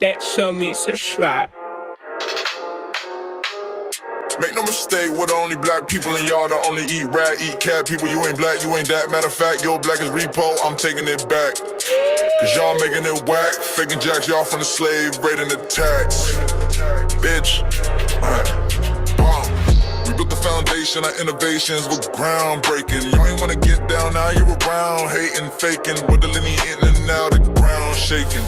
That show me subscribe. Make no mistake, we're the only black people in y'all that only eat rat, eat cat people. You ain't black, you ain't that. Matter of fact, your black is repo, I'm taking it back. Cause y'all making it whack, faking jacks, y'all from the slave, raiding the tax. Bitch, we built the foundation, our innovations were groundbreaking. Y'all ain't wanna get down, now you're around, hating, faking, with the linear in and out, the ground shaking.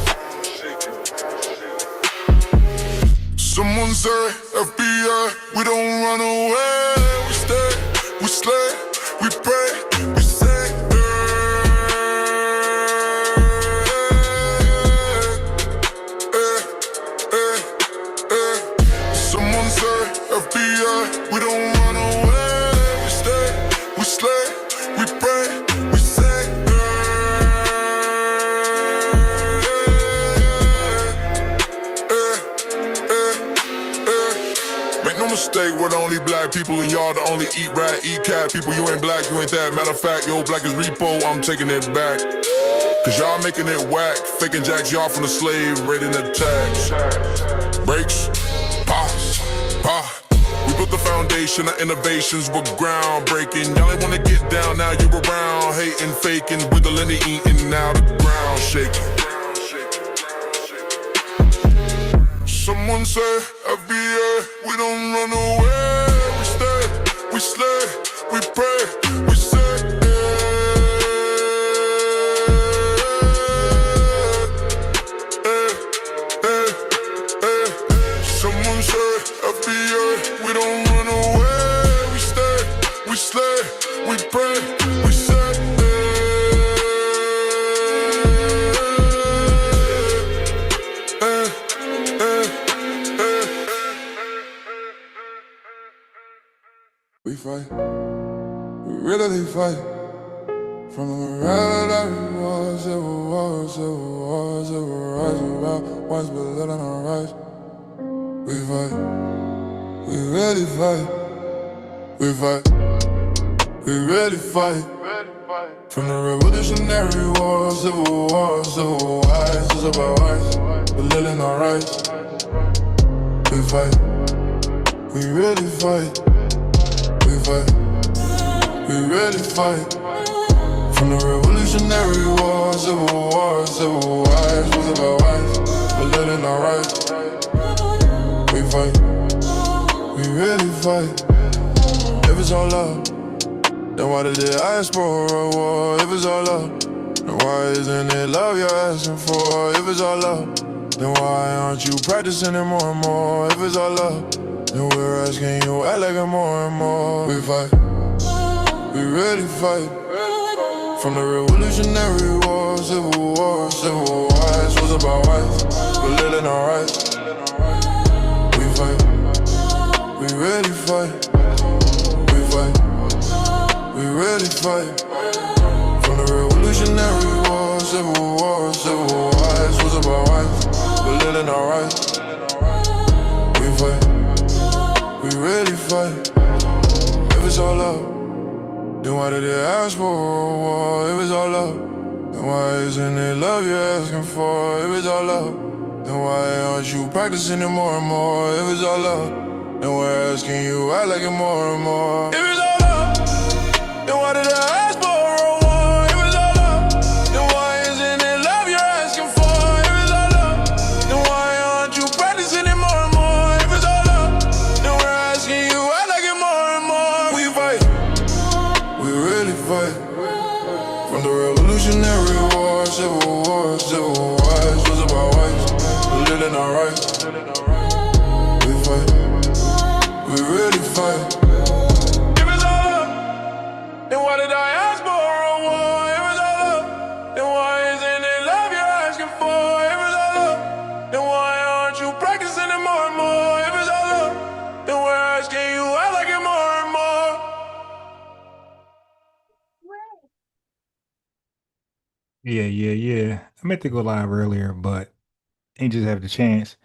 Someone say, FBA, we don't run away. We stay, we slay, we pray, we say, Someone say, FBA, we don't run away. We stay, we slay, we pray, we say, Make no mistake, we're the only black people and y'all the only eat rat, eat cat people. You ain't black, you ain't that. Matter of fact, your black is repo, I'm taking it back. Cause y'all making it whack, faking jacks, y'all from the slave, raiding the tax. Breaks, pause, pause. We built the foundation, our innovations were groundbreaking. Y'all ain't wanna get down, now you're around, hating, faking, wiggling and eating, now the ground shaking. Someone say, FBA, we don't run away. We stay, we slay, we pray, we say, Someone say, FBA, we don't run away. We stay, we slay, we pray, we say, We fight, we really fight. From the morale that we was, it was, it was, it was around once but let on our rise. We fight, we really fight. We fight, we really fight. From the revolutionary war, civil war, civil wars, it's about rights, but living our rights. We fight, we really fight. We fight, we really fight. From the revolutionary war, civil wars, civil wars, was about rights, but living our rights. We fight, we really fight. If it's all love, then why did the diaspora war? If it's all love, then why isn't it love you're asking for? If it's all love, then why aren't you practicing it more and more? If it's all love, then we're asking you act like it more and more. We fight, we really fight. From the revolutionary war, civil wars, civil wars, was about rights, but living our rights. We fight, we really fight. We fight, we really fight. From the revolutionary war, civil wars, civil wars, was about rights, but living our rights. We fight, we really fight. If it's all love, then why did they ask for a war? If it's all love, then why isn't it love you're asking for? If it's all love, then why aren't you practicing it more and more? If it's all love, then we're asking you act like it more and more. If it's all love, then why did I ask for a war? If it's all love, then why isn't it love you're asking for? If it's all love, then why aren't you practicing it more and more? If it's all love, then we're asking you act like it more and more. We fight, we really fight. From the revolutionary war, civil wars, civil wars, was about rights, but living our rights. We fight, we really fight. If it's all love, then why did I ask for a war? If it's all love, then why isn't it love you're asking for? If it's all love, then why aren't you practicing it more and more? If it's all love, then we're asking you act like it more and more. Yeah. I meant to go live earlier, but ain't just have the chance.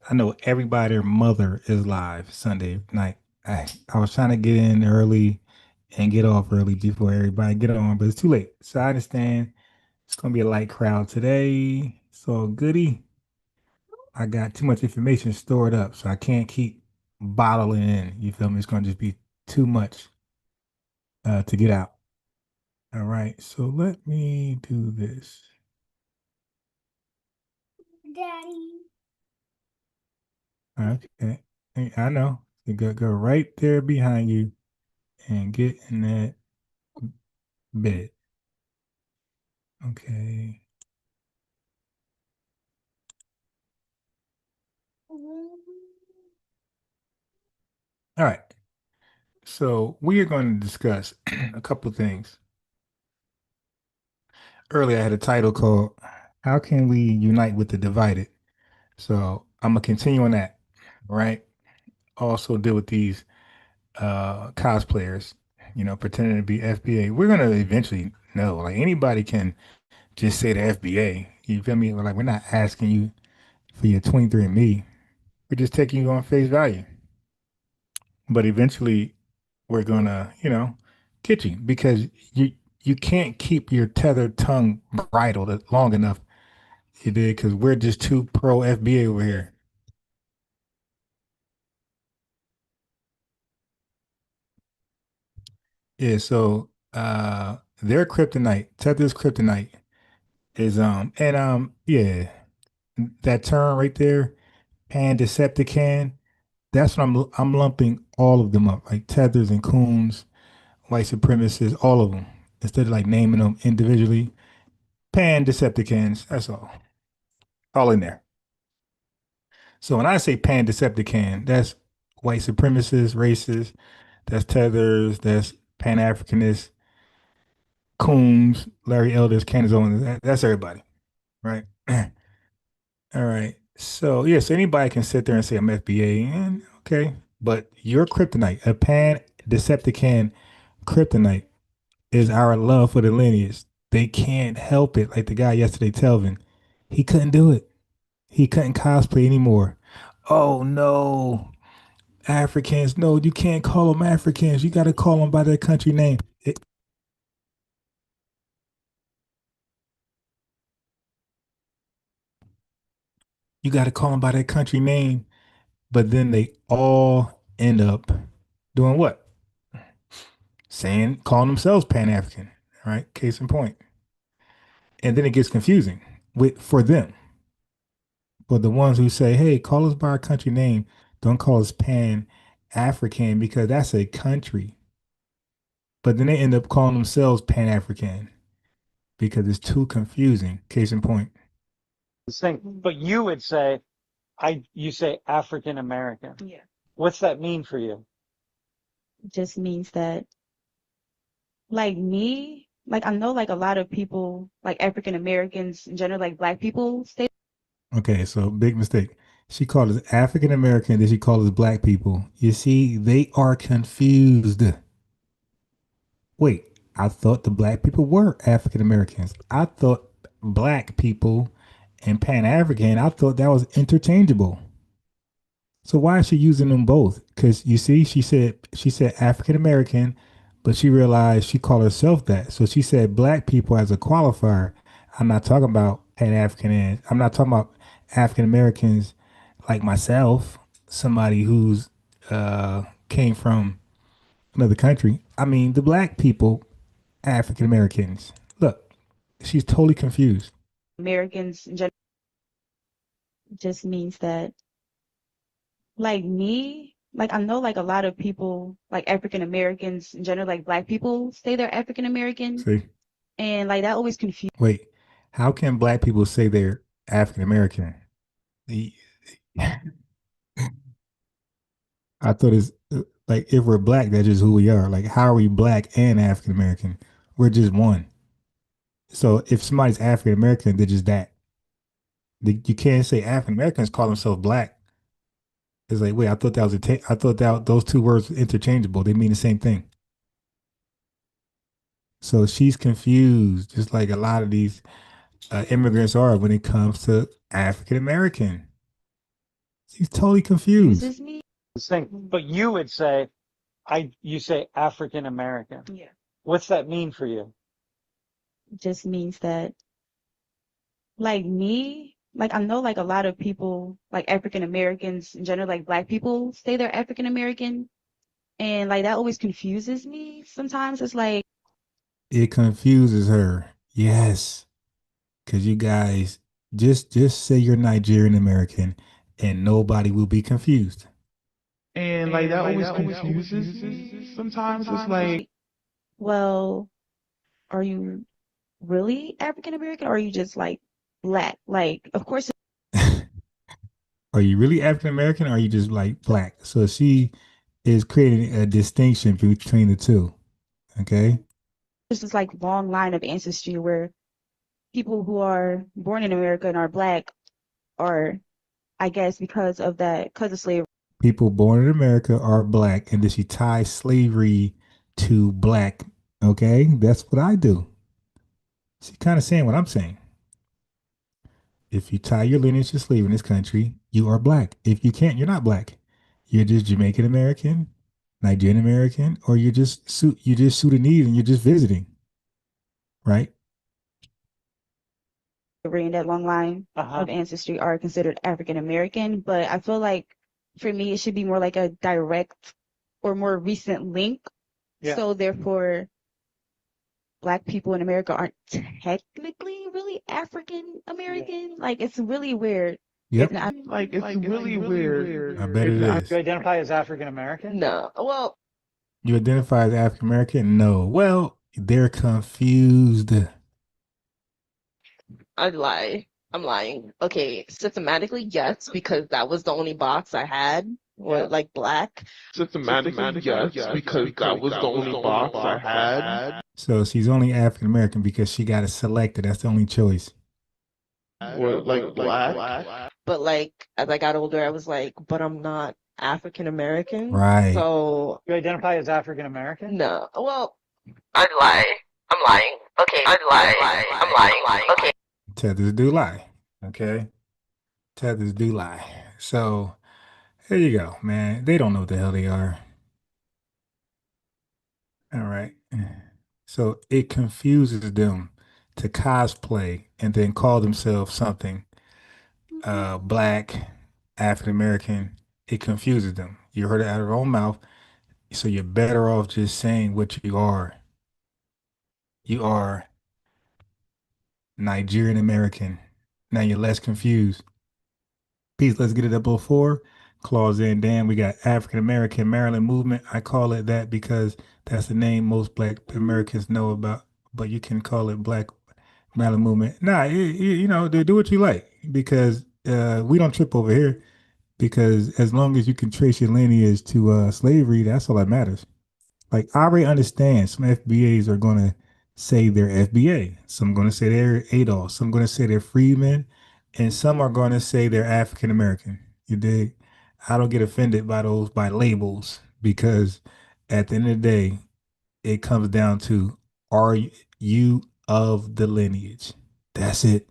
I know everybody's mother is live Sunday night. I was trying to get in early and get off early before everybody get on, but it's too late. So I understand It's gonna be a light crowd today. So goody. I got too much information stored up, so I can't keep bottling in. You feel me? It's gonna just be too much to get out. All right. So let me do this. Daddy. Okay. Hey, I know. You go right there behind you and get in that bed. Okay. All right. So we are going to discuss a couple of things. Earlier, I had a title called "How Can We Unite with the Divided?" So I'm gonna continue on that. Right. Also deal with these cosplayers, pretending to be FBA. We're gonna eventually know. Like anybody can just say the FBA. You feel me? Like we're not asking you for your 23andMe. We're just taking you on face value. But eventually, we're gonna, get you because you can't keep your tethered tongue bridled long enough. You did because we're just too pro FBA over here. Yeah. So their kryptonite, Tether's kryptonite is yeah, that term right there, Pan Decepticon. That's what I'm lumping all of them up, like Tethers and Coons, white supremacists, all of them. Instead of like naming them individually, Pan Decepticons. That's all in there. So when I say Pan Decepticon, that's white supremacists, racists. That's Tethers. That's Pan Africanists, Coons, Larry Elders, Candace Owens. That's everybody, right? All right. So yes, anybody can sit there and say I'm FBA, and okay, but your kryptonite, a Pan Decepticon kryptonite, is our love for the lineage. They can't help it. Like the guy yesterday, Telvin, he couldn't do it. He couldn't cosplay anymore. Oh no, Africans! No, you can't call them Africans. You got to call them by their country name. You got to call them by their country name. But then they all end up doing what? Saying, calling themselves Pan African, right? Case in point. And then it gets confusing for them. But the ones who say, hey, call us by our country name, don't call us Pan African because that's a country. But then they end up calling themselves Pan African because it's too confusing. Case in point. Thing, but you would say, you say African American. Yeah. What's that mean for you? Just means that, like me, like I know like a lot of people, like African Americans in general, like black people stay. Okay, so big mistake. She called us African American, then she called us black people. You see, they are confused. Wait, I thought the black people were African Americans. I thought black people and Pan African, I thought that was interchangeable. So why is she using them both? Because you see, she said African American, but she realized she called herself that. So she said black people as a qualifier. I'm not talking about Pan African and I'm not talking about African Americans like myself, somebody who's came from another country. I mean the black people, African Americans. Look, she's totally confused. Americans in general just means that, like me, like I know like a lot of people, like African Americans in general, like black people say they're African American, See? and like that always confuses. Wait, how can black people say they're African American? The I thought it's like if we're black, that's just who we are. Like, how are we black and African American? We're just one. So if somebody's African American, they're just that. You can't say African Americans call themselves black. It's like, wait, I thought that was I thought that those two words were interchangeable. They mean the same thing. So she's confused, just like a lot of these immigrants are when it comes to African American. She's totally confused. Me. Thing, but you would say, you say African American. Yeah. What's that mean for you? Just means that, like me, like I know like a lot of people, like African Americans in general, like black people say they're African American, and like that always confuses me sometimes. It's like It confuses her. Yes, because you guys just say you're Nigerian American, and nobody will be confused. And like that always confuses me. Sometimes it's like, well, are you really African American or are you just like black? Like, of course, Are you really African American or are you just like black? So she is creating a distinction between the two. Okay. it's just like long line of ancestry where people who are born in America and are black are, I guess, because of slavery, People born in America are black, and then she ties slavery to black. Okay. That's what I do. She's kind of saying what I'm saying. If you tie your lineage to slavery in this country, you are black. If you can't, you're not black. You're just Jamaican American, Nigerian American, or you're just Sudanese and you're just visiting, right? and that long line Uh-huh. of ancestry are considered African American. But I feel like for me, it should be more like a direct or more recent link. Yeah. So therefore, black people in America aren't technically really African American. Like it's really weird. Yep. like it's really weird. I bet it You is. identify as African American? No. Well, You identify as African American? No. Well, they're confused. I'd lie. I'm lying. Okay, systematically, yes, because that was the only box I had, or like black. Systematically, yes, because that was the only box I had. So she's only African American because she got it selected. That's the only choice. Or like black. But like as I got older, I was like, but I'm not African American. Right. So You identify as African American? no. Well, I'd lie. I'm lying. Okay, I'd lie. I'm lying. Okay. Tethers do lie. Okay. Tethers do lie. So there you go, man. They don't know what the hell they are. All right. So it confuses them to cosplay and then call themselves something black, African American. It confuses them. You heard it out of their own mouth. So you're better off just saying what you are. You are Nigerian American. Now you're less confused. Peace, let's get it up before. Clause in, damn, we got African American Maryland movement. I call it that because that's the name most Black Americans know about, but you can call it Black Maryland movement. Nah, you know, do what you like because we don't trip over here because as long as you can trace your lineage to slavery, that's all that matters. Like I already understand some FBAs are gonna say they're FBA. Some gonna say they're ADOS. Some gonna say they're Freedmen, and some are gonna say they're African American. You dig? I don't get offended by those by labels because at the end of the day, it comes down to are you of the lineage? That's it.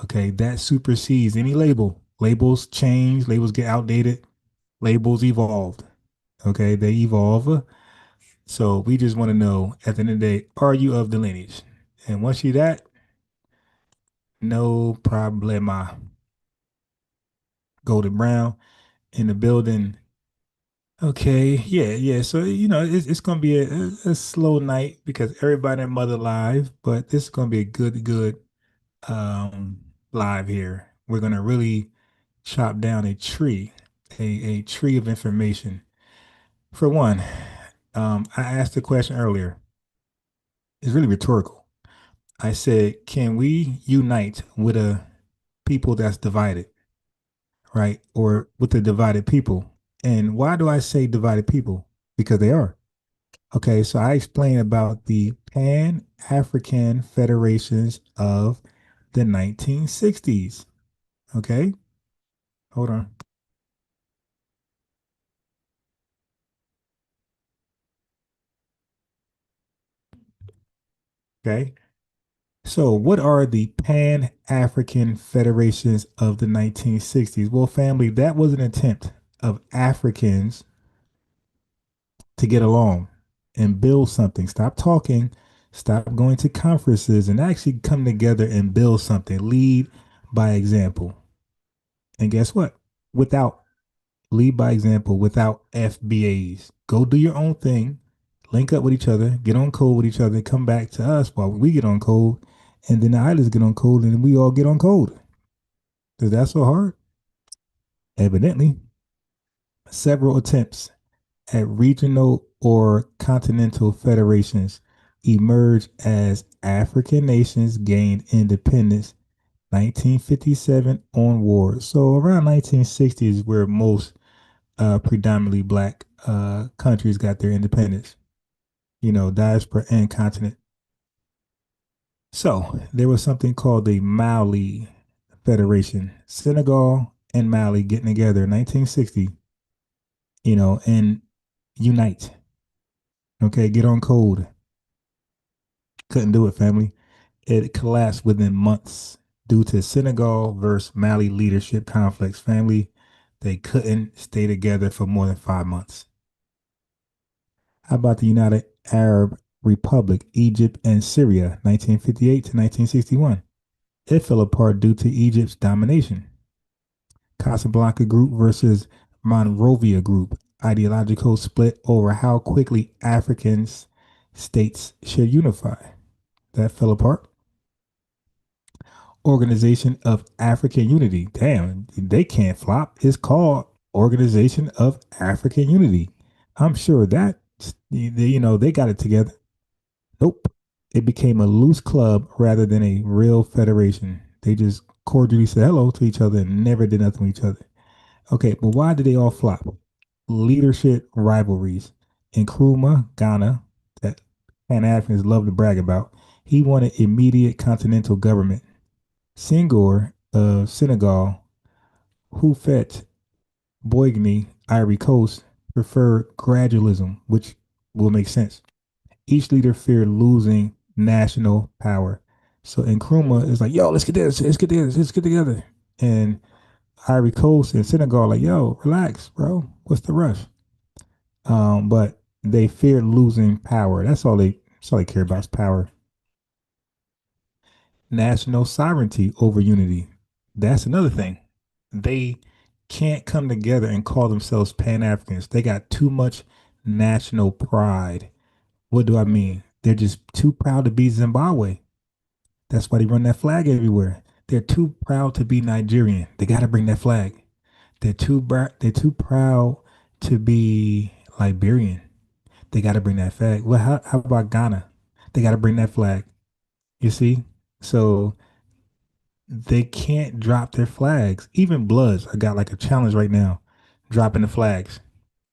Okay, that supersedes any label. Labels change, labels get outdated, labels evolved. Okay, they evolve. So we just want to know at the end of the day, are you of the lineage? And once you that, no problema. Golden Brown in the building. Okay, yeah. So you know it's gonna be a slow night because everybody and mother live, but this is gonna be a good um live here. We're gonna really chop down a tree of information. For one, I asked the question earlier. It's really rhetorical. I said, can we unite with a people that's divided, right? Or with a divided people? And why do I say divided people? Because they are. Okay, so I explained about the Pan-African Federations of the 1960s. Okay, hold on. Okay, so what are the Pan-African Federations of the 1960s? Well, family, that was an attempt of Africans to get along and build something. Stop talking, Stop going to conferences and actually come together and build something. Lead by example. And guess what? Without lead by example, without FBAs. Go do your own thing. Link up with each other. Get on code with each other. Come back to us while we get on code. And then the islands get on code and we all get on code. Is that so hard? Evidently. Several attempts at regional or continental federations emerged as African nations gained independence 1957 onward. So around 1960s where most predominantly black countries got their independence, diaspora and continent. So there was something called the Mali Federation. Senegal and Mali getting together in 1960, and unite. Okay, get on code. Couldn't do it, family. It collapsed within months due to Senegal versus Mali leadership conflicts. Family, they couldn't stay together for more than 5 months. How about the United Arab Republic, Egypt and Syria, 1958 to 1961? It fell apart due to Egypt's domination. Casablanca Group versus Monrovia Group, ideological split over how quickly African states should unify. That fell apart. Organization of African Unity. Damn, they can't flop. It's called Organization of African Unity. I'm sure that, they got it together. Nope. It became a loose club rather than a real federation. They just cordially said hello to each other and never did nothing with each other. Okay, but why did they all flop? Leadership rivalries. Nkrumah, Ghana, that Pan-Africans love to brag about, he wanted immediate continental government. Senghor of Senegal, Houphouët Boigny, Ivory Coast, preferred gradualism, which will make sense. Each leader feared losing national power. So Nkrumah is like, yo, let's get this, let's get together. And Ivory Coast and Senegal like, yo, relax, bro. What's the rush? But they feared losing power. That's all they care about is power. National sovereignty over unity. That's another thing. They can't come together and call themselves Pan Africans. They got too much national pride. What do I mean? They're just too proud to be Zimbabwe. That's why they run that flag everywhere. They're too proud to be Nigerian. They got to bring that flag. They're too proud to be Liberian. They got to bring that flag. Well, how about Ghana? They got to bring that flag. You see? So they can't drop their flags. Even Bloods, I got like a challenge right now, dropping the flags,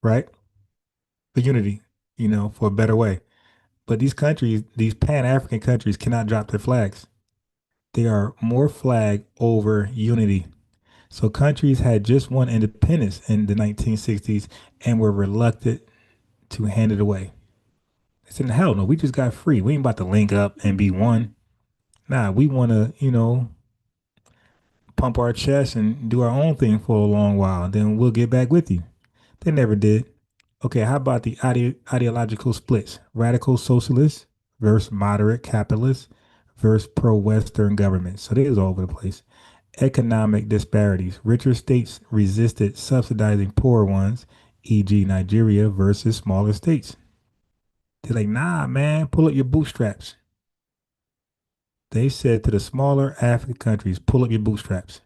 right? For unity, for a better way. But these countries, these Pan African countries, cannot drop their flags. They are more flag over unity. So countries had just won independence in the 1960s and were reluctant to hand it away. They said, hell no, we just got free. We ain't about to link up and be one. Nah, we want to, pump our chest and do our own thing for a long while. Then we'll get back with you. They never did. Okay, how about the ideological splits? Radical socialists versus moderate capitalists versus pro-Western government. So they was all over the place. Economic disparities. Richer states resisted subsidizing poorer ones, e.g. Nigeria versus smaller states. They're like, nah, man, pull up your bootstraps. They said to the smaller African countries, pull up your bootstraps.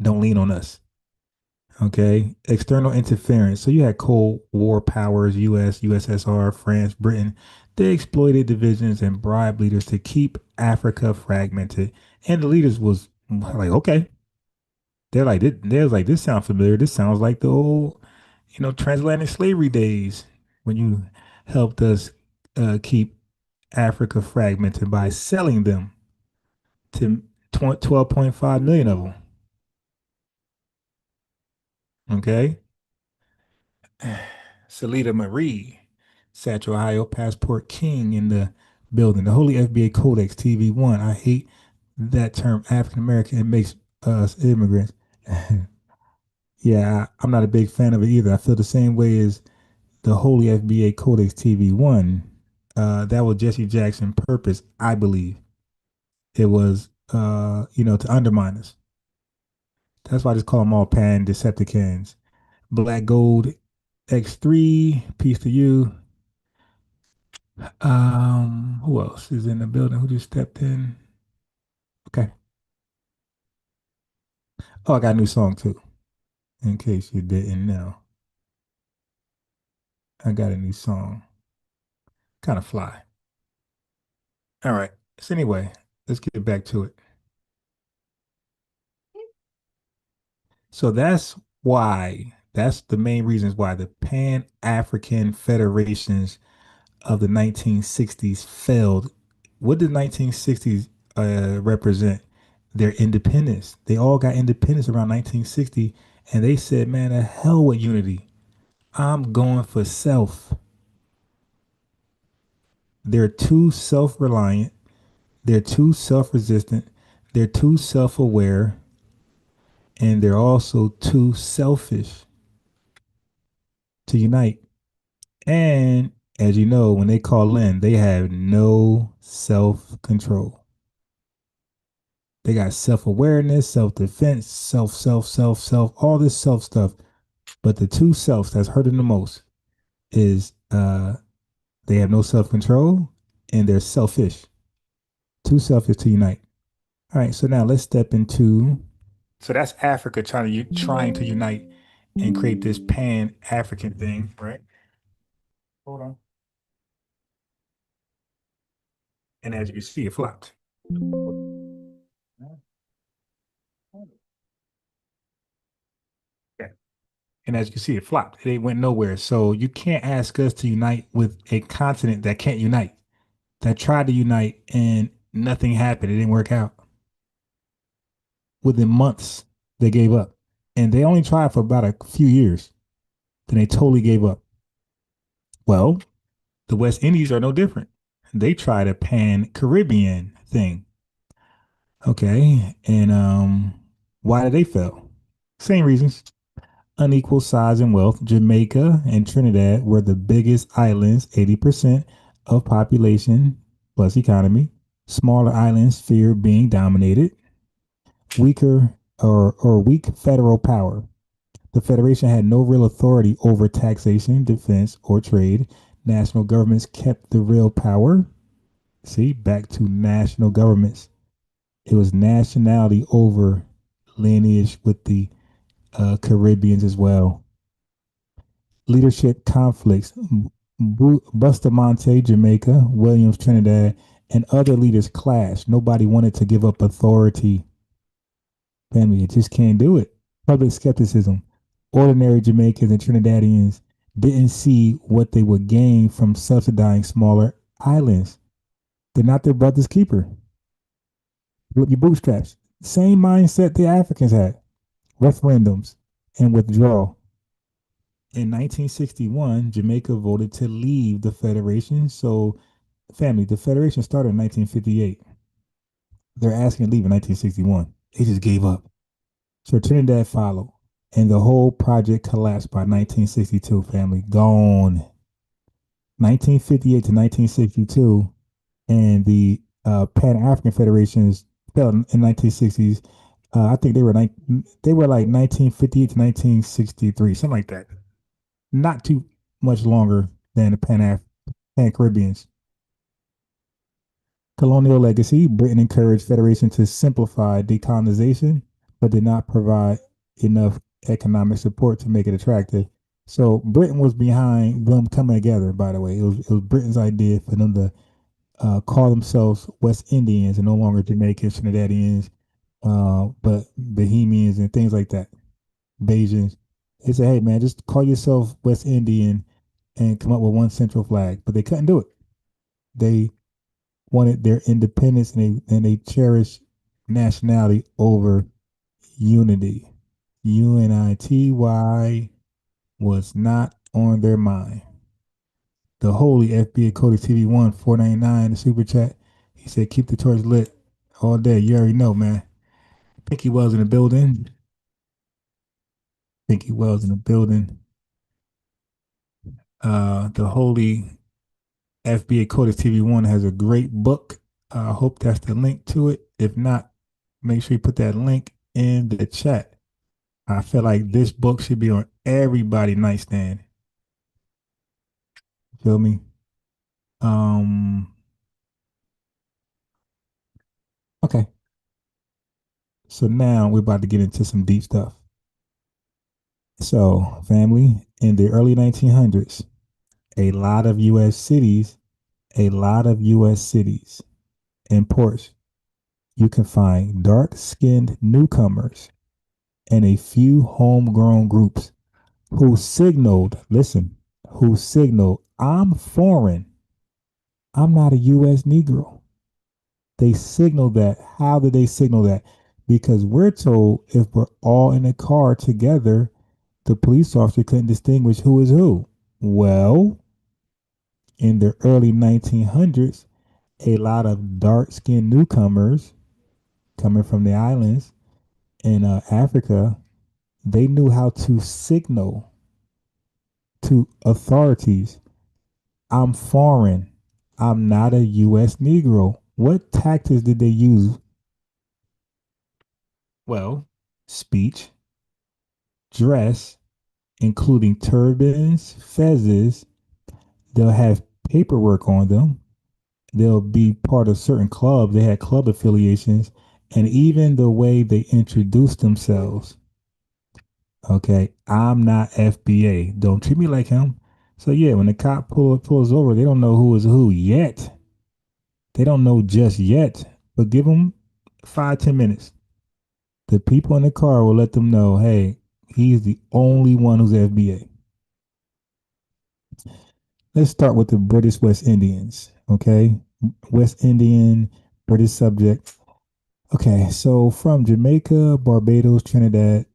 Don't lean on us. Okay. External interference. So you had Cold War powers, US, USSR, France, Britain. They exploited divisions and bribed leaders to keep Africa fragmented. And the leaders was like, okay. They was like, this sounds familiar. This sounds like the old, transatlantic slavery days when you helped us keep Africa fragmented by selling them to 12.5 million of them. Okay. Salita Marie, Satchel, Ohio, Passport King in the building. The Holy FBA Codex TV1. I hate that term African American. It makes us immigrants. Yeah, I'm not a big fan of it either. I feel the same way as the Holy FBA Codex TV1. That was Jesse Jackson's purpose, I believe. It was, to undermine us. That's why I just call them all Pan Decepticons. Black Gold X3, peace to you. Who else is in the building? Who just stepped in? Okay. Oh, I got a new song too. In case you didn't know, I got a new song. Kind of fly. All right. So anyway, let's get back to it. So that's the main reasons why the Pan-African federations of the 1960s failed. What did 1960s represent? Their independence. They all got independence around 1960, and they said, man, the hell with unity. I'm going for self. They're too self reliant. They're too self resistant. They're too self aware. And they're also too selfish to unite. And as you know, when they call in, they have no self control. They got self awareness, self defense, self, all this self stuff. But the two selves that's hurting the most is they have no self control and they're selfish. Too selfish to unite. All right, so now let's step into. So that's Africa trying to unite and create this Pan African thing, right? Hold on. And as you can see, it flopped. Okay. And as you can see, it flopped. It went nowhere. So you can't ask us to unite with a continent that can't unite, that tried to unite and nothing happened. It didn't work out. Within months, they gave up. And they only tried for about a few years. Then they totally gave up. Well, the West Indies are no different. They tried a Pan-Caribbean thing. Okay. And why did they fail? Same reasons. Unequal size and wealth. Jamaica and Trinidad were the biggest islands, 80% of population plus economy. Smaller islands fear being dominated. Weaker or weak federal power. The Federation had no real authority over taxation, defense, or trade. National governments kept the real power. See, back to national governments. It was nationality over lineage with the Caribbeans as well. Leadership conflicts. Bustamante, Jamaica, Williams, Trinidad, and other leaders clashed. Nobody wanted to give up authority. Family, it just can't do it. Public skepticism. Ordinary Jamaicans and Trinidadians didn't see what they would gain from subsidizing smaller islands. They're not their brother's keeper. Your bootstraps. Same mindset the Africans had. Referendums and withdrawal. In 1961, Jamaica voted to leave the Federation. So, family, the Federation started in 1958. They're asking to leave in 1961. They just gave up. So Trinidad followed, and the whole project collapsed by 1962. Family gone. 1958 to 1962, and the Pan African Federations fell in 1960s. I think they were like 1958 to 1963, something like that. Not too much longer than the Pan Caribbeans. Colonial legacy. Britain encouraged Federation to simplify decolonization, but did not provide enough economic support to make it attractive. So Britain was behind them coming together. By the way, it was Britain's idea for them to call themselves West Indians and no longer Jamaicans, Trinidadians, but Bohemians and things like that. Bajans. They said, hey man, just call yourself West Indian and come up with one central flag. But they couldn't do it. They wanted their independence and they cherished nationality over unity. UNITY was not on their mind. The holy FBA Cody TV1 499 the super chat. He said keep the torch lit all day. You already know, man. Pinky Wells in the building. Pinky Wells in the building. The holy FBA Codex TV1 has a great book. I hope that's the link to it. If not, make sure you put that link in the chat. I feel like this book should be on everybody's nightstand. Feel me? Okay. So now we're about to get into some deep stuff. So, family, in the early 1900s, a lot of U.S. cities, and ports, you can find dark-skinned newcomers and a few homegrown groups who signaled, listen, who signaled, I'm foreign. I'm not a U.S. Negro. They signaled that. How did they signal that? Because we're told if we're all in a car together, the police officer couldn't distinguish who is who. Well, in the early 1900s, a lot of dark skinned newcomers coming from the islands in Africa, they knew how to signal to authorities, I'm foreign. I'm not a U.S. Negro. What tactics did they use? Well, speech, dress, including turbans, fezzes. They'll have paperwork on them. They'll be part of certain clubs. They had club affiliations, and even the way they introduce themselves. Okay, I'm not FBA. Don't treat me like him. So yeah, when the cop pulls over, they don't know who is who yet. They don't know just yet. But give them 5-10 minutes. The people in the car will let them know, hey, he's the only one who's FBA. Let's start with the British West Indians. Okay, West Indian, British subject. Okay, so from Jamaica, Barbados, Trinidad,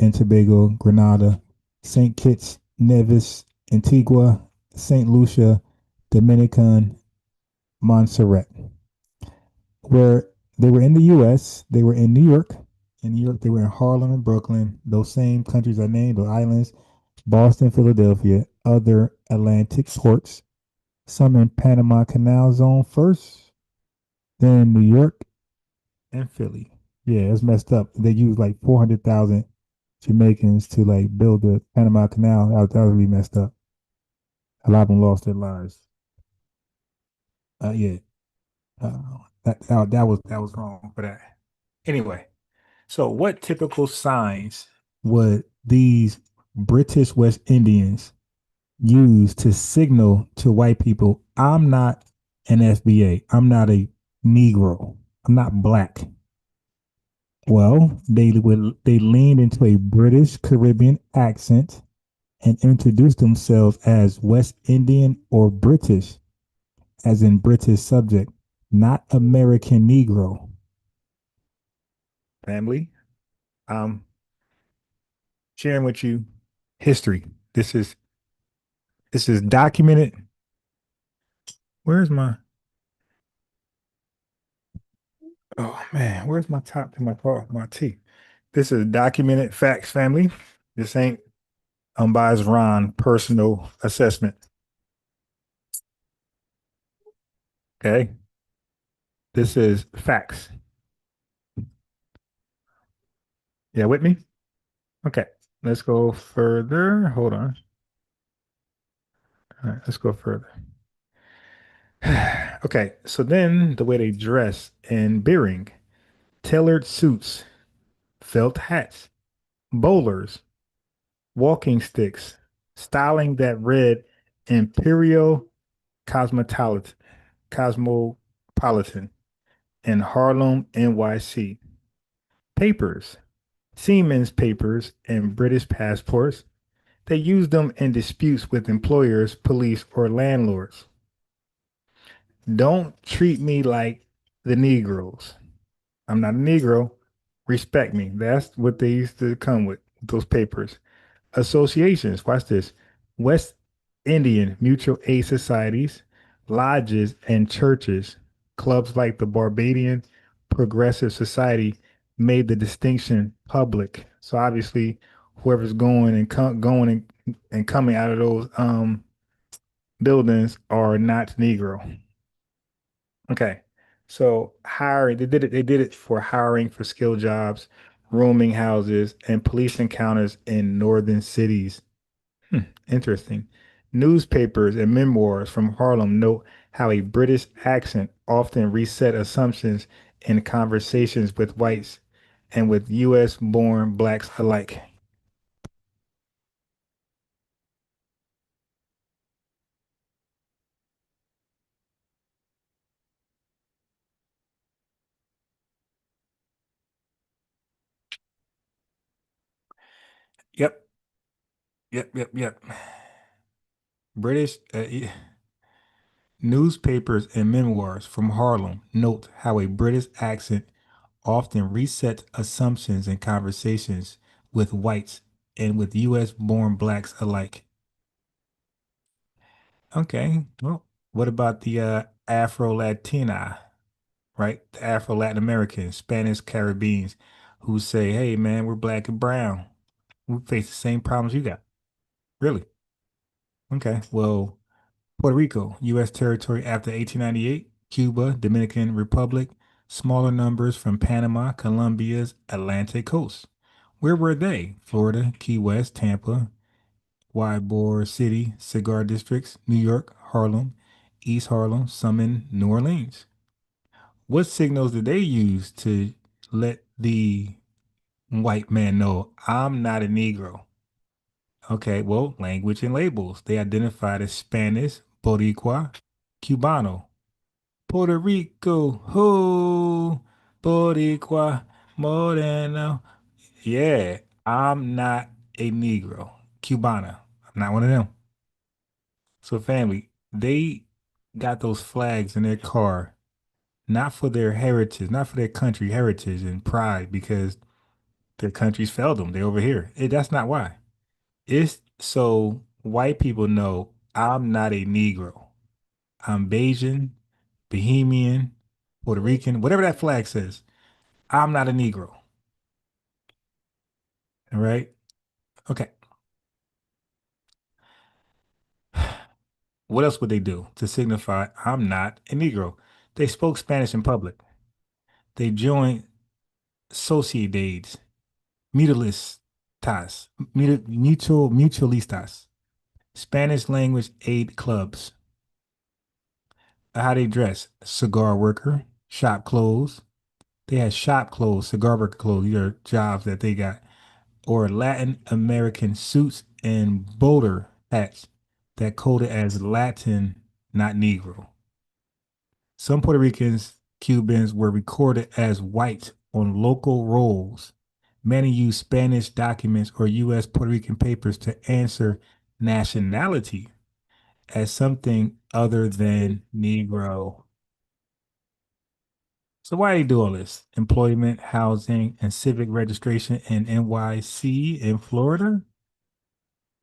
and Tobago, Grenada, St. Kitts, Nevis, Antigua, St. Lucia, Dominican, Montserrat, where they were in the U.S., they were in New York. In New York, they were in Harlem and Brooklyn. Those same countries I named, those islands, Boston, Philadelphia, other Atlantic ports, some in Panama Canal Zone first, then New York and Philly. Yeah, it's messed up. They used like 400,000 Jamaicans to like build the Panama Canal. That was really messed up. A lot of them lost their lives. Yeah, that was wrong for that. Anyway, so what typical signs would these British West Indians use to signal to white people, I'm not an FBA. I'm not a Negro. I'm not black. Well, they leaned into a British Caribbean accent and introduced themselves as West Indian or British, as in British subject, not American Negro. Family, I'm sharing with you history. This is documented. Where's my Oh man, where's my top to my tea? This is documented facts, family. This ain't unbiased Ron personal assessment. Okay. This is facts. Yeah, with me? Okay. Let's go further. Hold on. All right, let's go further. Okay, so then the way they dress in Beering, tailored suits, felt hats, bowlers, walking sticks, styling that read Imperial Cosmopolitan, Cosmopolitan in Harlem, NYC. Papers, Siemens papers, and British passports. They use them in disputes with employers, police, or landlords. Don't treat me like the Negroes. I'm not a Negro. Respect me. That's what they used to come with, those papers. Associations, watch this. West Indian mutual aid societies, lodges, and churches. Clubs like the Barbadian Progressive Society made the distinction public. So obviously, whoever's going and coming out of those buildings are not Negro. Okay. So hiring, they did it for hiring for skilled jobs, rooming houses, and police encounters in northern cities. Interesting. Newspapers and memoirs from Harlem note how a British accent often reset assumptions in conversations with whites and with US born blacks alike. Yep, yep. British newspapers and memoirs from Harlem note how a British accent often resets assumptions in conversations with whites and with US born blacks alike. Okay, well, what about the Afro-Latina, right? The Afro-Latin Americans, Spanish Caribbeans who say, hey man, we're black and brown. We face the same problems you got. Really? Okay, well, Puerto Rico, U.S. territory after 1898, Cuba, Dominican Republic, smaller numbers from Panama, Colombia's Atlantic coast. Where were they? Florida, Key West, Tampa, Ybor City, cigar districts, New York, Harlem, East Harlem, some in New Orleans. What signals did they use to let the white man know I'm not a Negro? Okay, well, language and labels. They identified as Spanish, Boricua, Cubano, Puerto Rico, ho, Boricua, Moreno. Yeah, I'm not a Negro, Cubana. I'm not one of them. So, family, they got those flags in their car, not for their heritage, not for their country heritage and pride, because their countries failed them. They're over here. That's not why. It's so white people know I'm not a Negro. I'm Bayesian, Bahamian, Puerto Rican, whatever that flag says. I'm not a Negro. All right. Okay. What else would they do to signify I'm not a Negro? They spoke Spanish in public. They joined sociedades, mutualistas, mutualistas, Spanish language aid clubs. How they dress? Cigar worker, shop clothes. They had shop clothes, cigar worker clothes. These are jobs that they got. Or Latin American suits and bowler hats that coded as Latin, not Negro. Some Puerto Ricans, Cubans were recorded as white on local rolls. Many used Spanish documents or U.S. Puerto Rican papers to answer nationality as something other than Negro. So why do they do all this? Employment, housing, and civic registration in NYC in Florida?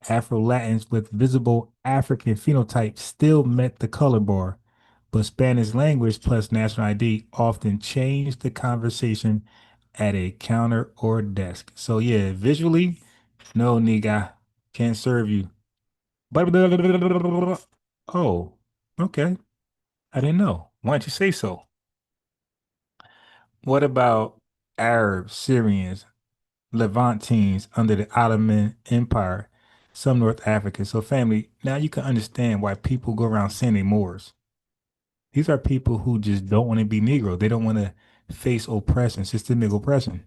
Afro-Latins with visible African phenotype still met the color bar, but Spanish language plus national ID often changed the conversation at a counter or desk. So yeah, visually, no nigga, can't serve you. Oh, okay. I didn't know. Why don't you say so? What about Arabs, Syrians, Levantines under the Ottoman Empire, some North Africans? So, family, now you can understand why people go around saying they Moors. These are people who just don't want to be Negro. They don't want to face oppression, systemic oppression.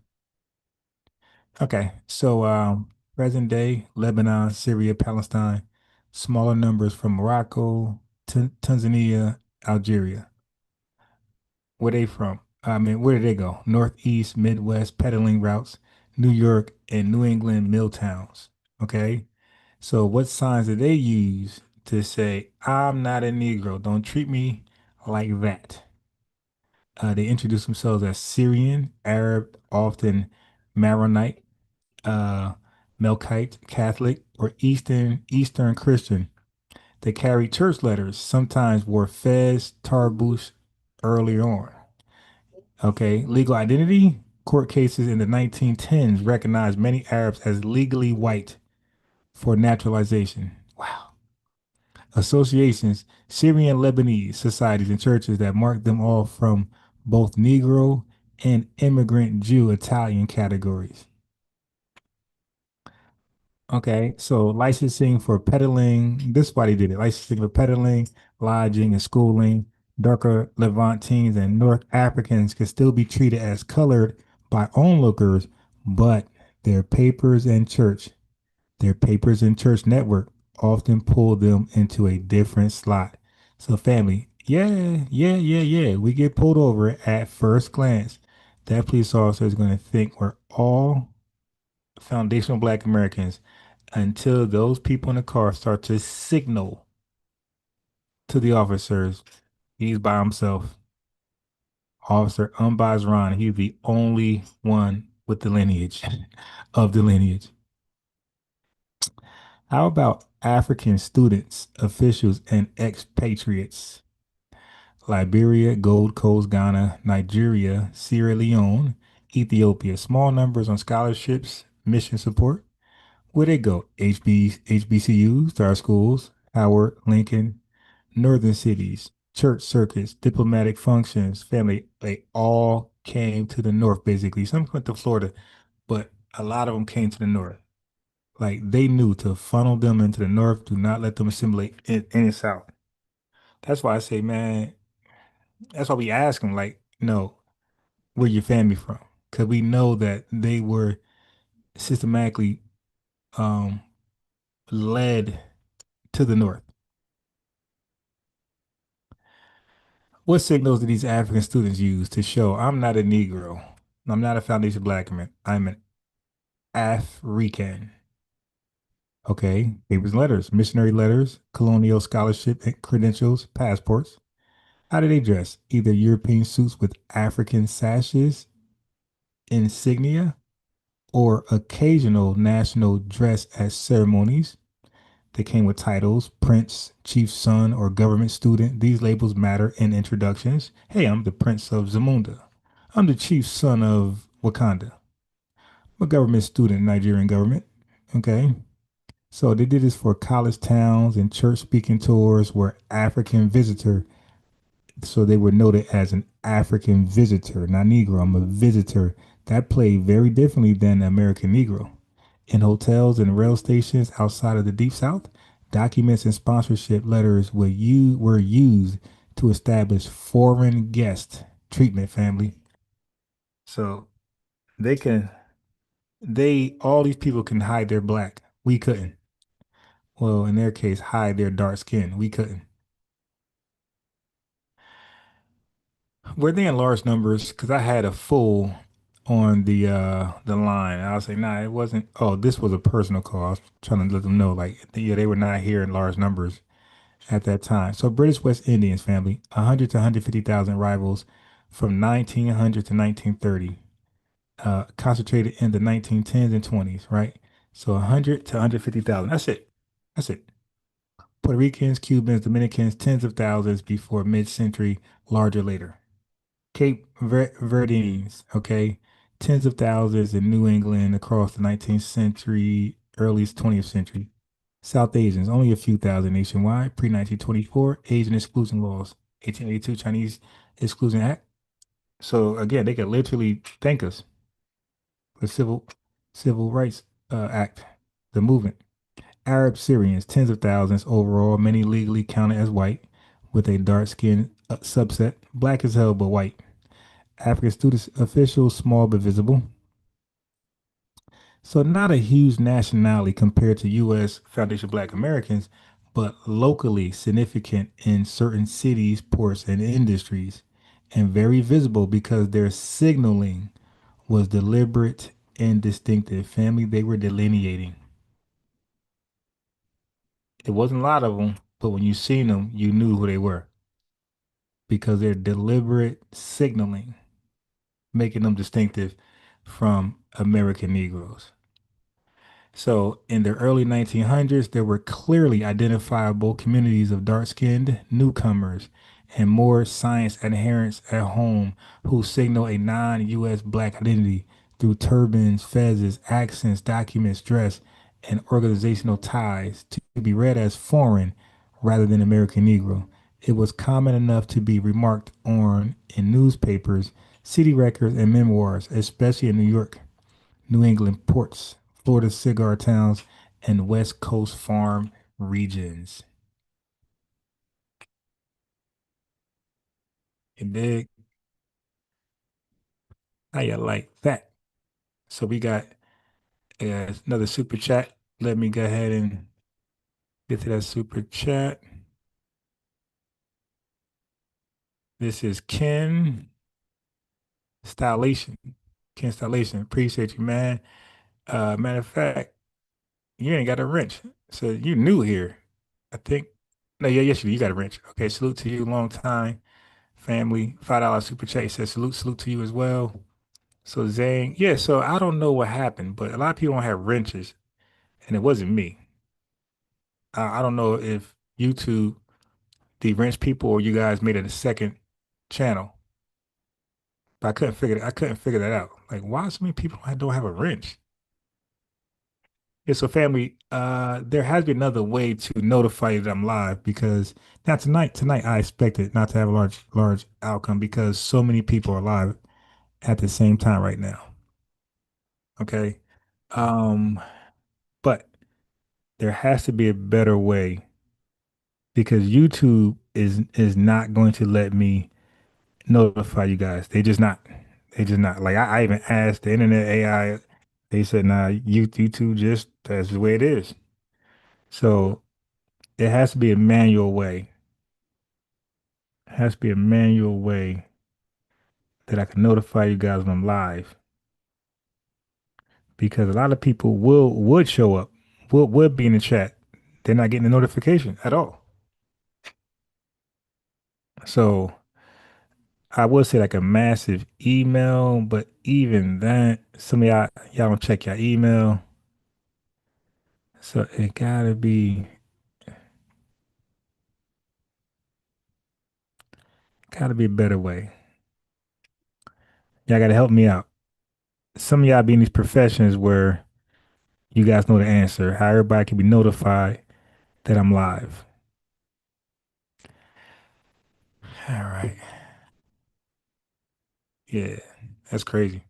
Okay, so present day Lebanon, Syria, Palestine, smaller numbers from Morocco, Tanzania, Algeria. Where they from? I mean, where did they go? Northeast, Midwest, peddling routes, New York, and New England mill towns. Okay. So what signs did they use to say, I'm not a Negro? Don't treat me like that. They introduce themselves as Syrian, Arab, often Maronite, uh, Melkite, Catholic, or Eastern Christian. They carried church letters, sometimes wore fez, tarbush early on. Okay, legal identity. Court cases in the 1910s recognized many Arabs as legally white for naturalization. Wow. associations, Syrian Lebanese societies and churches that mark them off from both Negro and immigrant Jew Italian categories. Okay, so licensing for peddling, this is why they did it. Licensing for peddling, lodging, and schooling. Darker Levantines and North Africans can still be treated as colored by onlookers, but their papers and church, their papers and church network often pull them into a different slot. So, family, yeah. We get pulled over at first glance. That police officer is going to think we're all foundational Black Americans until those people in the car start to signal to the officers he's by himself. Officer Umbaz he's the only one with the lineage of the lineage. How about African students, officials, and expatriates? Liberia, Gold Coast, Ghana, Nigeria, Sierra Leone, Ethiopia. Small numbers on scholarships, mission support. Where they go? HBCUs, Star Schools, Howard, Lincoln, Northern cities, church circuits, diplomatic functions, family. They all came to the north, basically. Some went to Florida, but a lot of them came to the north. Like they knew to funnel them into the north, do not let them assimilate in the south. That's why I say, man, that's why we ask them, like, no, where your family from? Because we know that they were systematically um, led to the north. What signals do these African students use to show I'm not a Negro? I'm not a foundation Black man. I'm an African. Okay. Papers and letters, missionary letters, colonial scholarship credentials, passports. How do they dress? Either European suits with African sashes, insignia, or occasional national dress at ceremonies. They came with titles, prince, chief son, or government student. These labels matter in introductions. Hey, I'm the prince of Zamunda. I'm the chief son of Wakanda. I'm a government student, Nigerian government. Okay. So they did this for college towns and church speaking tours where African visitor. So they were noted as an African visitor, not Negro. I'm a visitor. That played very differently than the American Negro. In hotels and rail stations outside of the Deep South, documents and sponsorship letters were used to establish foreign guest treatment family. So they can all these people can hide their black. We couldn't. Well, in their case, hide their dark skin. We couldn't. Were they in large numbers? Because I had a full on the line. I was like, nah, it wasn't. Oh, this was a personal call. I was trying to let them know, like, yeah, they were not here in large numbers at that time. So British West Indians family, 100 to 150,000 rivals from 1900 to 1930, concentrated in the 1910s and 20s, right? So 100 to 150,000. That's it. That's it. Puerto Ricans, Cubans, Dominicans, tens of thousands before mid-century, larger later. Cape Verdeans, okay, tens of thousands in New England across the 19th century, early 20th century. South Asians, only a few thousand nationwide, pre 1924, Asian exclusion laws, 1882 Chinese Exclusion Act. So again, they could literally thank us for Civil Rights Act, the movement. Arab Syrians, tens of thousands overall, many legally counted as white, with a dark skinned subset, black as hell but white. African students officials, small but visible. So not a huge nationality compared to U.S. Foundation Black Americans, but locally significant in certain cities, ports, and industries, and very visible because their signaling was deliberate and distinctive. Family they were delineating. It wasn't a lot of them, but when you seen them, you knew who they were because they're deliberate signaling, making them distinctive from American Negroes. So in the early 1900s, there were clearly identifiable communities of dark-skinned newcomers and more science adherents at home who signal a non-U.S. black identity through turbans, fezzes, accents, documents, dress, and organizational ties to be read as foreign rather than American Negro. It was common enough to be remarked on in newspapers, city records, and memoirs, especially in New York, New England ports, Florida cigar towns, and West Coast farm regions. You dig? How you like that? So we got another super chat. Let me go ahead and get to that super chat. This is Ken Stylation. Ken Stylation. Appreciate you, man. Matter of fact, you ain't got a wrench. So you new here. I think. No, yeah, yes, you do. You got a wrench. Okay, salute to you, long time family. $5 super chat. He says salute to you as well. So Zane, yeah, so I don't know what happened, but a lot of people don't have wrenches, and it wasn't me. I don't know if YouTube de-wrenched people or you guys made it a second channel. But I couldn't figure that out. Like, why so many people don't have a wrench? Yeah, so family, there has been another way to notify you that I'm live because now tonight I expected not to have a large outcome because so many people are live at the same time right now. Okay. Um, but there has to be a better way because YouTube is not going to let me notify you guys. They just not. They just not. Like I even asked the internet AI. They said, "Nah, YouTube just that's the way it is." So it has to be a manual way. It has to be a manual way that I can notify you guys when I'm live because a lot of people would show up, would be in the chat. They're not getting the notification at all. So I would say like a massive email, but even that, some of y'all don't check your email. So it gotta be a better way. Y'all gotta help me out. Some of y'all be in these professions where you guys know the answer, how everybody can be notified that I'm live. All right. Yeah, that's crazy.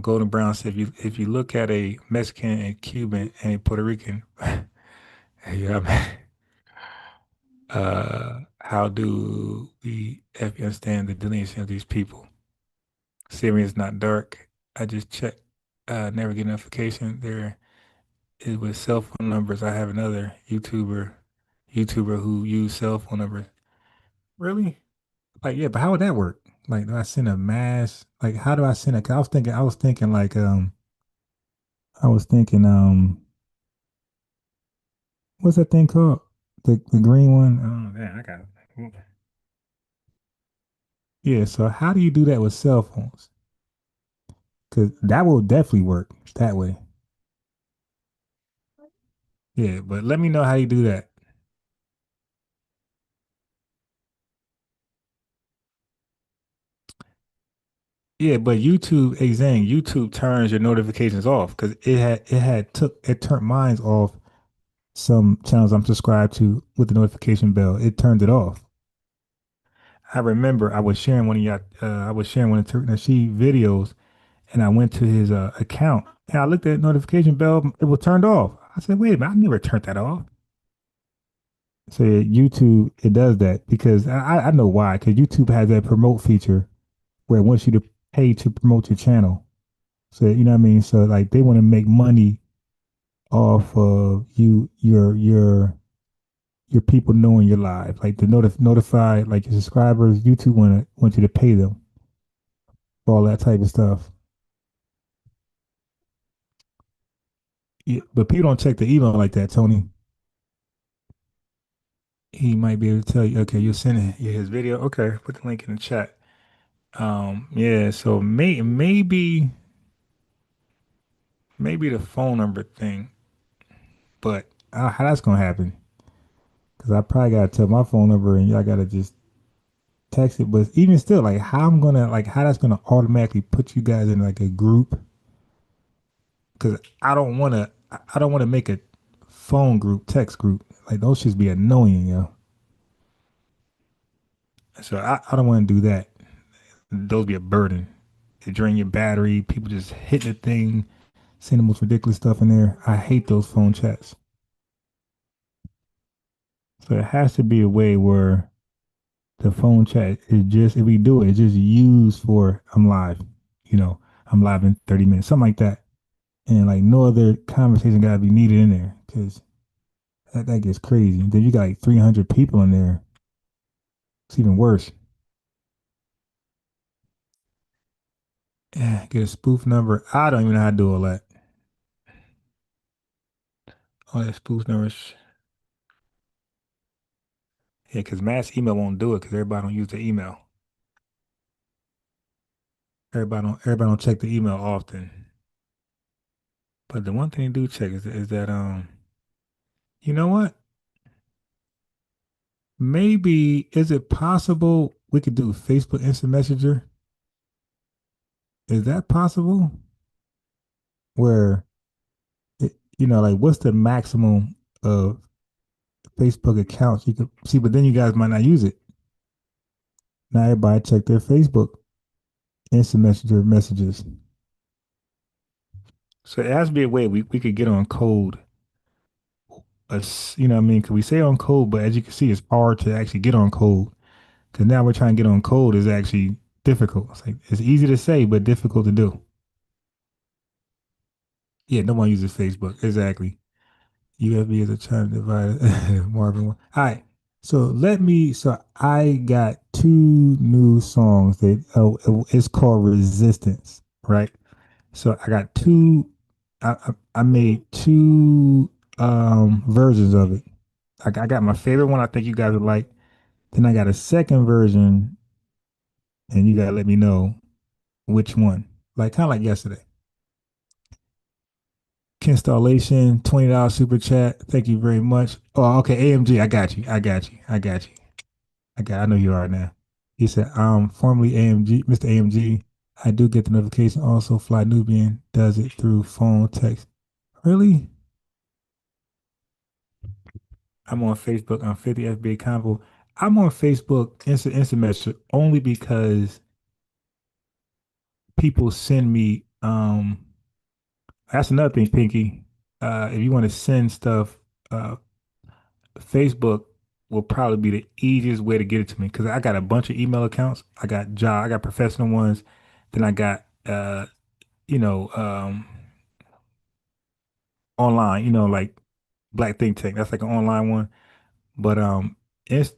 Golden Brown said if you look at a Mexican and Cuban and a Puerto Rican, yeah, how do we understand the delineation of these people? Syrian is not dark. I just checked. Never get notification. There is with cell phone numbers. I have another YouTuber who use cell phone numbers. Really? Like, yeah, but how would that work? Like, do I send a mass? Like, how do I send it? 'Cause I was thinking like, I was thinking, what's that thing called? The green one? Oh, man, I got it. Yeah, so how do you do that with cell phones? Because that will definitely work that way. Yeah, but let me know how you do that. Yeah, but YouTube turns your notifications off because it turned mine off some channels I'm subscribed to with the notification bell. It turned it off. I remember I was sharing one of Nasheed videos and I went to his account and I looked at the notification bell, it was turned off. I said, wait a minute, I never turned that off. So yeah, YouTube, it does that because I know why, because YouTube has that promote feature where it wants you to pay to promote your channel. So you know what I mean? So like they want to make money off of your people knowing you're live. Like to notify like your subscribers, YouTube want you to pay them for all that type of stuff. Yeah, but people don't check the email like that, Tony. He might be able to tell you, okay, you're sending his video. Okay, put the link in the chat. Yeah, so maybe the phone number thing, but how that's gonna happen? Because I probably gotta tell my phone number and y'all gotta just text it. But even still, like how that's gonna automatically put you guys in like a group? Because I don't want to make a phone group, text group. Like those should be annoying, yo. So I don't want to do that. Those be a burden. It drain your battery. People just hit the thing, saying the most ridiculous stuff in there. I hate those phone chats. So it has to be a way where the phone chat is just, if we do it, it's just used for I'm live. You know, I'm live in 30 minutes, something like that. And like no other conversation got to be needed in there because that gets crazy. Then you got like 300 people in there. It's even worse. Yeah, get a spoof number. I don't even know how to do all that. All that spoof numbers. Yeah, because mass email won't do it because everybody don't use the email. Everybody don't check the email often. But the one thing they do check is that you know what? Maybe is it possible we could do Facebook Instant Messenger? Is that possible? Where like what's the maximum of Facebook accounts you could see, but then you guys might not use it. Now everybody check their Facebook Instant Messenger messages. So it has to be a way we could get on code. You know what I mean? Because we say on code, but as you can see, it's hard to actually get on code. Because now we're trying to get on code is actually difficult. It's like it's easy to say, but difficult to do. Yeah, no one uses Facebook. Exactly. UFB is a China divided Marvin one. All right. So I got two new songs that it's called Resistance, right? So I got two I made two versions of it. I got my favorite one I think you guys would like. Then I got a second version and you gotta let me know which one. Like kind of like yesterday. Installation, $20 super chat. Thank you very much. Oh, okay. AMG, I got you. I got you. I got you. I know you are now. He said, formerly AMG, Mr. AMG. I do get the notification. Also, Fly Nubian does it through phone text. Really? I'm on Facebook. I'm 50 FBA Convo. I'm on Facebook instant message only because people send me that's another thing, Pinky. If you want to send stuff, uh Facebook will probably be the easiest way to get it to me because I got a bunch of email accounts. I got professional ones. Then I got you know, online, like Black Think Tank. That's like an online one. But it's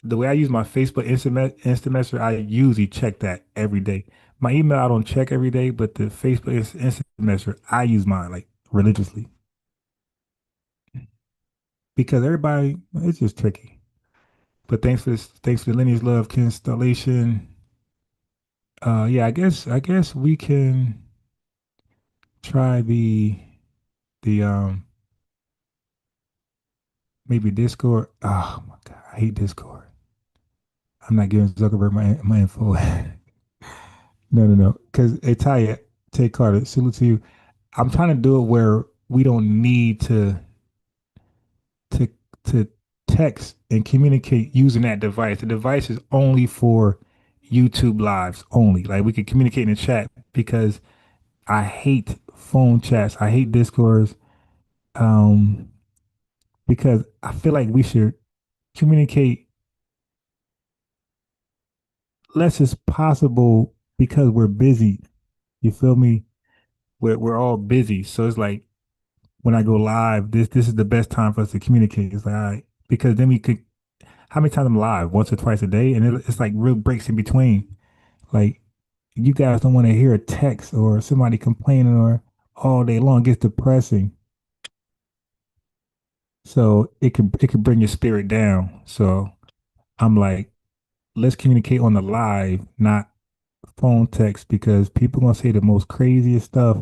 the way I use my Facebook instant messenger, I usually check that every day. My email I don't check every day, but the Facebook instant messenger, I use mine like religiously because everybody it's just tricky. But thanks for the lineage love installation. Yeah, I guess we can try the maybe Discord. Oh my God, I hate Discord. I'm not giving Zuckerberg my info. No. Because Italia, take Carter, salute to you. I'm trying to do it where we don't need to to text and communicate using that device. The device is only for YouTube lives only. Like we can communicate in the chat because I hate phone chats. I hate Discords. Um, because I feel like we should communicate less as possible because we're busy. You feel me? We're all busy. So it's like when I go live, this is the best time for us to communicate. It's like, all right, because then we could how many times I'm live? Once or twice a day? And it's like real breaks in between. Like you guys don't want to hear a text or somebody complaining or all day long. It gets depressing. So it could bring your spirit down. So I'm like, let's communicate on the live, not phone text, because people gonna say the most craziest stuff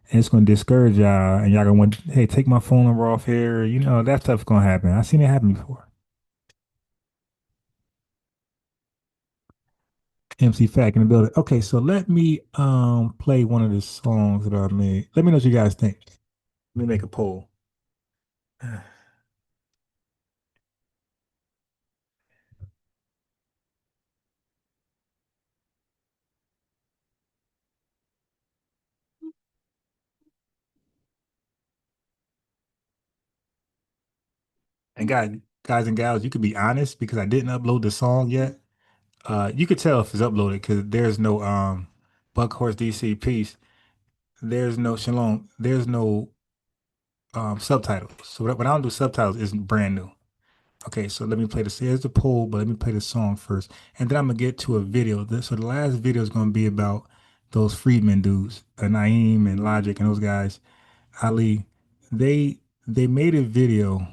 and it's gonna discourage y'all and y'all gonna want, hey, take my phone number off here. That stuff's gonna happen. I've seen it happen before. MC Fact in the building. Okay, so let me play one of the songs that I made. Let me know what you guys think. Let me make a poll. And guys and gals, you could be honest because I didn't upload the song yet. You could tell if it's uploaded because there's no Buckhorse DC piece. There's no Shalom. There's no subtitles. So when I don't do subtitles, it's brand new. Okay, so let me play this. Here's the poll, but let me play the song first, and then I'm gonna get to a video. So the last video is gonna be about those Freedmen dudes, Naeem and Logic and those guys. Ali, they they made a video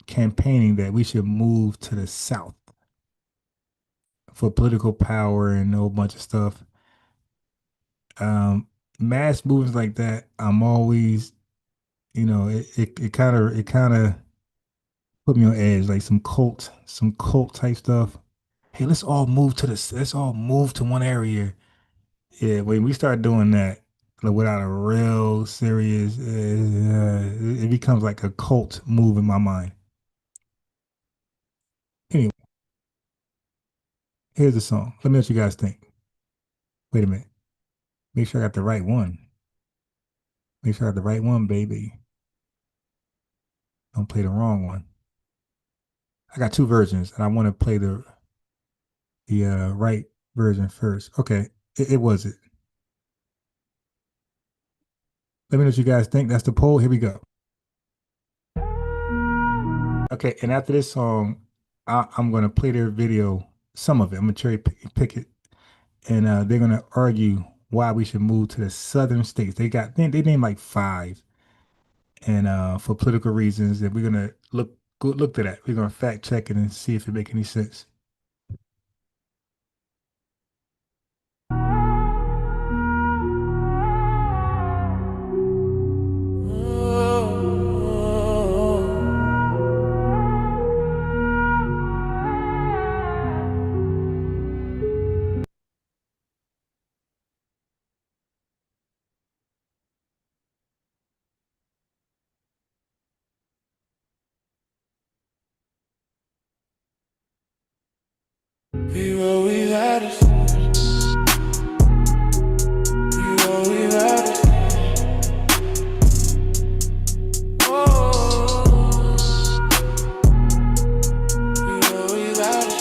campaigning that we should move to the South for political power and a whole bunch of stuff. Um, Mass movements like that, I'm always, it kind of put me on edge, like some cult type stuff. Hey, let's all move to one area. Yeah, when we start doing that, like, without a real serious, it becomes like a cult move in my mind. Anyway, here's the song. Let me know what you guys think. Wait a minute. Make sure I got the right one. Make sure I got the right one, baby. Don't play the wrong one. I got two versions, and I want to play the right version first. Okay, it was it. Let me know what you guys think. That's the poll. Here we go. Okay, and after this song, I'm gonna play their video, some of it. I'm gonna cherry pick it, and they're gonna argue why we should move to the southern states. They named like five, and for political reasons, and we're gonna look to that. We're gonna fact check it and see if it make any sense. Be what we've had us. Be what we've had us. Oh, be what we've had us.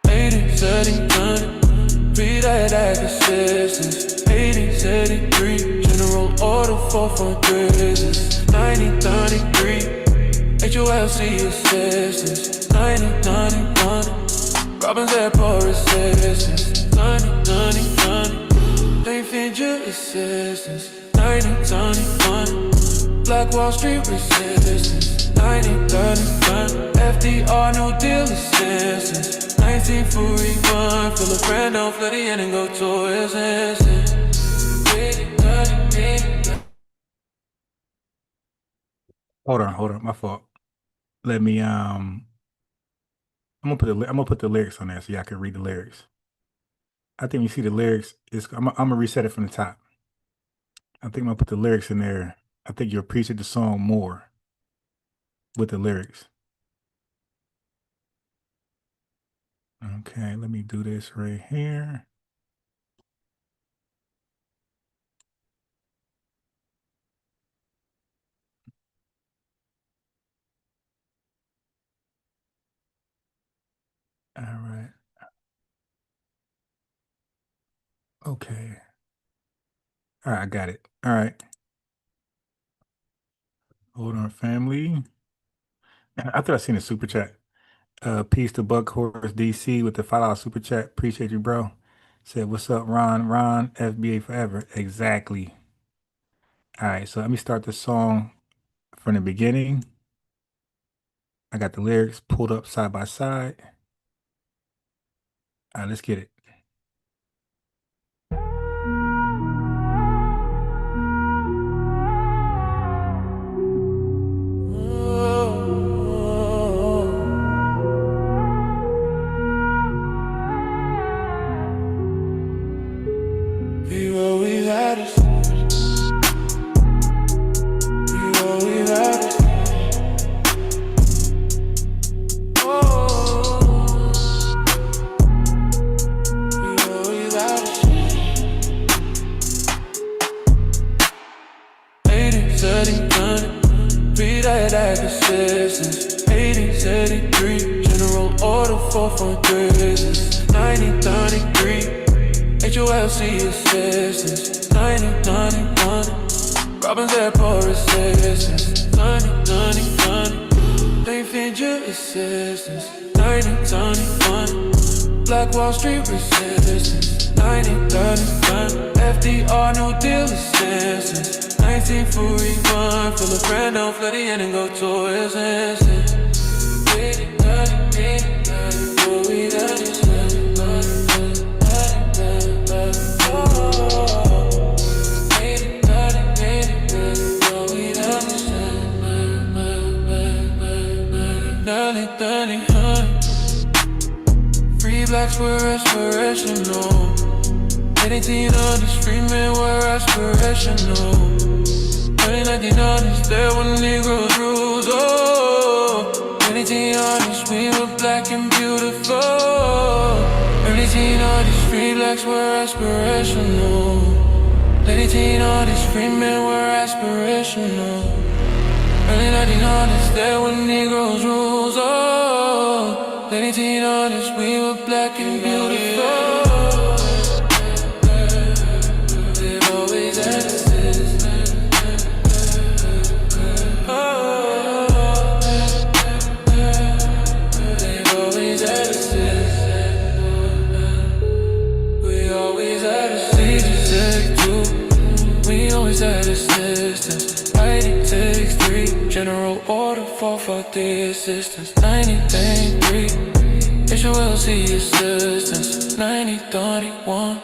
1879, pre-diabetic assistance. 1873, general order for fundraisers. 1933. HOLC assistance, 1991. Robin's Airport resistance, 1991. Jane Fincher assistance, 1991. Black Wall Street resistance, 1935. FDR New Deal assistance, 1941. Philip Randolph, Flirty and go to resistance. Hold on, my fault. Let me I'm gonna put the lyrics on there so y'all can read the lyrics. I think you see the lyrics. I'm gonna reset it from the top. I think I'm gonna put the lyrics in there. I think you'll appreciate the song more with the lyrics. Okay, let me do this right here. All right. Okay. All right, I got it. All right. Hold on, family. I thought I seen a super chat. Peace to Buckhorse DC with the $5 super chat. Appreciate you, bro. Said, what's up, Ron? Ron, FBA forever. Exactly. All right, so let me start the song from the beginning. I got the lyrics pulled up side by side. All right, let's get it. Be what we've had us. 30, read that assistance. 80, general order 443. 90, HOLC assistance. 90, Robin's Airport resistance. 90, they feed your assistance. 90, Black Wall Street resistance. 90, FDR New Deal assistance. 1941, fill a brand new flooding in and go to resistance. 80, 90, we done this. Free blacks were aspirational. 1800s, Freedmen were aspirational. Early 1900s, there were Negroes rules. Oh, 1800s, we were black and beautiful. Early 1800s, free blacks were aspirational. Late 1800s, Freedmen were aspirational. Early 1900s, there were Negroes rules. Oh, late 1800s, we were black and beautiful. They've always had a system. Oh, they've always had a system. We always had a system. We always had assistance. Fighting 6-3, general order 443 assistance. 90-3, HOLC assistance. 90-31,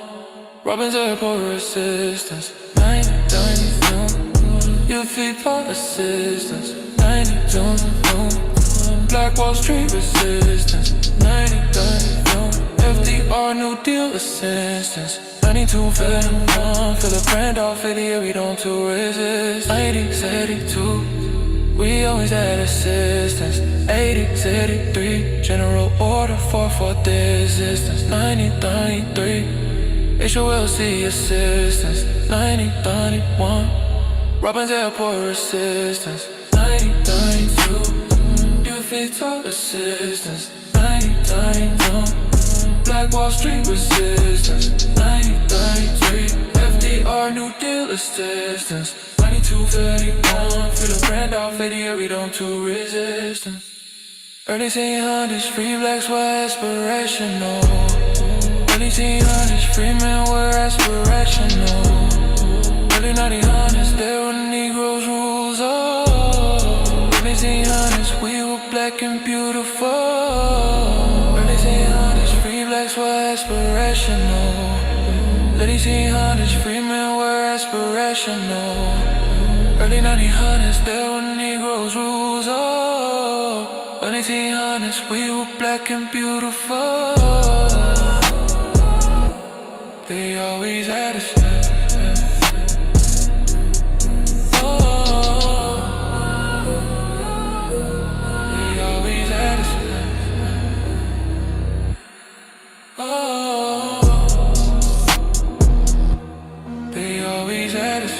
Robin's Airport resistance. 90-92, your feet part assistance. 92, Black Wall Street resistance. 90-92, FDR New Deal assistance. 92 feeling one, feel a brand off of the year we don't to resist. 80-82, we always had assistance. 80-83, general order 443 assistance. 90-93, HOLC assistance. 90-91, Robin's Airport resistance. 90-92, youth talk assistance. 90-92, Black Wall Street resistance. 90-93, FDR New Deal assistance. 92-31, feel a brand off of the year we don't to resistance. Early 1800s, free blacks were aspirational. Early 1800s, free men were aspirational. Early 1900s, there were Negroes rules. Oh, early 1800s, we were black and beautiful. Early 1800s, free blacks were aspirational. Late 1800s, free men were aspirational. Early 1900s, there were Negroes rules. Oh, early 1800s, we were black and beautiful. They always had us. They always had us. They always had us.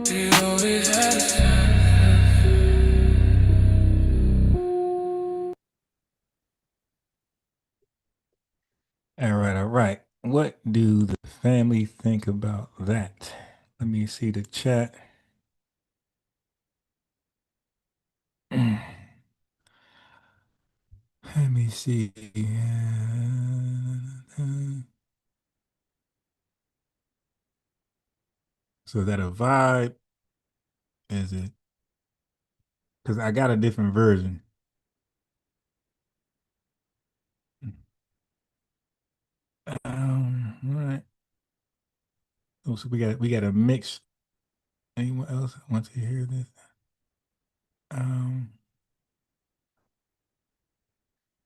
They always had us. All right, all right. What do the family think about that? Let me see the chat. Let me see. So is that a vibe? Is it? Because I got a different version. All right. Oh, so we got a mix. Anyone else want to hear this?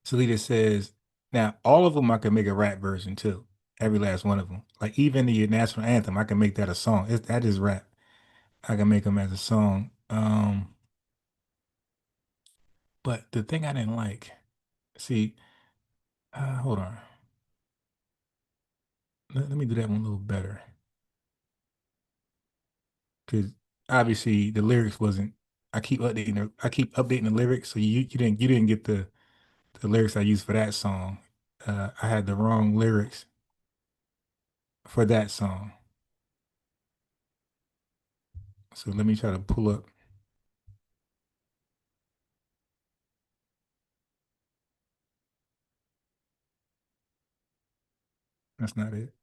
Salita says, now all of them I can make a rap version too. Every last one of them. Like even the national anthem, I can make that a song. That is rap. I can make them as a song. But the thing I didn't like, see, hold on. let me do that one a little better. Because obviously the lyrics wasn't. I keep updating the lyrics, so you didn't get the lyrics I used for that song. I had the wrong lyrics for that song. So let me try to pull up. That's not it.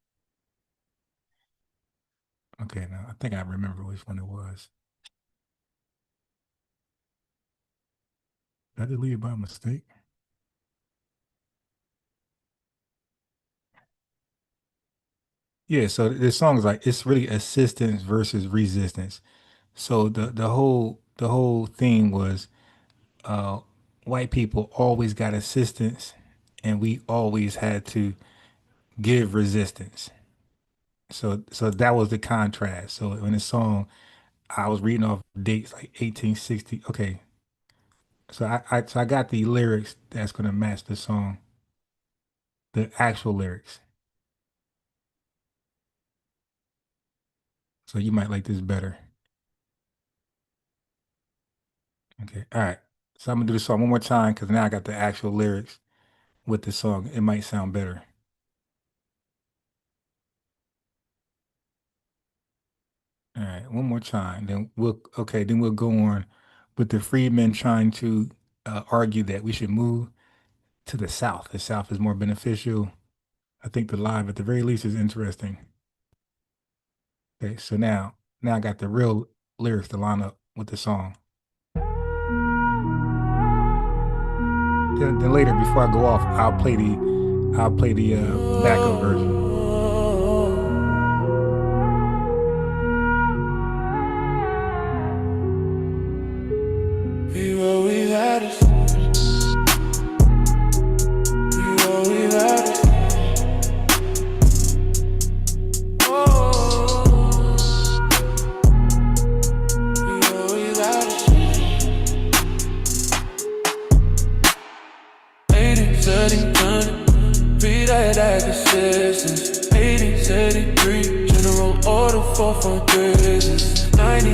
Okay, now I think I remember which one it was. Did I delete it by mistake? Yeah, so this song is like it's really assistance versus resistance. So the whole thing was uh white people always got assistance and we always had to give resistance. So that was the contrast. So in the song, I was reading off dates like 1860. Okay. So I got the lyrics that's gonna match the song, the actual lyrics. So you might like this better. Okay. All right. So I'm gonna do the song one more time because now I got the actual lyrics with the song. It might sound better. All right, one more time. Then we'll go on with the freedmen trying to argue that we should move to the South. The South is more beneficial. I think the live at the very least is interesting. Okay, so now I got the real lyrics to line up with the song. Then later, before I go off, I'll play the backup version. We always had it. We always had it. We always had it. 80, read that assistance. 80, general order for business. 90,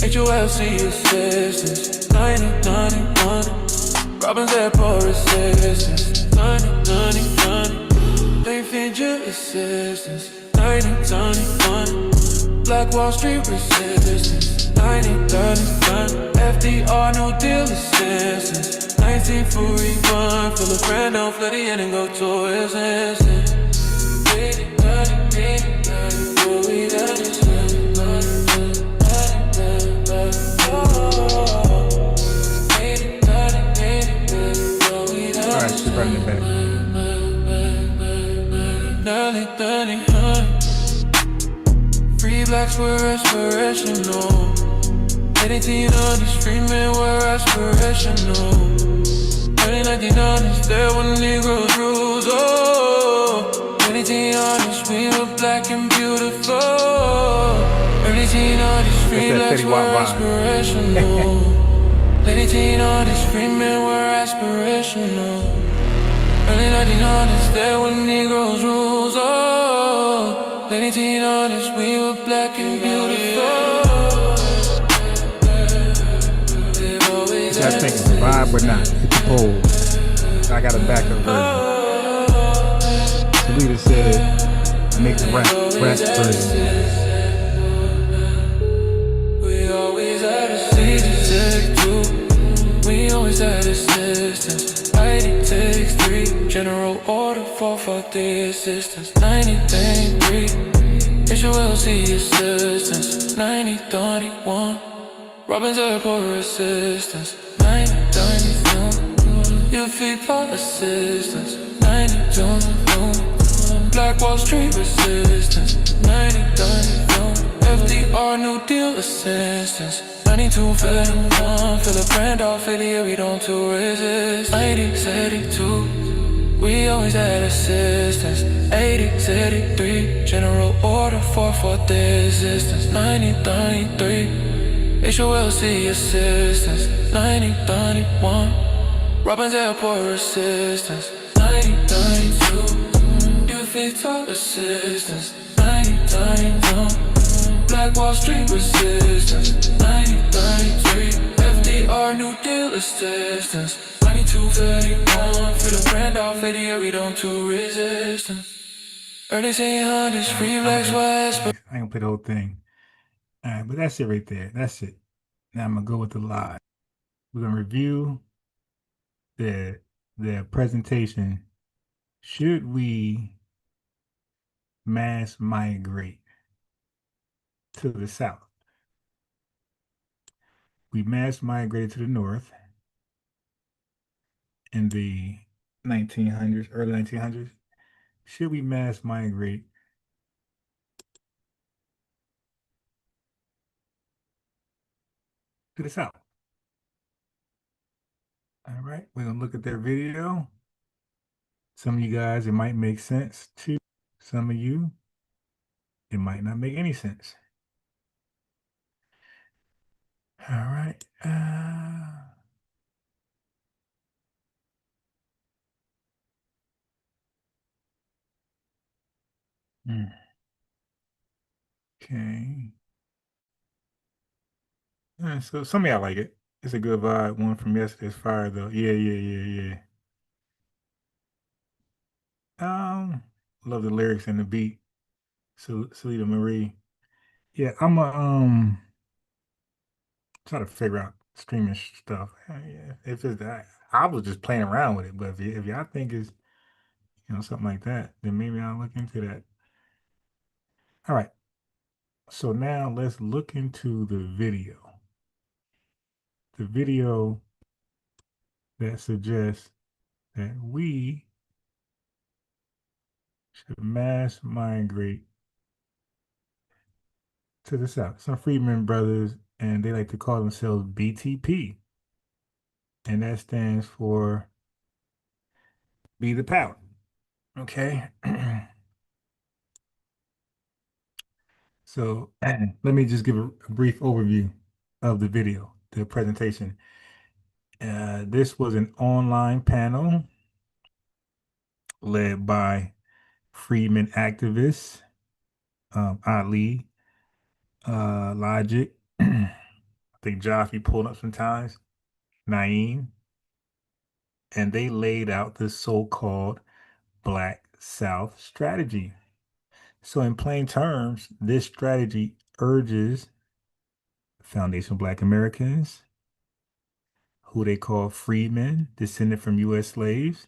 HOLC assistance. 90, Robin's Airport assistance. 90, they feed your assistance. 90, Black Wall Street resistance. 90, FDR New Deal assistance. 1941, fill a friend down, flood the end and go to assistance. 80, 90, we got this. Alright, she's running it back. Free blacks were aspirational. 1800s, Freedmen were aspirational. Early 1900s, there were Negroes rules. Oh, 1800s, we were black and beautiful. Early 1800s, free blacks were aspirational. Late 1800s, Freedmen were aspirational. Early 1900s, there were Negroes rules. Oh, late 1800s, we were black and beautiful. I think it's a vibe or not. Hit the poll. I got a backup version. The leader said, make the rap version. We always had assistance. We always had assistance. 90 takes 3. General order for the assistance. 93. HOLC assistance. 9031. Robin's Airport assistance. 90, your feet for assistance. 92, Black Wall Street resistance. 90, FDR New Deal assistance. 92, fill a brand off, we don't to resist. 90, 82, we always had assistance. 80, 83, general order for the assistance. 90, 93. HOLC assistance. 90, 91, Robin's Airport assistance. 90, 92, feet tall assistance. 99 Black Wall Street resistance. 99 FDR New Deal assistance. 9231 for the brand off 80 we don't to resistance. Early 1800s free blacks west. I ain't gonna play the whole thing. All right, but that's it right there. That's it. Now I'm gonna go with the live. We're gonna review the presentation. Should we mass migrate to the south? We mass migrated to the north in the 1900s, early 1900s. Should we mass migrate to the south? All right, we're gonna look at their video. Some of you guys, it might make sense to some of you. It might not make any sense. All right. Okay. So some of y'all like it. It's a good vibe. One from yesterday's fire though. Yeah. Love the lyrics and the beat. So Salita Marie. Yeah, I'm a try to figure out streaming stuff. Yeah, if it's that, I was just playing around with it. But if y'all think it's something like that, then maybe I'll look into that. All right. So now let's look into the video. The video that suggests that we should mass migrate to the south. Some Freedmen brothers, and they like to call themselves BTP. And that stands for Be the Power. Okay. So let me just give a brief overview of the video, the presentation. This was an online panel led by Freedmen activists, Ali, Logic, I think Josh, you pulled up sometimes, Naeem, and they laid out the so-called Black South strategy. So in plain terms, this strategy urges foundational Black Americans, who they call freedmen, descended from U.S. slaves,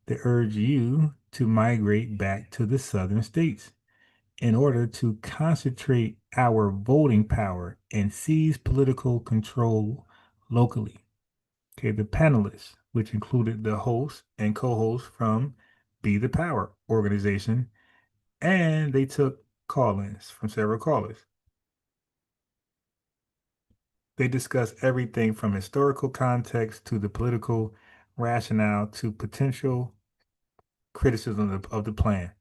they urge you to migrate back to the southern states in order to concentrate our voting power and seize political control locally. Okay, the panelists, which included the host and co-host from Be the Power organization, and they took call-ins from several callers. They discussed everything from historical context to the political rationale to potential criticism of the plan.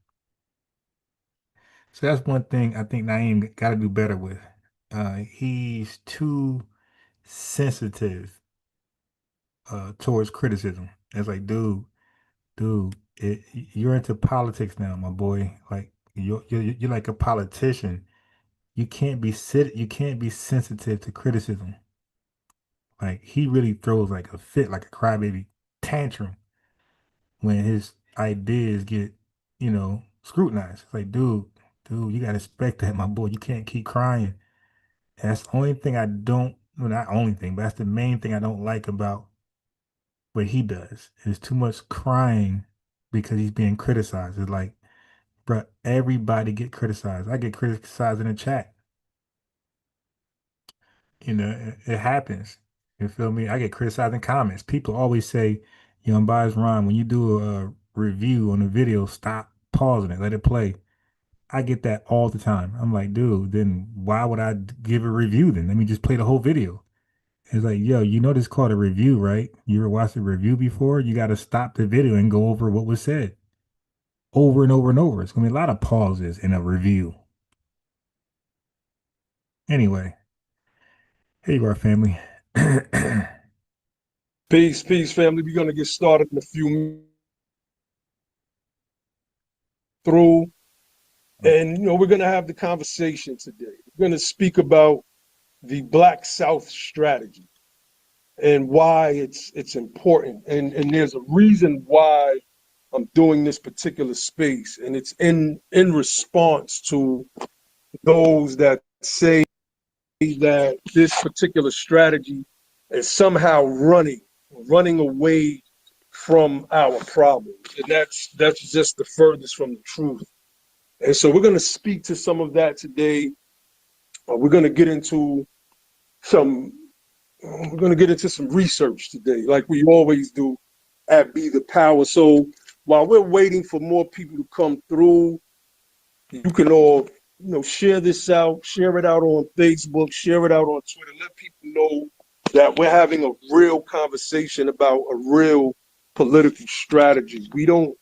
So that's one thing I think Naeem got to do better with. He's too sensitive towards criticism. It's like, dude, you're into politics now, my boy. Like you're like a politician. You can't be sensitive to criticism. Like he really throws like a fit, like a crybaby tantrum when his ideas get, scrutinized. It's like, dude, you gotta respect that, my boy. You can't keep crying. And that's the only thing I don't, well, not only thing, but that's the main thing I don't like about what he does. Is too much crying because he's being criticized. It's like, bro, everybody get criticized. I get criticized in the chat. It happens. You feel me? I get criticized in comments. People always say, Bias Ron, when you do a review on a video, stop pausing it, let it play. I get that all the time. I'm like, dude, then why would I give a review then? Let me just play the whole video. It's like, yo, this is called a review, right? You ever watched a review before? You got to stop the video and go over what was said over and over and over. It's going to be a lot of pauses in a review. Anyway, here you are, family. Peace, family. We're going to get started in a few through. And, we're going to have the conversation today. We're going to speak about the Black South strategy and why it's important. And there's a reason why I'm doing this particular space. And it's in response to those that say that this particular strategy is somehow running away from our problems. And that's just the furthest from the truth. And so we're going to speak to some of that today. We're going to get into some research today, like we always do at Be the Power. So while we're waiting for more people to come through, you can all, share this out, share it out on Facebook, share it out on Twitter. Let people know that we're having a real conversation about a real political strategy. We don't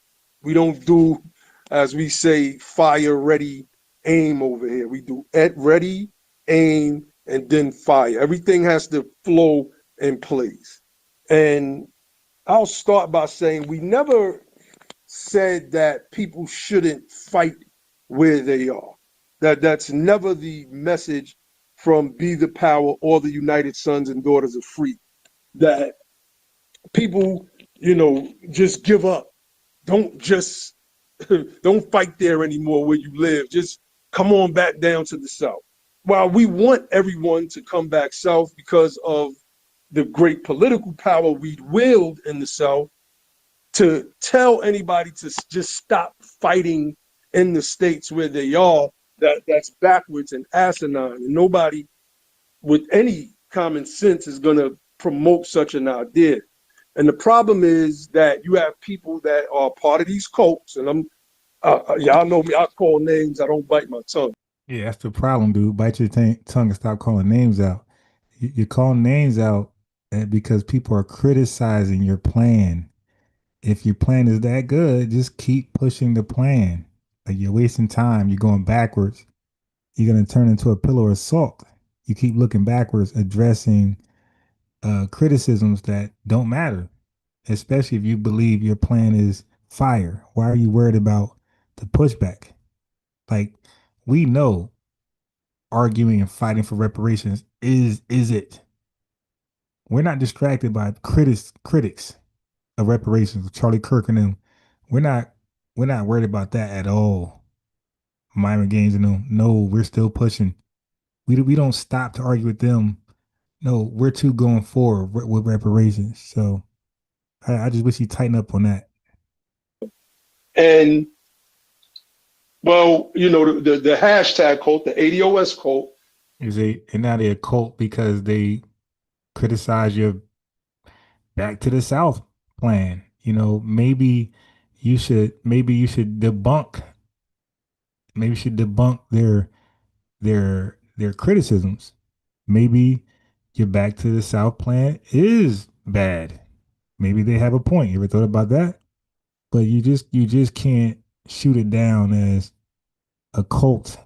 do, as we say, fire, ready, aim over here. We do ready, aim, and then fire. Everything has to flow in place. And I'll start by saying we never said that people shouldn't fight where they are. That's never the message from Be the Power or the United Sons and Daughters of Free. That people, just give up. Don't fight there anymore where you live. Just come on back down to the South. While we want everyone to come back South because of the great political power we wield in the South, to tell anybody to just stop fighting in the states where they are, that's backwards and asinine. And nobody with any common sense is going to promote such an idea. And the problem is that you have people that are part of these cults, and y'all know me, I call names, I don't bite my tongue. Yeah, that's the problem, dude. Bite your tongue and stop calling names out. You call names out because people are criticizing your plan. If your plan is that good, just keep pushing the plan. Like, you're wasting time. You're going backwards. You're going to turn into a pillar of salt. You keep looking backwards, addressing criticisms that don't matter, especially if you believe your plan is fire. Why are you worried about the pushback? Like, we know arguing and fighting for reparations is it. We're not distracted by critics of reparations, Charlie Kirk and them. We're not worried about that at all. Myron Gaines and them. No, we're still pushing. We don't stop to argue with them. No, we're too going forward with reparations. So I just wish you tighten up on that. And well, the hashtag cult, the ADOS cult, And now they're a cult because they criticize your back to the South plan. Maybe you should debunk their criticisms. Maybe your back to the South plan is bad. Maybe they have a point. You ever thought about that? But you just can't shoot it down as a cult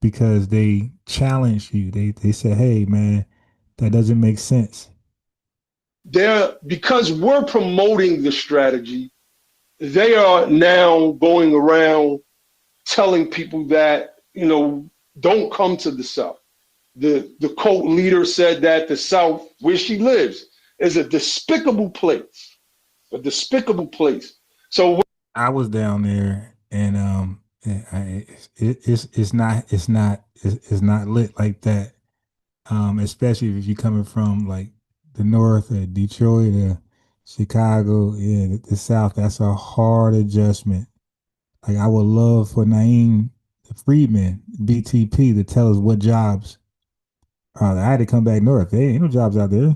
because they challenge you. They say, hey man, that doesn't make sense. because we're promoting the strategy, they are now going around telling people that, don't come to the South. The cult leader said that the South, where she lives, is a despicable place. A despicable place. So I was down there, and it's not lit like that. Especially if you're coming from like the North, or Detroit, or Chicago, yeah, the South. That's a hard adjustment. Like, I would love for Naeem, the Freedmen, BTP, to tell us what jobs. I had to come back north. There ain't no jobs out there,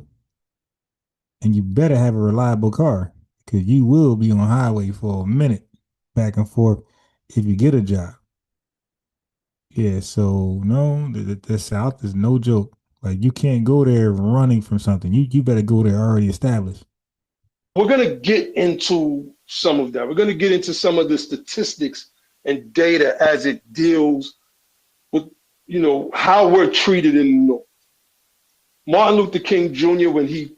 and you better have a reliable car because you will be on highway for a minute, back and forth, if you get a job. Yeah, so no, the South is no joke. Like, you can't go there running from something. You better go there already established. we're going to get into some of that. We're going to get into some of the statistics and data as it deals with, how we're treated in the North. Martin Luther King Jr., when he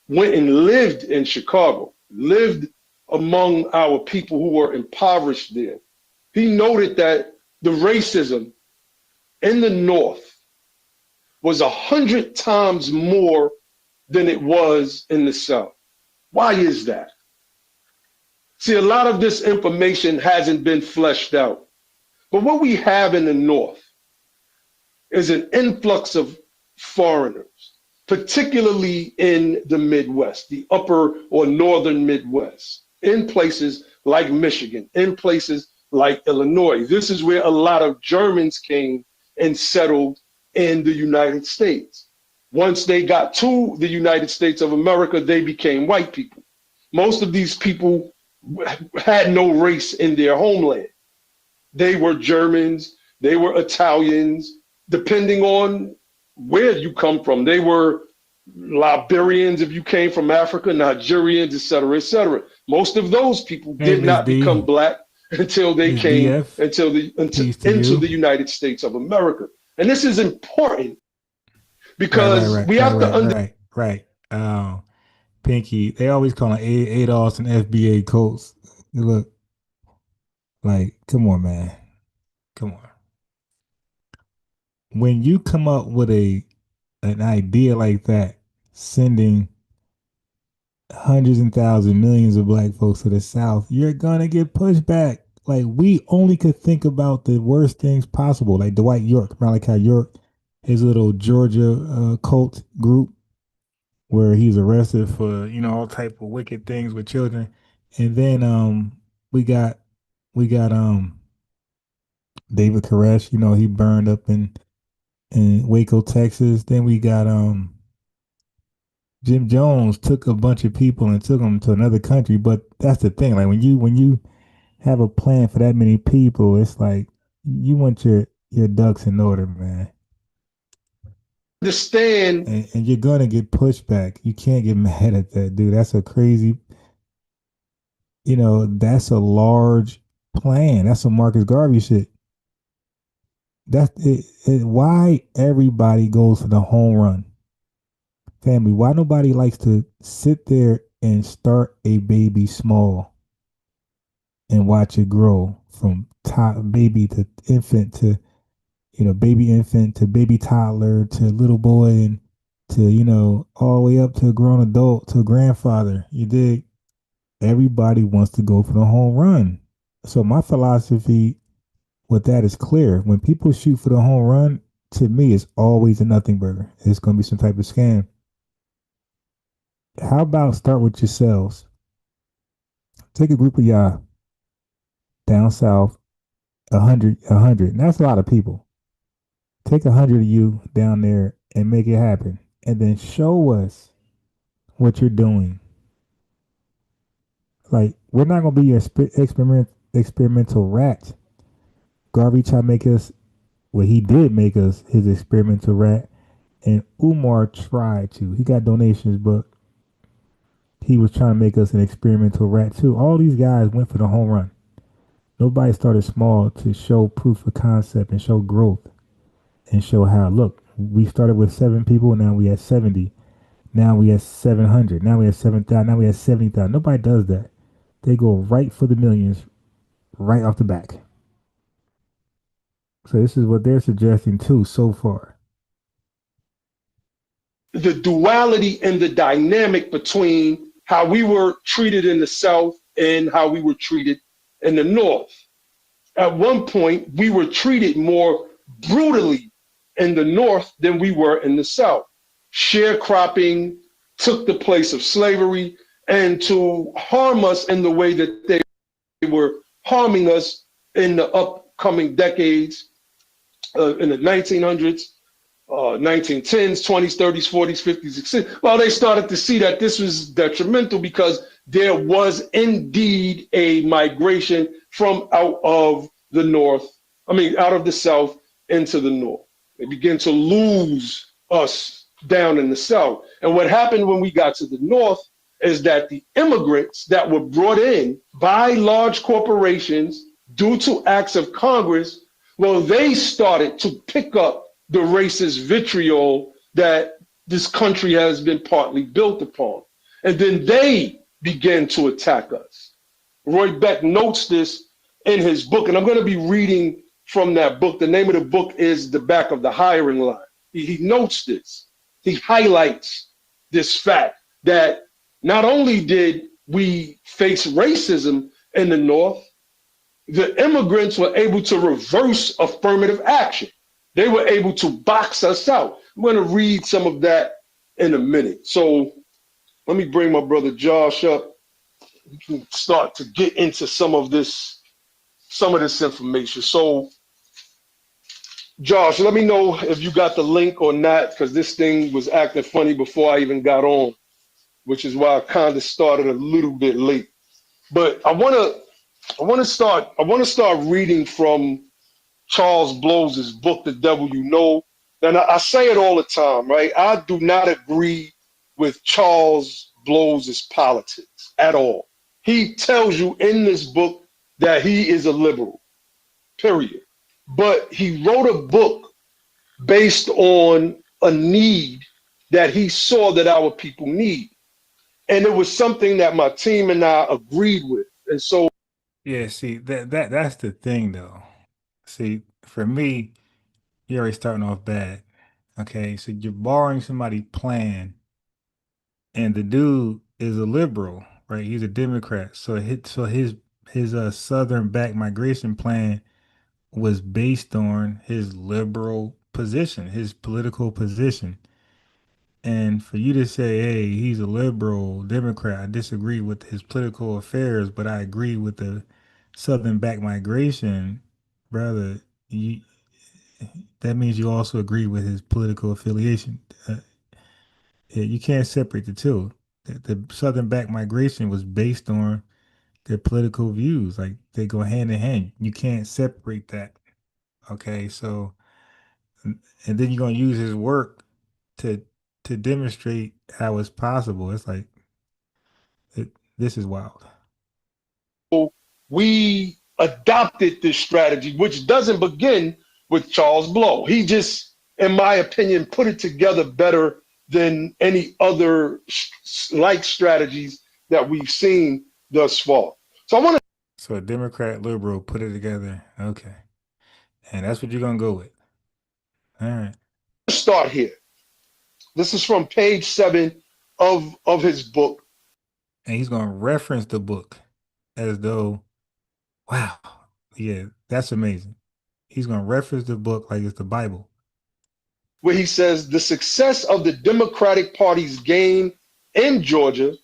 went and lived in Chicago, lived among our people who were impoverished there. He noted that the racism in the North was 100 times more than it was in the South. Why is that? See, a lot of this information hasn't been fleshed out. But what we have in the North is an influx of foreigners, particularly in the Midwest, the upper or northern Midwest, in places like Michigan, in places like Illinois. This is where a lot of Germans came and settled in the United States. Once they got to the United States of America, they became white people. Most of these people had no race in their homeland. They were Germans, they were Italians, depending on where you come from. They were Liberians if you came from Africa, Nigerians, et cetera, et cetera. Most of those people did not become black until they came into the United States of America. And this is important because we have to understand. Right. Pinky, they always call them ADOS and FBA codes. Look, like, come on, man. Come on. When you come up with an idea like that, sending hundreds and thousands, millions of black folks to the South, you're gonna get pushback. Like, we only could think about the worst things possible. Like Dwight York, Malachi York, his little Georgia cult group, where he's arrested for, all type of wicked things with children. And then we got David Koresh, he burned up in Waco, Texas. Then we got Jim Jones took a bunch of people and took them to another country. But that's the thing, like when you have a plan for that many people, it's like you want your ducks in order, man. Understand, and you're gonna get pushback. You can't get mad at that, dude. That's a crazy, that's a large plan. That's some Marcus Garvey shit. That's it. Why everybody goes for the home run, family? Why nobody likes to sit there and start a baby small and watch it grow from baby to infant to baby infant to baby toddler to little boy and to, all the way up to a grown adult to a grandfather. You dig? Everybody wants to go for the home run. So my philosophy with that is clear. When people shoot for the home run, to me, it's always a nothing burger. It's going to be some type of scam. How about start with yourselves? Take a group of y'all down south, 100. And that's a lot of people. Take 100 of you down there and make it happen. And then show us what you're doing. Like, we're not going to be your experimental rat. Garvey tried to make us, he did make us his experimental rat. And Umar tried to. He got donations, but he was trying to make us an experimental rat too. All these guys went for the home run. Nobody started small to show proof of concept and show growth. And show how, look, we started with 7 people, now we have 70. Now we have 700. Now we have 7,000. Now we have 70,000. Nobody does that. They go right for the millions, right off the back. So this is what they're suggesting too so far. The duality and the dynamic between how we were treated in the South and how we were treated in the North. At one point, we were treated more brutally in the North than we were in the South. Sharecropping took the place of slavery, and to harm us in the way that they were harming us in the upcoming decades, in the 1900s, 1910s, 20s, 30s, 40s, 50s, etc. Well, they started to see that this was detrimental because there was indeed a migration from out of the South into the North. They began to lose us down in the South. And what happened when we got to the North is that the immigrants that were brought in by large corporations due to acts of Congress, well, they started to pick up the racist vitriol that this country has been partly built upon. And then they began to attack us. Roy Beck notes this in his book, and I'm going to be reading from that book. The name of the book is The Back of the Hiring Line. He notes this. He highlights this fact that not only did we face racism in the North, the immigrants were able to reverse affirmative action. They were able to box us out. I'm going to read some of that in a minute. So let me bring my brother Josh up. We can start to get into some of this information. So Josh, let me know if you got the link or not, because this thing was acting funny before I even got on, which is why I kind of started a little bit late. But I want to start reading from Charles Blow's book, The Devil You Know. And I say it all the time, right? I do not agree with Charles Blow's politics at all. He tells you in this book that he is a liberal, period. But he wrote a book based on a need that he saw that our people need. And it was something that my team and I agreed with. And so Yeah, see that's the thing though. See, for me, you're already starting off bad. Okay, so you're borrowing somebody's plan, and the dude is a liberal, right? He's a Democrat. So his Southern back migration plan was based on his liberal position, his political position. And for you to say, hey, he's a liberal Democrat, I disagree with his political affairs, but I agree with the Southern back migration, brother, you, that means you also agree with his political affiliation. Yeah, you can't separate the two. The Southern back migration was based on their political views. Like they go hand in hand. You can't separate that. Okay, so and then you're gonna use his work to to demonstrate how it's possible. It's like this is wild. we adopted this strategy, which doesn't begin with Charles Blow. He just, in my opinion, put it together better than any other like strategies that we've seen thus far. So I want to So a Democrat liberal put it together. Okay. And that's what you're gonna go with. All right. start here. This is from page 7 of his book. And he's gonna reference the book as though, wow, yeah, that's amazing. He's gonna reference the book like it's the Bible. Where he says the success of the Democratic Party's gain in Georgia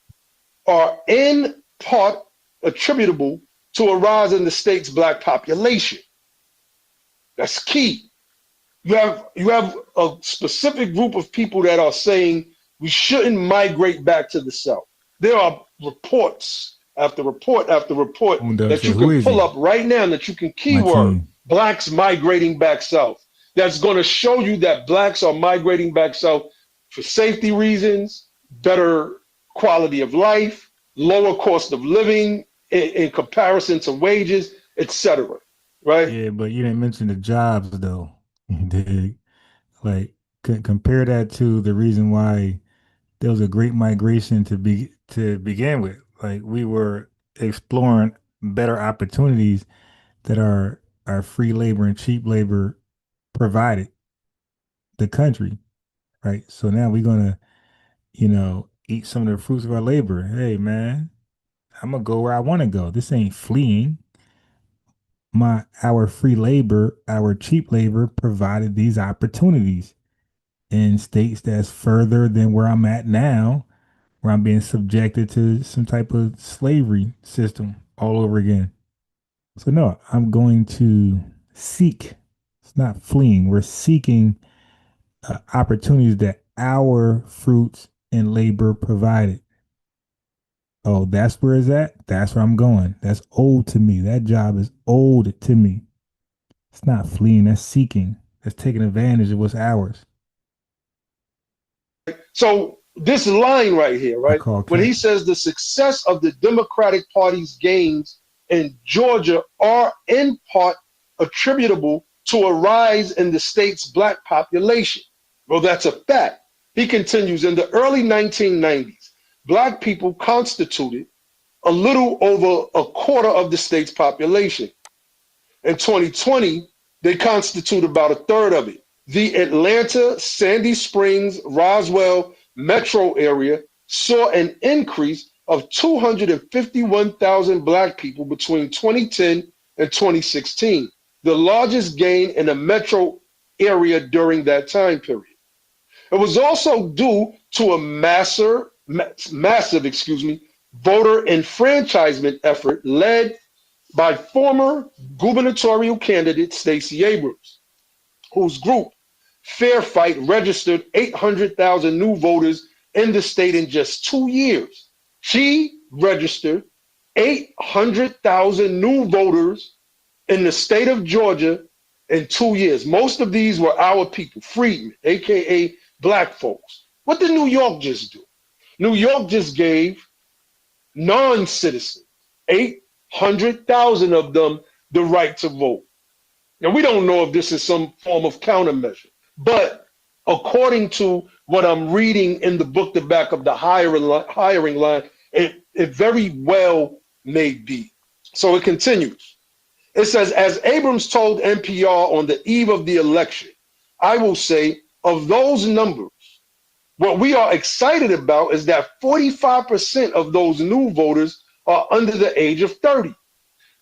are in part attributable to a rise in the state's black population. That's key. You have a specific group of people that are saying we shouldn't migrate back to the South. There are reports after report after report that you can pull up right now, that you can keyword blacks migrating back South. That's going to show you that blacks are migrating back South for safety reasons, better quality of life, lower cost of living in comparison to wages, etc. Right? Yeah, but you didn't mention the jobs though. Like compare that to the reason why there was a great migration to begin with. Like we were exploring better opportunities that our free labor and cheap labor provided the country, right? So now we're gonna, eat some of the fruits of our labor. Hey man, I'm gonna go where I want to go. This ain't fleeing. Our free labor, our cheap labor provided these opportunities in states that's further than where I'm at now, where I'm being subjected to some type of slavery system all over again. So no, I'm going to seek. It's not fleeing. We're seeking opportunities that our fruits and labor provided. Oh, that's where it's at. That's where I'm going. That's old to me. That job is old to me. It's not fleeing. That's seeking. That's taking advantage of what's ours. So this line right here, right? When he says the success of the Democratic Party's gains in Georgia are in part attributable to a rise in the state's black population. Well, that's a fact. He continues, in the early 1990s, black people constituted a little over a quarter of the state's population. In 2020, they constitute about a third of it. The Atlanta, Sandy Springs, Roswell metro area saw an increase of 251,000 Black people between 2010 and 2016, the largest gain in a metro area during that time period. It was also due to a massive voter enfranchisement effort led by former gubernatorial candidate Stacey Abrams, whose group, Fair Fight, registered 800,000 new voters in the state in just 2 years. She registered 800,000 new voters in the state of Georgia in 2 years. Most of these were our people, freedmen, aka Black folks. What did New York just do? New York just gave non-citizens, 800,000 of them, the right to vote. Now, we don't know if this is some form of countermeasure, but according to what I'm reading in the book, the back of the hiring line, it very well may be. So it continues. It says, as Abrams told NPR on the eve of the election, I will say, of those numbers, what we are excited about is that 45% of those new voters are under the age of 30.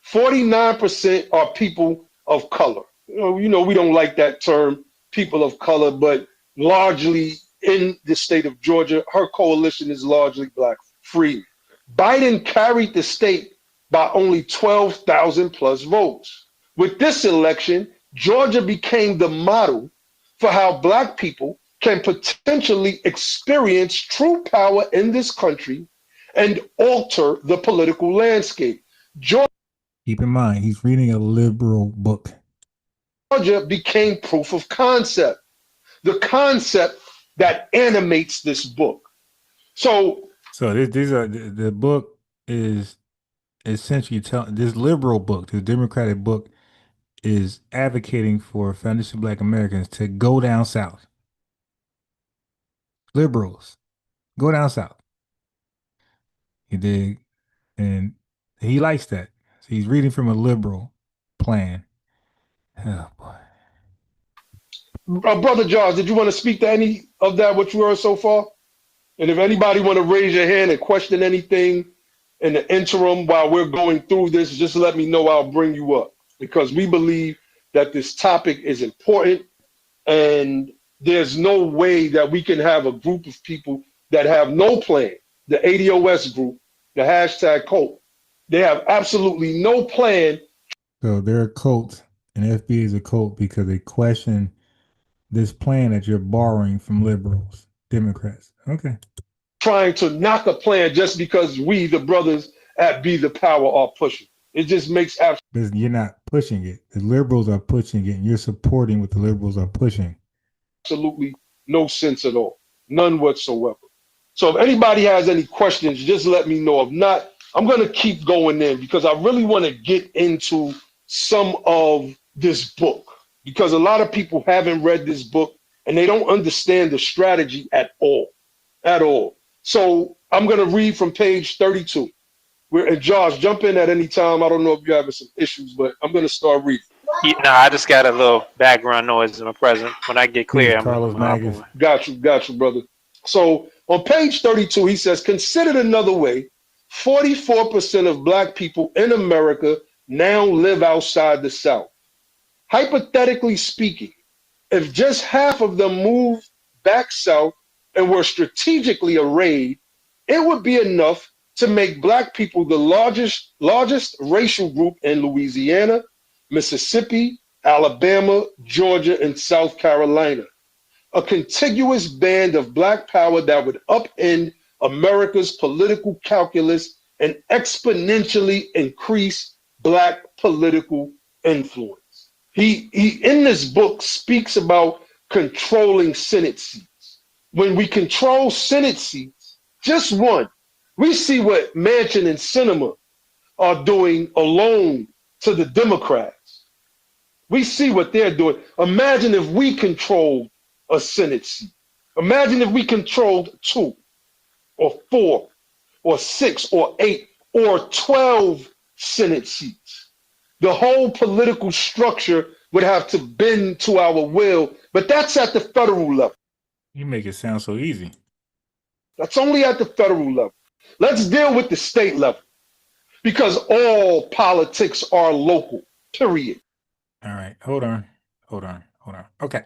49% are people of color. You know, we don't like that term, people of color, but largely in the state of Georgia, her coalition is largely Black free. Biden carried the state by only 12,000 plus votes. With this election, Georgia became the model for how Black people can potentially experience true power in this country and alter the political landscape. Keep in mind, he's reading a liberal book. Georgia became proof of concept, the concept that animates this book. So these are the book is essentially telling this liberal book, this Democratic book, is advocating for foundation Black Americans to go down south. Liberals, go down south. You dig? And he likes that. So he's reading from a liberal plan. Oh boy. Brother George, did you want to speak to any of that, what you heard so far? And if anybody want to raise your hand and question anything in the interim while we're going through this, just let me know. I'll bring you up, because we believe that this topic is important, and there's no way that we can have a group of people that have no plan. The ADOS group, the hashtag cult, they have absolutely no plan. So they're a cult, and FBA is a cult because they question this plan that you're borrowing from liberals, Democrats. Okay. Trying to knock a plan just because we, the brothers at Be the Power, are pushing. It just makes absolutely. You're not pushing it. The liberals are pushing it, and you're supporting what the liberals are pushing. Absolutely no sense at all. None whatsoever. So if anybody has any questions, just let me know. If not, I'm going to keep going in, because I really want to get into some of this book, because a lot of people haven't read this book and they don't understand the strategy at all. So I'm going to read from page 32. And Josh, jump in at any time. I don't know if you're having some issues, but I'm going to start reading. No, I just got a little background noise in my present. When I get clear, Carlos Magus. Got you, brother. So on page 32, he says, considered another way, 44% of Black people in America now live outside the South. Hypothetically speaking, if just half of them moved back south and were strategically arrayed, it would be enough to make Black people the largest racial group in Louisiana, Mississippi, Alabama, Georgia, and South Carolina. A contiguous band of Black power that would upend America's political calculus and exponentially increase Black political influence. He in this book speaks about controlling Senate seats. When we control Senate seats, just one, we see what Manchin and Sinema are doing alone to the Democrats. We see what they're doing. Imagine if we controlled a Senate seat. Imagine if we controlled 2 or 4 or 6 or 8 or 12 Senate seats. The whole political structure would have to bend to our will, but that's at the federal level. You make it sound so easy. That's only at the federal level. Let's deal with the state level because all politics are local, period. All right, hold on. Okay.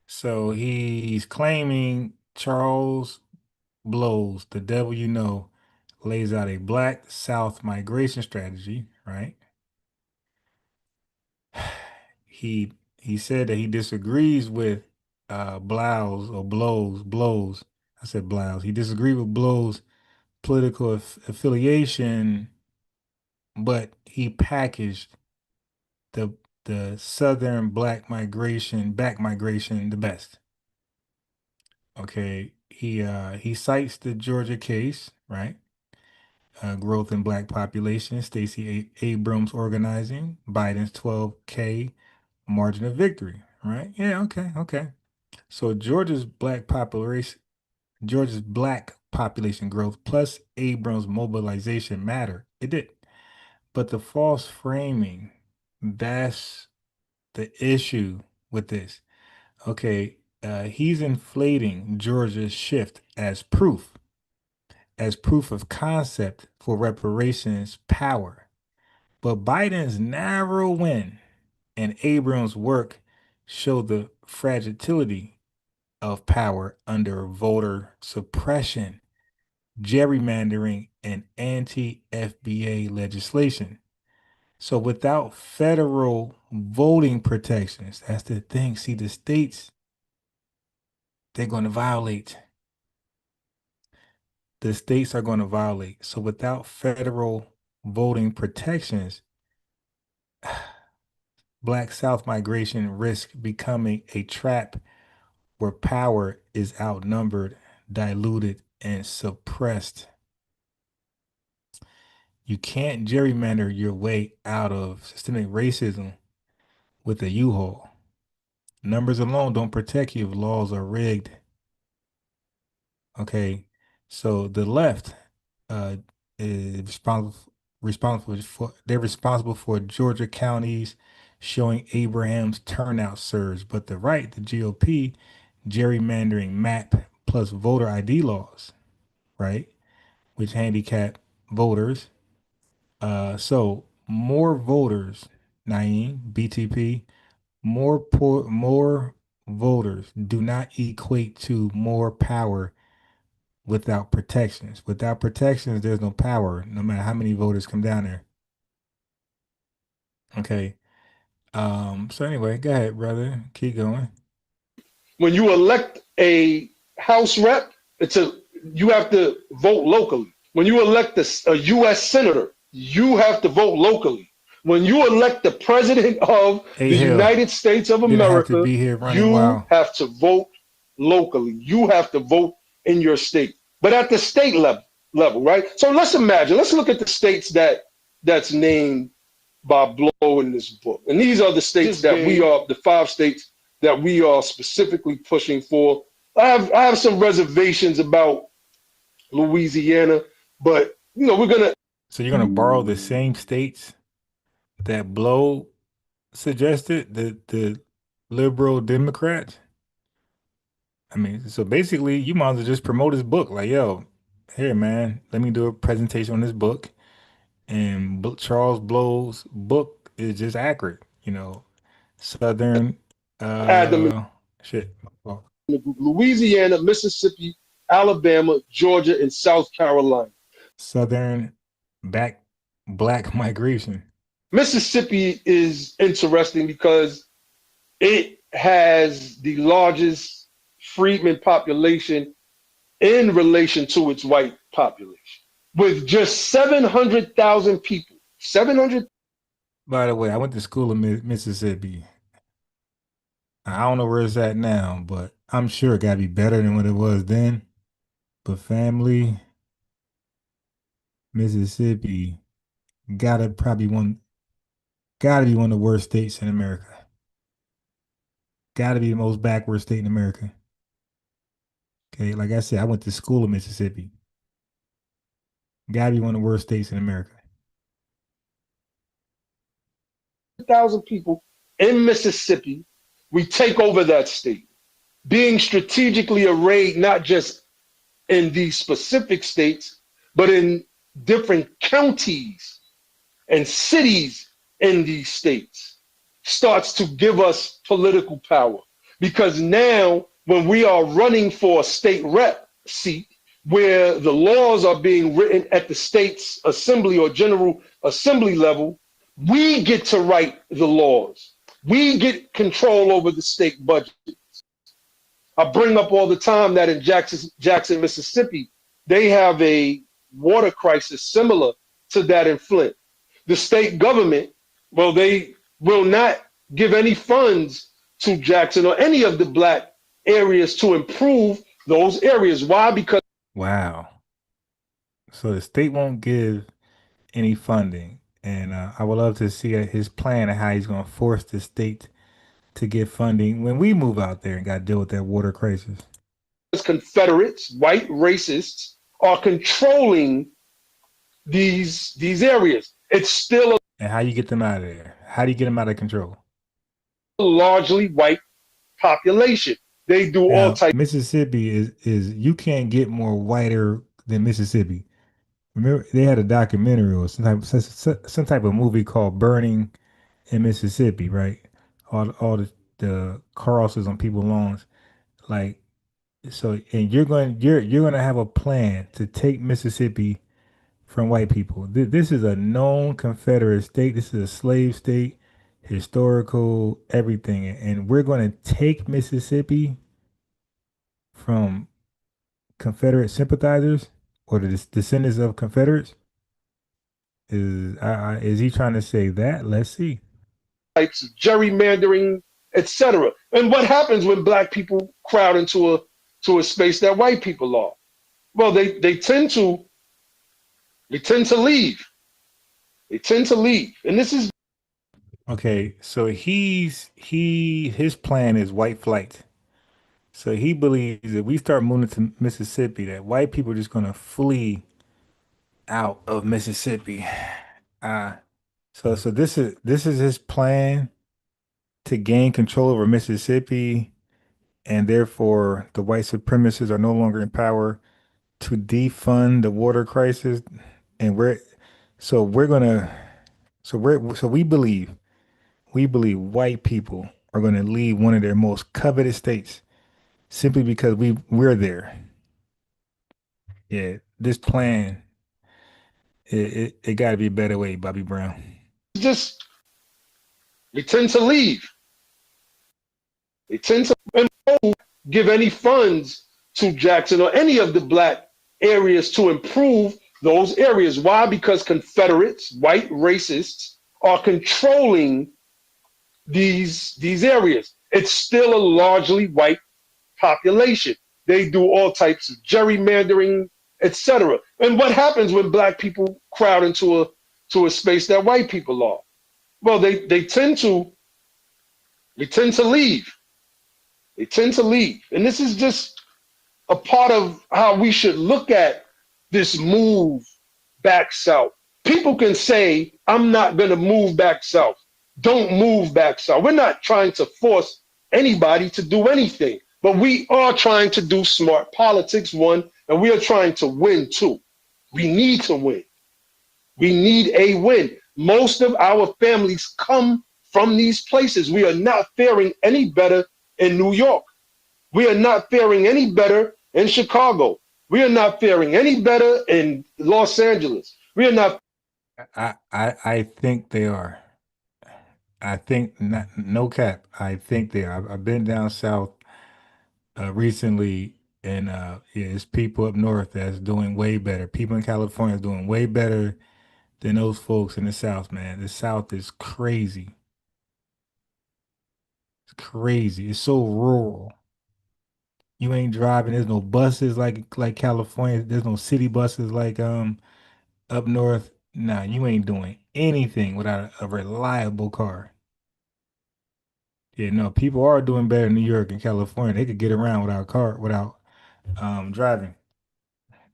So he's claiming Charles Blows, the devil you know, lays out a black South migration strategy, right? He said that he disagrees with Blows. I said Blows. He disagreed with Blows' political affiliation, but he packaged the Southern back migration the best. Okay, he cites the Georgia case, right? Growth in black population, Stacey Abrams organizing, Biden's 12K margin of victory, right? Yeah, okay. So Georgia's black population growth plus Abrams mobilization matter. It did. But the false framing, that's the issue with this. Okay, he's inflating Georgia's shift as proof of concept for reparations power. But Biden's narrow win and Abrams' work show the fragility of power under voter suppression, gerrymandering, and anti-FBA legislation. So without federal voting protections, that's the thing. See, the states, they're going to violate. The states are going to violate. So without federal voting protections, Black South migration risk becoming a trap where power is outnumbered, diluted, and suppressed. You can't gerrymander your way out of systemic racism with a U-Haul. Numbers alone don't protect you if laws are rigged. Okay, so the left is responsible for Georgia counties showing Abraham's turnout surge, but the right, the GOP, gerrymandering map plus voter ID laws, right, which handicap voters. So more voters, Naeem, BTP, more voters do not equate to more power without protections. Without protections, there's no power, no matter how many voters come down there. Okay. So anyway, go ahead, brother. Keep going. When you elect a House rep, you have to vote locally. When you elect a U.S. senator, you have to vote locally. When you elect the president of the United States of America, you have to vote locally. You have to vote in your state. But at the state level, right? So let's look at the states that's named by Blow in this book. And these are the states the 5 states that we are specifically pushing for. I have some reservations about Louisiana, but we're gonna. So you're gonna borrow the same states that Blow suggested, the liberal Democrats? I mean, so basically, you might as well just promote his book. Like, yo, here, man, let me do a presentation on this book. And Charles Blow's book is just accurate, Southern, Add them shit. Louisiana, Mississippi, Alabama, Georgia, and South Carolina. Southern black migration. Mississippi is interesting because it has the largest freedmen population in relation to its white population, with just 700,000 people. 700. By the way, I went to school in Mississippi. I don't know where it's at now, but I'm sure it gotta be better than what it was then. But family, Mississippi gotta be one of the worst states in America. Gotta be the most backward state in America. Okay, like I said, I went to school in Mississippi. Gotta be one of the worst states in America. 1,000 people in Mississippi. We take over that state, being strategically arrayed not just in these specific states, but in different counties and cities in these states, starts to give us political power. Because now, when we are running for a state rep seat, where the laws are being written at the state's assembly or general assembly level, we get to write the laws. We get control over the state budget. I bring up all the time that in Jackson, Mississippi, they have a water crisis similar to that in Flint. The state government, well, they will not give any funds to Jackson or any of the black areas to improve those areas. Why? Because Wow. So the state won't give any funding, and I would love to see his plan of how he's going to force the state to get funding when we move out there and got to deal with that water crisis. Confederates, white racists, are controlling these areas. It's still And how you get them out of there? How do you get them out of control? a largely white population. They do all Now, types. Mississippi is you can't get more whiter than Mississippi. Remember, they had a documentary or some type of movie called Burning in Mississippi, right? All the crosses on people's lawns, like so. And you're going to have a plan to take Mississippi from white people. This is a known Confederate state. This is a slave state, historical, everything, and we're going to take Mississippi from Confederate sympathizers or the descendants of Confederates. Is he trying to say that? Let's see. Types of gerrymandering, etc. And what happens when black people crowd into a space that white people are? Well, they tend to leave. They tend to leave, and this is Okay, so his plan is white flight. So he believes if we start moving to Mississippi, that white people are just gonna flee out of Mississippi. Uh so this is his plan to gain control over Mississippi, and therefore the white supremacists are no longer in power to defund the water crisis. And we're gonna so we believe white people are gonna leave one of their most coveted states simply because we're there. Yeah, this plan it got to be a better way, Bobby Brown. just they tend to leave. They tend to and don't give any funds to Jackson or any of the black areas to improve those areas. Why? Because Confederates, white racists, are controlling these areas. It's still a largely white population. They do all types of gerrymandering, etc. And what happens when black people crowd into a space that white people are? Well, they tend to leave. They tend to leave. And this is just a part of how we should look at this move back south. People can say, I'm not going to move back south. Don't move back south. We're not trying to force anybody to do anything, but we are trying to do smart politics, one, and we are trying to win, two. We need to win. We need a win. Most of our families come from these places. We are not faring any better in New York. We are not faring any better in Chicago. We are not faring any better in Los Angeles. We are not. I think they are. I think not, no cap. I think they are. I've been down south recently, and yeah, it's people up north that's doing way better. People in California is doing way better than those folks in the south, man. The south is crazy. It's crazy. It's so rural. You ain't driving. There's no buses like California. There's no city buses like up north. Nah, you ain't doing anything without a reliable car. Yeah, no, people are doing better in New York and California. They could get around without a car, without driving.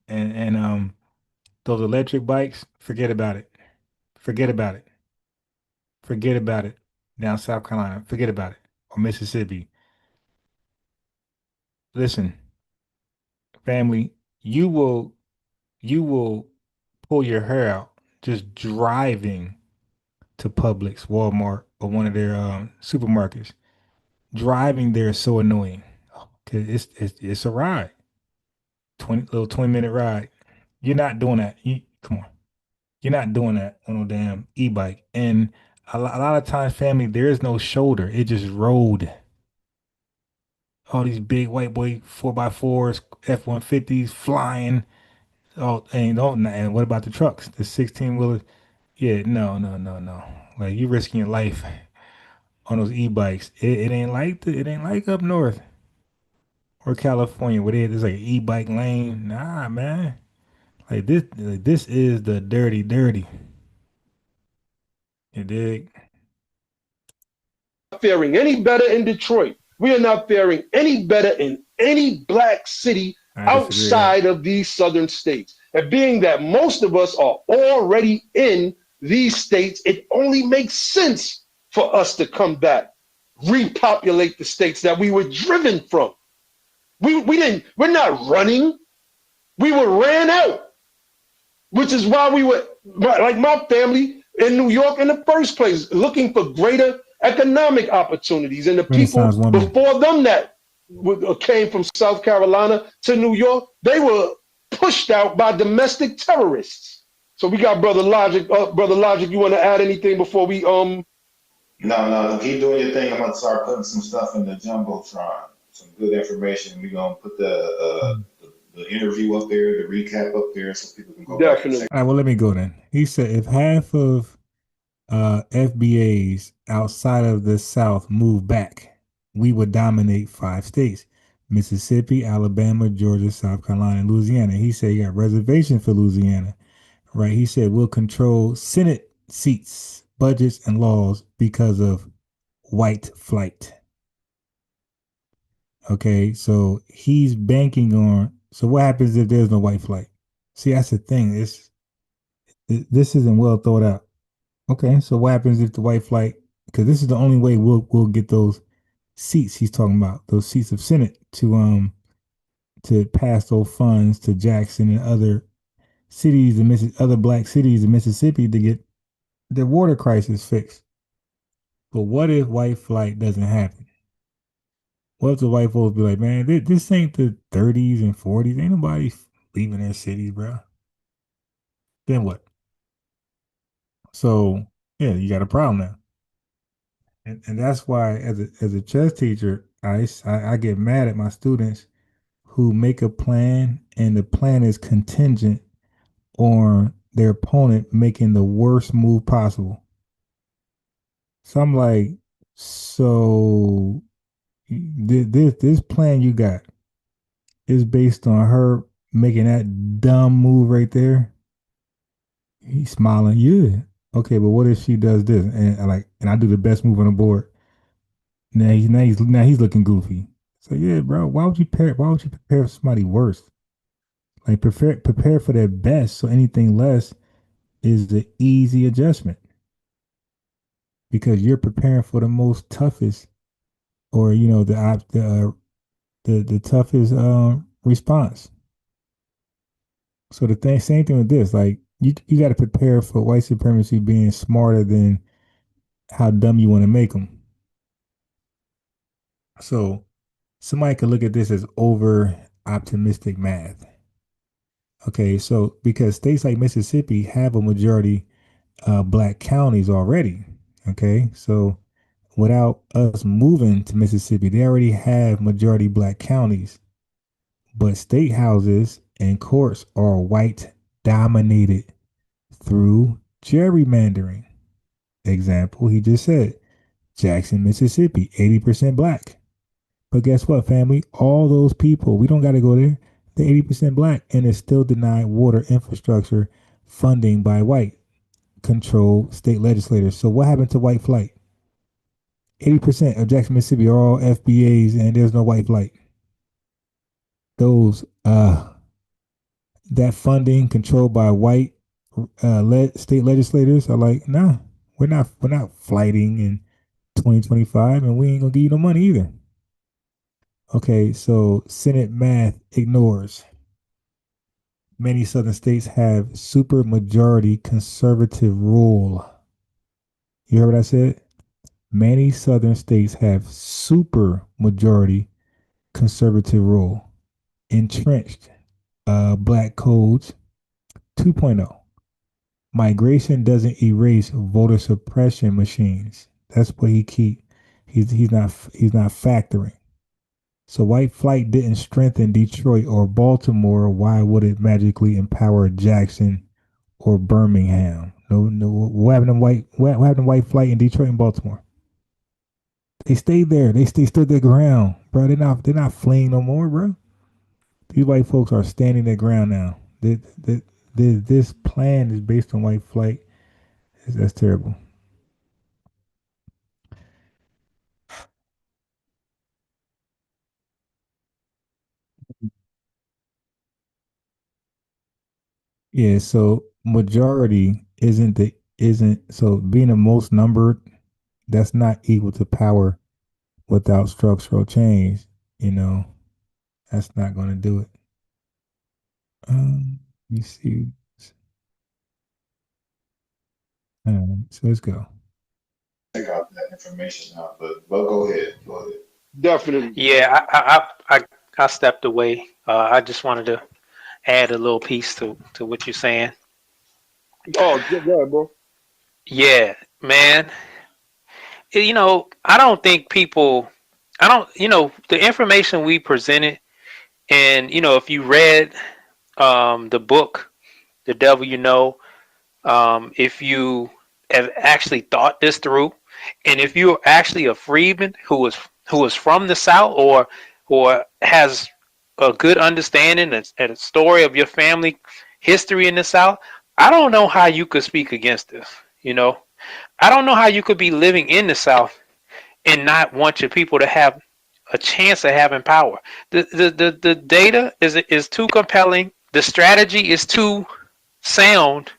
And those electric bikes, forget about it. Forget about it. Forget about it. Down South Carolina, forget about it. Or Mississippi. Listen, family, you will pull your hair out just driving to Publix, Walmart, or one of their supermarkets. Driving there is so annoying. Cause it's a ride. 20-minute ride. You're not doing that. Come on. You're not doing that on a damn e-bike. And a lot of times, family, there is no shoulder. It just road. All these big white boy 4x4s, F-150s flying. Oh, and what about the trucks? The 16-wheelers? Yeah, no. Like you risking your life on those e-bikes. It ain't like up north or California where there's like an e-bike lane. Nah, man. Like this is the dirty. You dig? Faring any better in Detroit. We are not faring any better in any black city outside of these southern states. And being that most of us are already in these states, it only makes sense for us to come back, repopulate the states that we were driven from. We're not running. We were ran out, which is why we were, like my family in New York in the first place, looking for greater economic opportunities. And the people before them that came from South Carolina to New York, they were pushed out by domestic terrorists. So we got Brother Logic. Brother Logic, you want to add anything before we No, keep doing your thing. I'm gonna start putting some stuff in the jumbotron, some good information. We're gonna put the interview up there, the recap up there, so people can go back and check. All right, well, let me go then. He said if half of FBAs outside of the South move back, we would dominate 5 states: Mississippi, Alabama, Georgia, South Carolina, and Louisiana. He said he got reservation for Louisiana, right? He said we'll control Senate seats, budgets, and laws because of white flight. Okay, so he's banking on. So what happens if there's no white flight? See, that's the thing. This isn't well thought out. Okay, so what happens if the white flight? Because this is the only way we'll get those seats he's talking about, those seats of Senate to pass those funds to Jackson and other cities and other black cities in Mississippi to get their water crisis fixed. But what if white flight doesn't happen? What if the white folks be like, man, this ain't the 30s and 40s. Ain't nobody leaving their cities, bro. Then what? So yeah, you got a problem now. And that's why as a chess teacher, I get mad at my students who make a plan and the plan is contingent on their opponent making the worst move possible. So I'm like, so this plan you got is based on her making that dumb move right there. He's smiling. Yeah. Okay, but what if she does this and I do the best move on the board? Now he's looking goofy. So yeah, bro, why would you prepare for somebody worse? Like prepare for their best, so anything less is the easy adjustment. Because you're preparing for the most toughest, or the toughest response. So same thing with this. Like you got to prepare for white supremacy being smarter than how dumb you want to make them. So somebody could look at this as over optimistic math. Okay, so because states like Mississippi have a majority black counties already. Okay, so without us moving to Mississippi, they already have majority black counties, but state houses and courts are white dominated through gerrymandering. Example, he just said Jackson, Mississippi, 80% black. But guess what, family? All those people, we don't got to go there. They're 80% black and it's still denied water infrastructure funding by white controlled state legislators. So what happened to white flight? 80% of Jackson, Mississippi are all FBAs and there's no white flight. Those that funding controlled by white state legislators are like, no, we're not flighting in 2025, and we ain't gonna give you no money either. Okay, so Senate math ignores many southern states have super majority conservative rule. You heard what I said? Many southern states have super majority conservative rule. Entrenched black codes 2.0. Migration doesn't erase voter suppression machines. That's what he's not factoring. So white flight didn't strengthen Detroit or Baltimore. Why would it magically empower Jackson or Birmingham? No, no. What happened to white flight in Detroit and Baltimore? They stayed there. They stood their ground, bro. They're not fleeing no more, bro. These white folks are standing their ground now. This plan is based on white flight. That's terrible. Yeah, so majority isn't so being the most numbered, that's not equal to power without structural change. You know, that's not going to do it. You see, so let's go. Check out that information now, but go ahead. Go ahead. Definitely. Yeah, I stepped away. I just wanted to add a little piece to what you're saying. Oh, good, yeah, bro. Yeah, man. I don't think people. I don't. The information we presented, and if you read the book, The Devil You Know, if you have actually thought this through, and if you're actually a freedman who is from the South or has a good understanding and a story of your family history in the South, I don't know how you could speak against this. I don't know how you could be living in the South and not want your people to have a chance of having power. The data is too compelling. The strategy is too sound.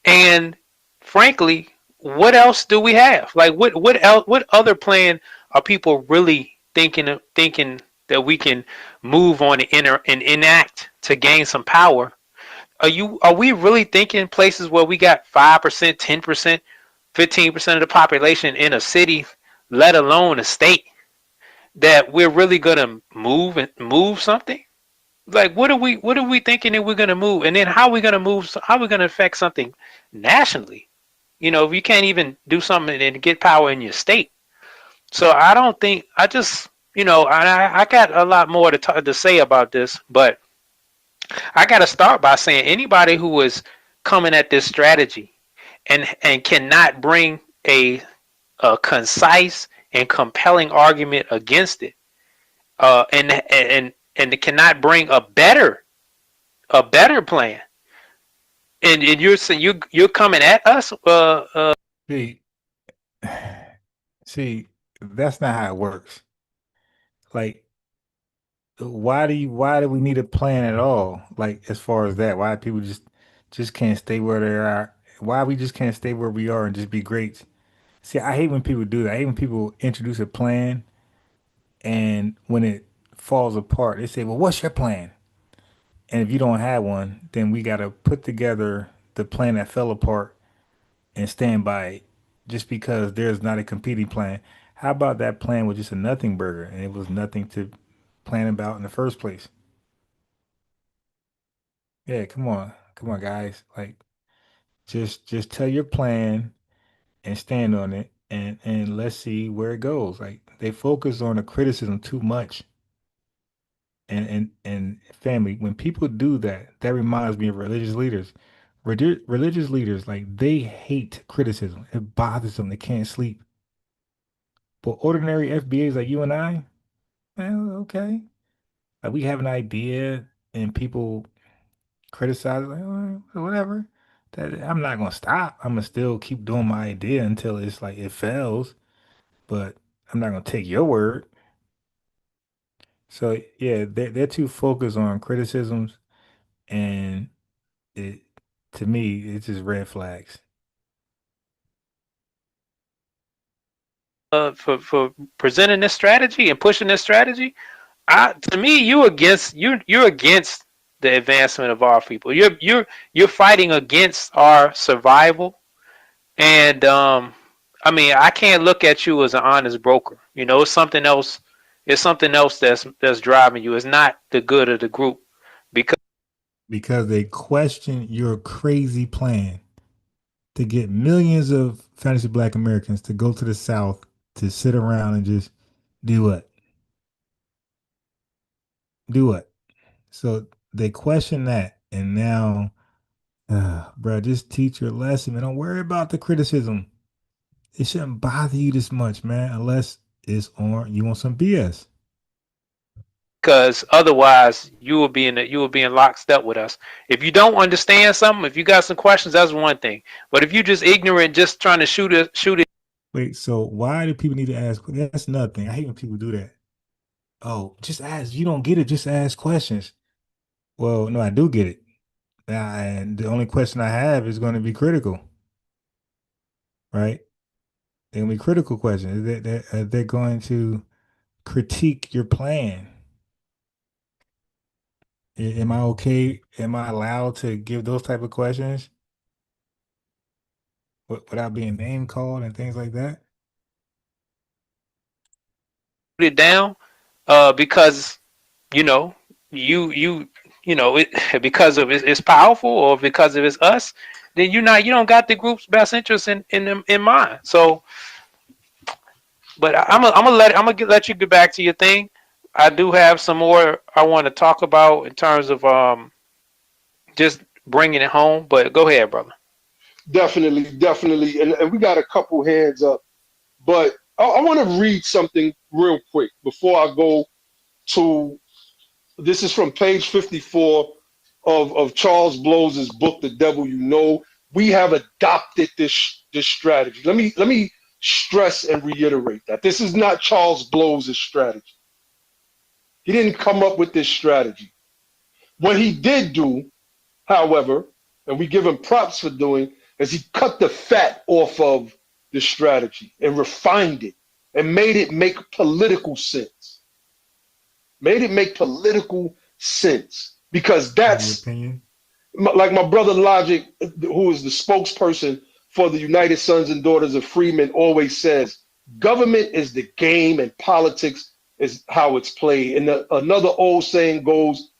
And frankly, what else do we have? Like what else? What other plan are people really thinking that we can move on and enact to gain some power? Are we really thinking places where we got 5%, 10%, 15% of the population in a city, let alone a state, that we're really gonna move something? Like what are we thinking that we're gonna move? And then how are we gonna move? How are we gonna affect something nationally? If you can't even do something and get power in your state. So I don't think I just I got a lot more to say about this, but I got to start by saying anybody who is coming at this strategy and cannot bring a concise and compelling argument against it, and cannot bring a better plan, and you're saying you're coming at us. See, see, that's not how it works. Like, why do we need a plan at all? Like, as far as that, why people just can't stay where they are? Why we just can't stay where we are and just be great? See, I hate when people do that. I hate when people introduce a plan and when it falls apart, they say, "Well, what's your plan?" And if you don't have one, then we got to put together the plan that fell apart and stand by it just because there's not a competing plan. How about that plan was just a nothing burger and it was nothing to plan about in the first place? Yeah, come on. Come on, guys. Like just tell your plan and stand on it and let's see where it goes. Like they focus on the criticism too much. And family, when people do that, that reminds me of religious leaders. Religious leaders, like they hate criticism. It bothers them. They can't sleep. But ordinary FBAs like you and I, well, okay. Like we have an idea and people criticize it, like, whatever. That I'm not gonna stop. I'm gonna still keep doing my idea until it's like it fails. But I'm not gonna take your word. So yeah, they're too focused on criticisms And it, to me, it's just red flags. For presenting this strategy and pushing this strategy, to me, you're against the advancement of our people. You're fighting against our survival. And I mean, I can't look at you as an honest broker. You know, it's something else. It's something else that's driving you. It's not the good of the group, Because they question your crazy plan to get millions of fantasy Black Americans to go to the South to sit around and just do what? Do what? So they question that, and now, bro, just teach your lesson, man. Don't worry about the criticism. It shouldn't bother you this much, man, unless it's on you want some BS. because otherwise you will be in lockstep with us. If you don't understand something, if you got some questions, that's one thing. But if you just ignorant, just trying to shoot it. Wait, so why do people need to ask? That's nothing. I hate when people do that. Oh, just ask. You don't get it. Just ask questions. Well, no, I do get it. And the only question I have is going to be critical, right? They're going to be critical questions. They're going to critique your plan. Am I okay? Am I allowed to give those type of questions without being name called and things like that? It down because you know you know it because of it's powerful or because of it's us, then you don't got the group's best interest in mind. So, but I'm gonna let you get back to your thing. I do have some more I want to talk about in terms of just bringing it home. But go ahead, brother. Definitely. And we got a couple hands up. But I want to read something real quick before I go to, this is from page 54 of Charles Blow's book, The Devil You Know. We have adopted this strategy. Let me stress and reiterate that. This is not Charles Blow's strategy. He didn't come up with this strategy. What he did do, however, and we give him props for doing, is he cut the fat off of the strategy and refined it and made it make political sense. Made it make political sense because that's like my brother Logic, who is the spokesperson for the United Sons and Daughters of Freedmen, always says, government is the game and politics is how it's played. And another old saying goes,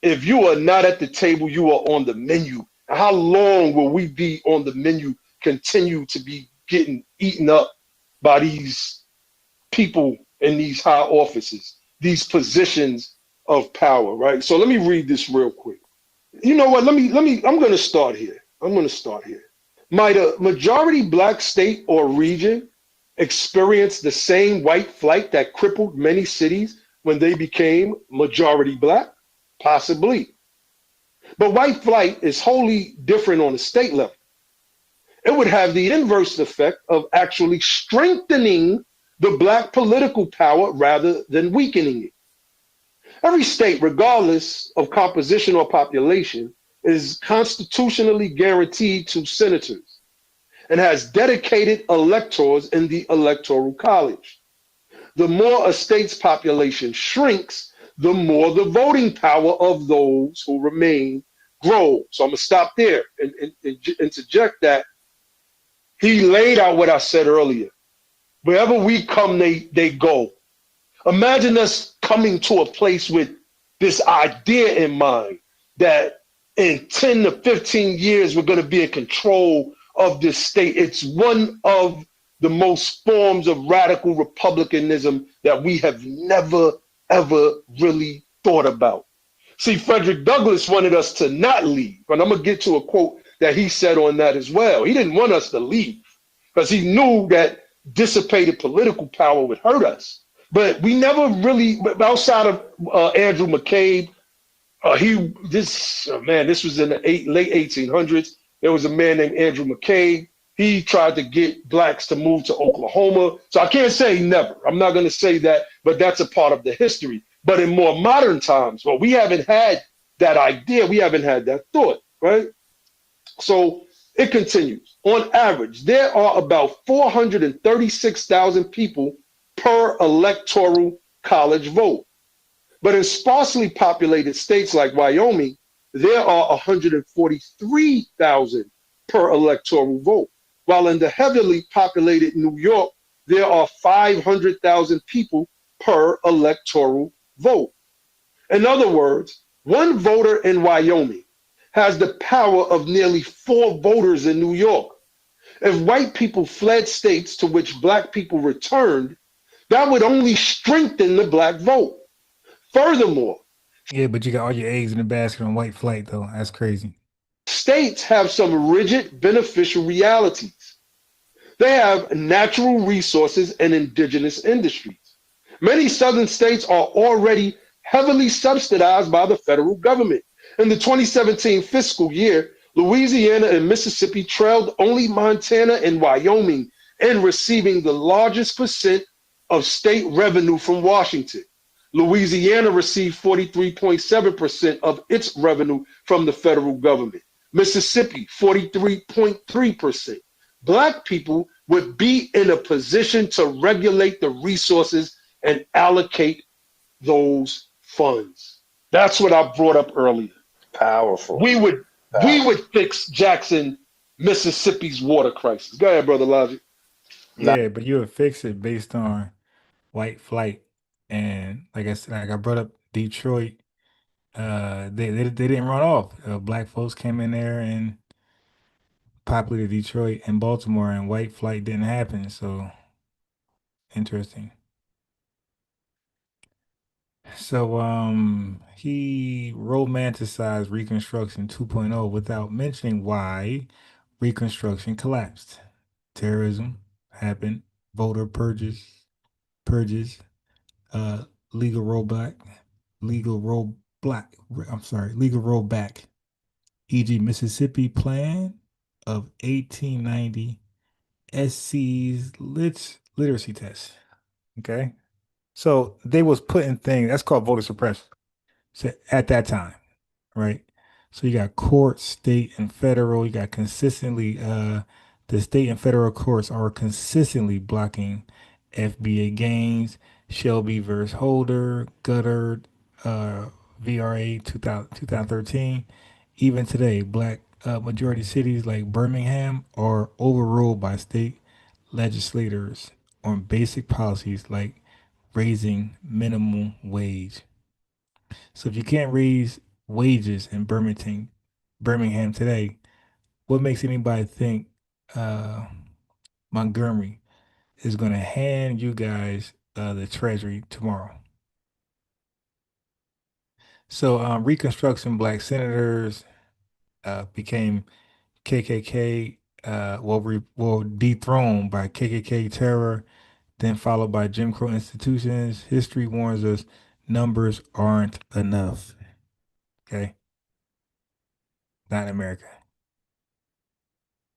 if you are not at the table, you are on the menu. How long will we be on the menu, continue to be getting eaten up by these people in these high offices, these positions of power, right? So let me read this real quick. You know what? I'm going to start here. Might a majority Black state or region experience the same white flight that crippled many cities when they became majority Black? Possibly. But white flight is wholly different on a state level. It would have the inverse effect of actually strengthening the Black political power rather than weakening it. Every state, regardless of composition or population, is constitutionally guaranteed to senators and has dedicated electors in the Electoral College. The more a state's population shrinks, the more the voting power of those who remain grows. So I'm going to stop there and interject that he laid out what I said earlier. Wherever we come, they go. Imagine us coming to a place with this idea in mind that in 10 to 15 years, we're going to be in control of this state. It's one of the most forms of radical republicanism that we have never, ever really thought about. See, Frederick Douglass wanted us to not leave. And I'm going to get to a quote that he said on that as well. He didn't want us to leave because he knew that dissipated political power would hurt us. But we never really, outside of Andrew McCabe, this was in the late 1800s. There was a man named Andrew McCabe. He tried to get Blacks to move to Oklahoma. So I can't say never. I'm not going to say that, but that's a part of the history. But in more modern times, well, we haven't had that idea. We haven't had that thought, right? So it continues. On average, there are about 436,000 people per electoral college vote. But in sparsely populated states like Wyoming, there are 143,000 per electoral vote. While in the heavily populated New York, there are 500,000 people per electoral vote. In other words, one voter in Wyoming has the power of nearly 4 voters in New York. If white people fled states to which black people returned, that would only strengthen the black vote. Furthermore, Yeah, but you got all your eggs in the basket on white flight, though. That's crazy. states have some rigid beneficial realities. They have natural resources and indigenous industries. Many southern states are already heavily subsidized by the federal government. In the 2017 fiscal year, Louisiana and Mississippi trailed only Montana and Wyoming in receiving the largest percent of state revenue from Washington. Louisiana received 43.7% of its revenue from the federal government. Mississippi, 43.3%. Black people would be in a position to regulate the resources and allocate those funds. That's what I brought up earlier. Powerful. We would fix Jackson, Mississippi's water crisis. Go ahead, brother Logic. Yeah, but you would fix it based on white flight. And like I said, like I brought up Detroit, they didn't run off. Black folks came in there and populated Detroit and Baltimore, and white flight didn't happen. So interesting. So he romanticized Reconstruction 2.0 without mentioning why Reconstruction collapsed. Terrorism happened, voter purges, uh, legal rollback, legal rollback. Legal rollback. E.g., Mississippi Plan of 1890, SC's literacy test. Okay, so they was putting things that's called voter suppression. So at that time, right? So you got courts, state and federal. You got consistently, the state and federal courts are consistently blocking FBA gains. Shelby versus Holder, Goddard, VRA 2013. Even today, black majority cities like Birmingham are overruled by state legislators on basic policies like raising minimum wage. So if you can't raise wages in Birmingham today, what makes anybody think uh, Montgomery is going to hand you guys the treasury tomorrow? So Reconstruction black senators became KKK, dethroned by KKK terror, then followed by Jim Crow institutions. History warns us numbers aren't enough. Okay, not in America.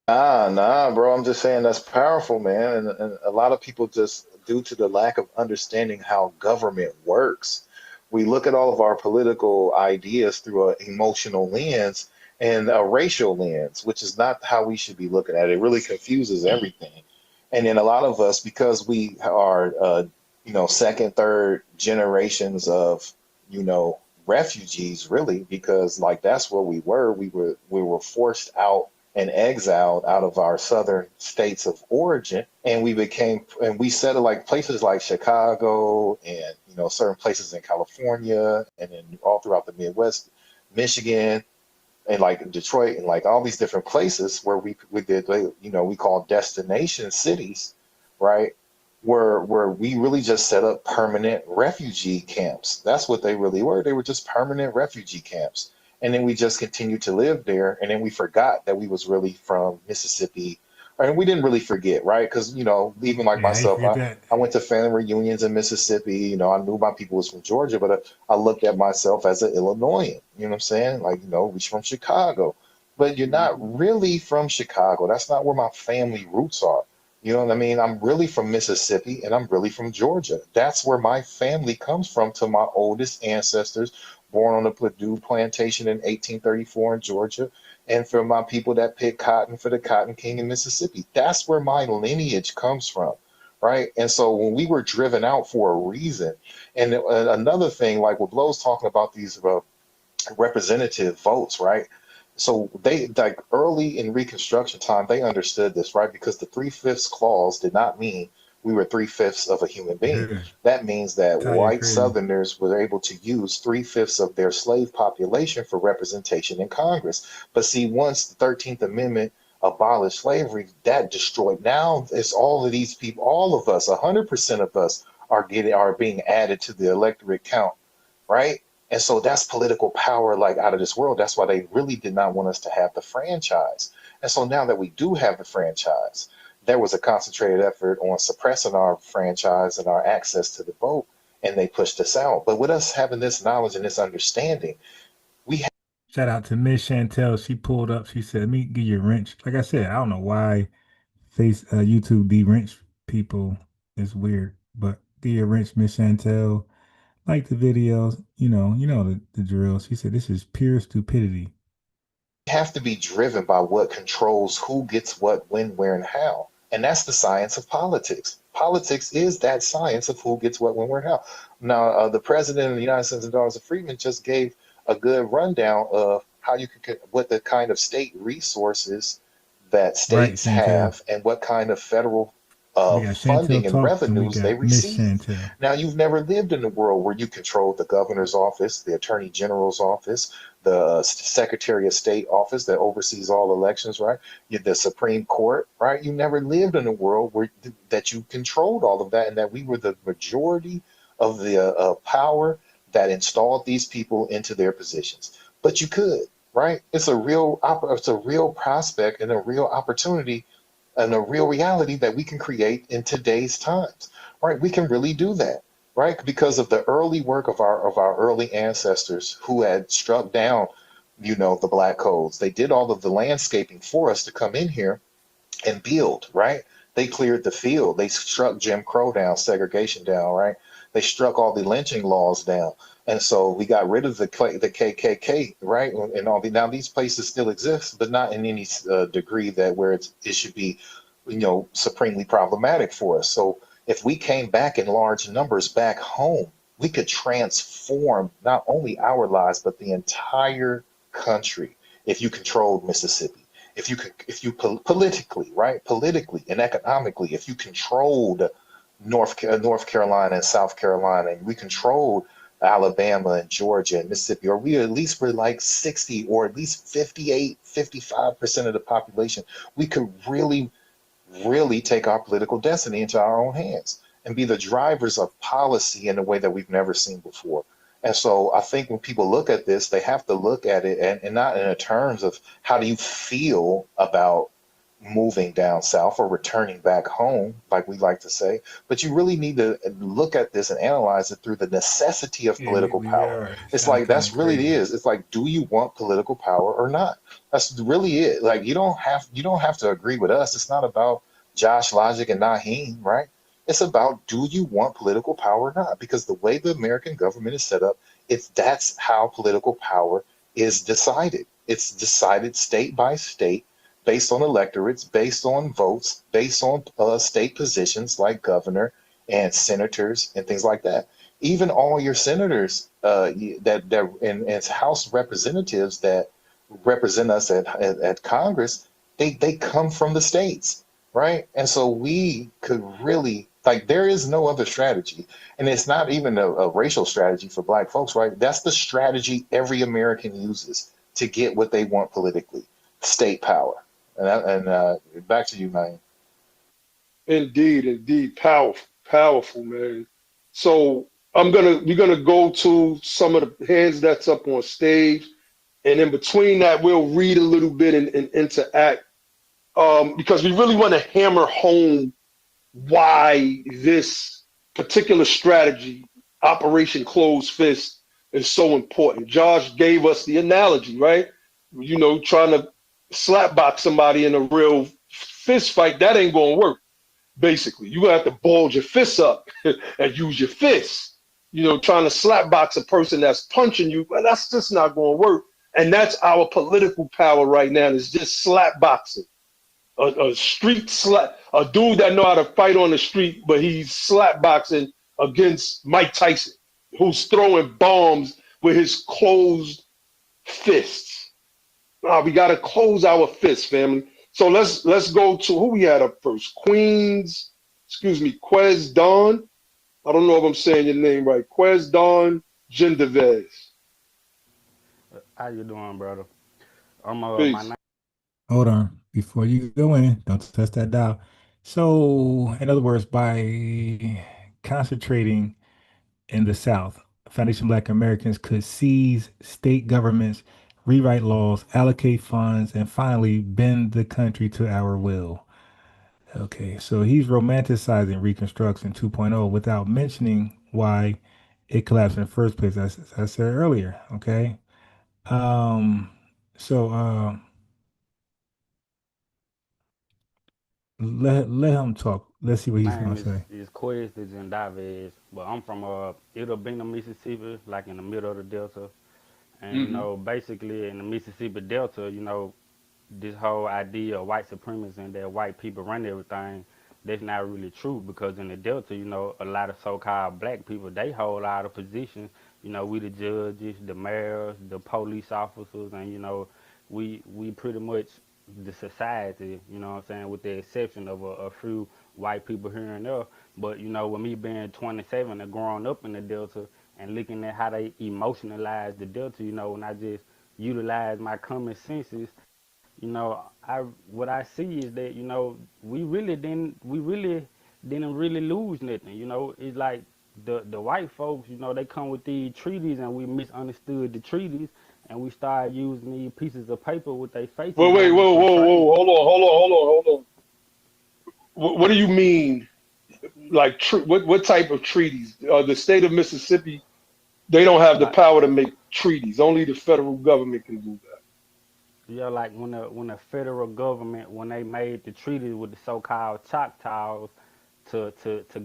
Nah, bro. I'm just saying that's powerful, man. And a lot of people just, due to the lack of understanding how government works, we look at all of our political ideas through an emotional lens and a racial lens, which is not how we should be looking at it. It really confuses everything. And then a lot of us, because we are, second, third generations of, refugees, really, because like that's where we were. We were forced out and exiled out of our southern states of origin, and we settled like places like Chicago and certain places in California, and then all throughout the Midwest, Michigan, and like Detroit, and like all these different places where we did, we call destination cities, right? Where we really just set up permanent refugee camps. That's what they really were. They were just permanent refugee camps. And then we just continued to live there. And then we forgot that we was really from Mississippi. And we didn't really forget, right? Because, even like Yeah, how you myself, forget that? I went to family reunions in Mississippi. I knew my people was from Georgia, but I looked at myself as an Illinoisan. You know what I'm saying? Like, we're from Chicago. But you're not really from Chicago. That's not where my family roots are. You know what I mean? I'm really from Mississippi and I'm really from Georgia. That's where my family comes from, to my oldest ancestors, born on the Purdue plantation in 1834 in Georgia, and for my people that picked cotton for the Cotton King in Mississippi. That's where my lineage comes from, right? And so when we were driven out for a reason, and another thing, like what Blow's talking about, these representative votes, right? So they, like, early in Reconstruction time, they understood this, right? Because the 3/5 clause did not mean we were 3/5 of a human being. That means that Tyler white crazy. Southerners were able to use 3/5 of their slave population for representation in Congress. But see, once the 13th Amendment abolished slavery, that destroyed. Now it's all of these people, all of us, 100% of us are being added to the electorate count, right? And so that's political power, like, out of this world. That's why they really did not want us to have the franchise. And so now that we do have the franchise, there was a concentrated effort on suppressing our franchise and our access to the vote, and they pushed us out. But with us having this knowledge and this understanding, we have. Shout out to Miss Chantel. She pulled up. She said, "Let me give you a wrench." Like I said, I don't know why YouTube de-wrench people. It's weird, but give you a wrench, Miss Chantel. Like the videos, the drill. She said, "This is pure stupidity." have to be driven by what controls who gets what, when, where, and how. And that's the science of politics. Politics is that science of who gets what, when, where, and how. Now, the president of the United States and Daughters of Freedmen just gave a good rundown of how you could, what the kind of state resources that Right, states Chantel. have and what kind of federal We got funding Chantel and talk, and we revenues they got Miss receive. Chantel. Now, you've never lived in a world where you controlled the governor's office, the attorney general's office, the Secretary of State office that oversees all elections, right? The Supreme Court, right? You never lived in a world where that you controlled all of that, and that we were the majority of the power that installed these people into their positions. But you could, right? It's a real prospect and a real opportunity and a real reality that we can create in today's times, right? We can really do that, right? Because of the early work of our early ancestors who had struck down, the black codes. They did all of the landscaping for us to come in here and build, right? They cleared the field. They struck Jim Crow down, segregation down, right? They struck all the lynching laws down. And so we got rid of the KKK, right? And all now these places still exist, but not in any degree that where it should be, supremely problematic for us. So if we came back in large numbers back home, we could transform not only our lives, but the entire country if you controlled Mississippi. If you politically, right, politically and economically, if you controlled North Carolina and South Carolina, and we controlled Alabama and Georgia and Mississippi, or we at least were like 60 or at least 58, 55% of the population, we could really, really take our political destiny into our own hands and be the drivers of policy in a way that we've never seen before. And so I think when people look at this, they have to look at it and not in terms of how do you feel about moving down south or returning back home, like we like to say, but you really need to look at this and analyze it through the necessity of Yeah, political we power. are. It's Sound like kind that's of really it crazy. is. It's like, do you want political power or not? That's really it. Like you don't have to agree with us. It's not about Josh Logic and Naheem, right? It's about, do you want political power or not? Because the way the American government is set up, that's how political power is decided. It's decided state by state, based on electorates, based on votes, based on state positions like governor and senators and things like that. Even all your senators and House representatives that represent us at Congress, they come from the states, right? And so we could really, like, there is no other strategy. And it's not even a racial strategy for black folks, right? That's the strategy every American uses to get what they want politically, state power. And back to you, man. Indeed, powerful, man. So we're gonna go to some of the hands that's up on stage, and in between that, we'll read a little bit and interact, because we really want to hammer home why this particular strategy, Operation Closed Fist, is so important. Josh gave us the analogy, right? Trying to slapbox somebody in a real fist fight, that ain't gonna work. Basically, you're gonna have to bulge your fists up and use your fists. trying to slap box a person that's punching you, but that's just not going to work. And that's our political power right now, is just slap boxing. A street slap, a dude that know how to fight on the street, but he's slap boxing against Mike Tyson, who's throwing bombs with his closed fists. We got to close our fists, family. So let's go to who we had up first. Quez Don. I don't know if I'm saying your name right. Quez Don Gendevez. How you doing, brother? My Peace. name. Hold on. Before you go in, don't test that dial. So, in other words, by concentrating in the South, Foundation Black Americans could seize state governments, rewrite laws, allocate funds, and finally bend the country to our will. Okay, so he's romanticizing Reconstruction 2.0 without mentioning why it collapsed in the first place, as I said earlier. Okay. Um, so let him talk. Let's see what he's Name gonna say. is Quest Gendavez, but I'm from It'll Mississippi, like in the middle of the Delta. And basically in the Mississippi Delta, this whole idea of white supremacy and that white people run everything, that's not really true, because in the Delta, a lot of so-called black people, they hold a lot of positions. We the judges, the mayors, the police officers, and we pretty much the society. You know what I'm saying, with the exception of a few white people here and there. But with me being 27 and growing up in the Delta and looking at how they emotionalize the Delta, and I just utilize my common senses. What I see is that we really didn't really lose nothing. It's like the white folks, they come with these treaties and we misunderstood the treaties and we started using these pieces of paper with their faces Wait, on it whoa, for whoa, trade. whoa, hold on. What do you mean? Like, what type of treaties? The state of Mississippi, they don't have the Like, power to make treaties. Only the federal government can do that. yeah, like when the federal government, when they made the treaties with the so-called Choctaws to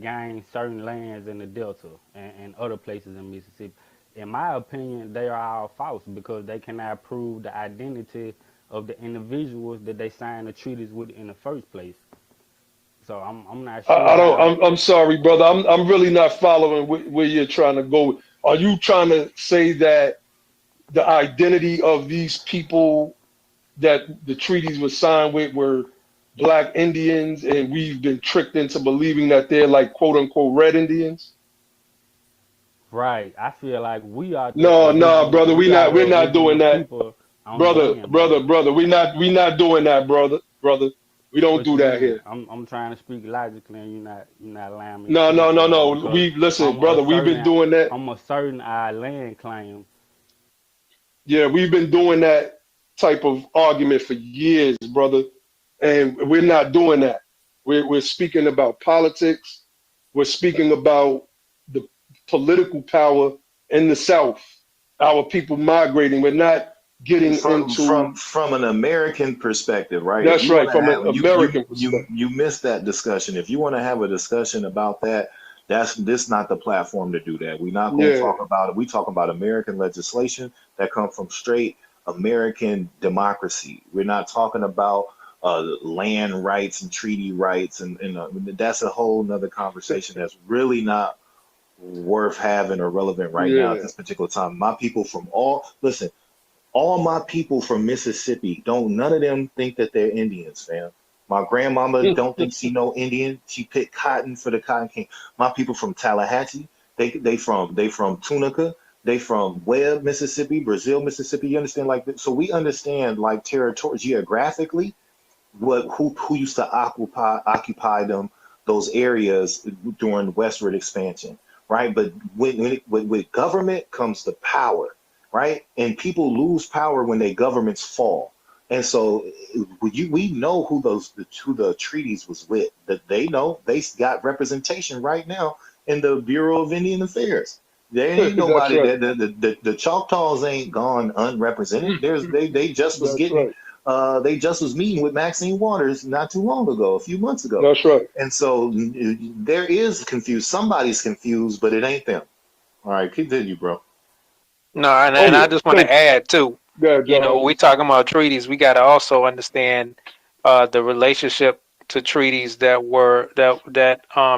gain certain lands in the Delta and other places in Mississippi. In my opinion, they are all false because they cannot prove the identity of the individuals that they signed the treaties with in the first place. So I'm not I sure don't. how. I'm sorry, brother. I'm really not following where you're trying to go. Are you trying to say that the identity of these people that the treaties were signed with were Black Indians, and we've been tricked into believing that they're like quote unquote Red Indians? Right, I feel like we are the No, no, original. brother. We are the We're not doing original that, people on the brother. land, bro. Brother. We not doing that, brother. We don't What do you that mean? here. I'm trying to speak logically, and you're not allowing me to No, no, finish, no, brother. no. Because We listen, I'm brother. We've been asserting doing that. I'm asserting our land claim. Yeah, we've been doing that type of argument for years, brother. And we're not doing that. We're speaking about politics. We're speaking about the political power in the South. Our people migrating. We're not getting from into. from from an American perspective, right? If That's you want right, to from an have American perspective. you missed that discussion. If you want to have a discussion about that, that's this not the platform to do that. We're not going to Yeah, talk about it. We talk about American legislation that come from straight American democracy. We're not talking about land rights and treaty rights, and that's a whole nother conversation that's really not worth having or relevant right now at yeah. this particular time. My people from all my people from Mississippi don't none of them think that they're Indians, fam. My grandmama don't think she no Indian. She picked cotton for the Cotton King. My people from Tallahatchie, they from Tunica, they from Webb, Mississippi, Brazil, Mississippi. You understand, like, so we understand, like, territory geographically what who used to occupy them, those areas during westward expansion, right? But with government comes the power, right? And people lose power when their governments fall. And so we know who the treaties was with. That they know they got representation right now in the Bureau of Indian Affairs. There ain't That's nobody right. that the Choctaws ain't gone unrepresented. They just was That's getting right. they just was meeting with Maxine Waters not too long ago, a few months ago. That's right. And so there is confused. Somebody's confused, but it ain't them. All right, continue, bro. No, and, Oh and I yeah, just want thank to add too. you. Yeah, John. We talking about treaties. We got to also understand the relationship to treaties that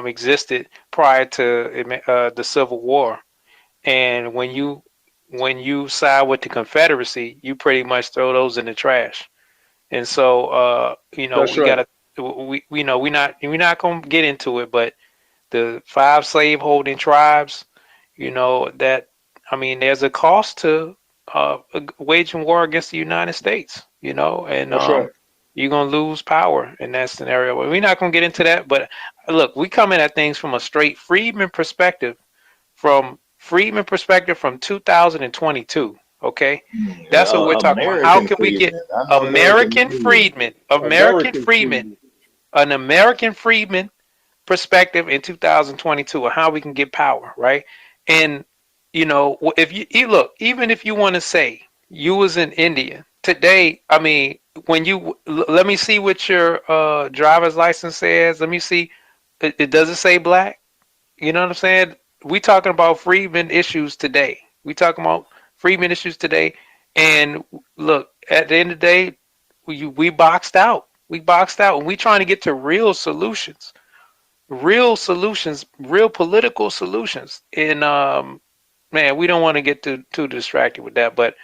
existed prior to the Civil War. And when you side with the Confederacy, you pretty much throw those in the trash. And so That's we right. gotta we know we're not gonna get into it, but the five slave holding tribes, that I mean there's a cost to waging war against the United States, and That's right. you're gonna lose power in that scenario. We're not gonna get into that, but look, we come in at things from a straight Freedmen perspective from 2022. Okay, that's what we're talking about. How American can we get freedmen. I know American freedmen. American freedom. An American freedman perspective in 2022 of how we can get power, right? And if you look, even if you want to say you was an Indian today, I mean, let me see what your driver's license says. Let me see. It does it say black? You know what I'm saying? We talking about freedmen issues today. We talking about freedmen issues today. And look, at the end of the day, we boxed out. We boxed out, and we trying to get to real solutions, real political solutions. And man, we don't want to get too distracted with that. But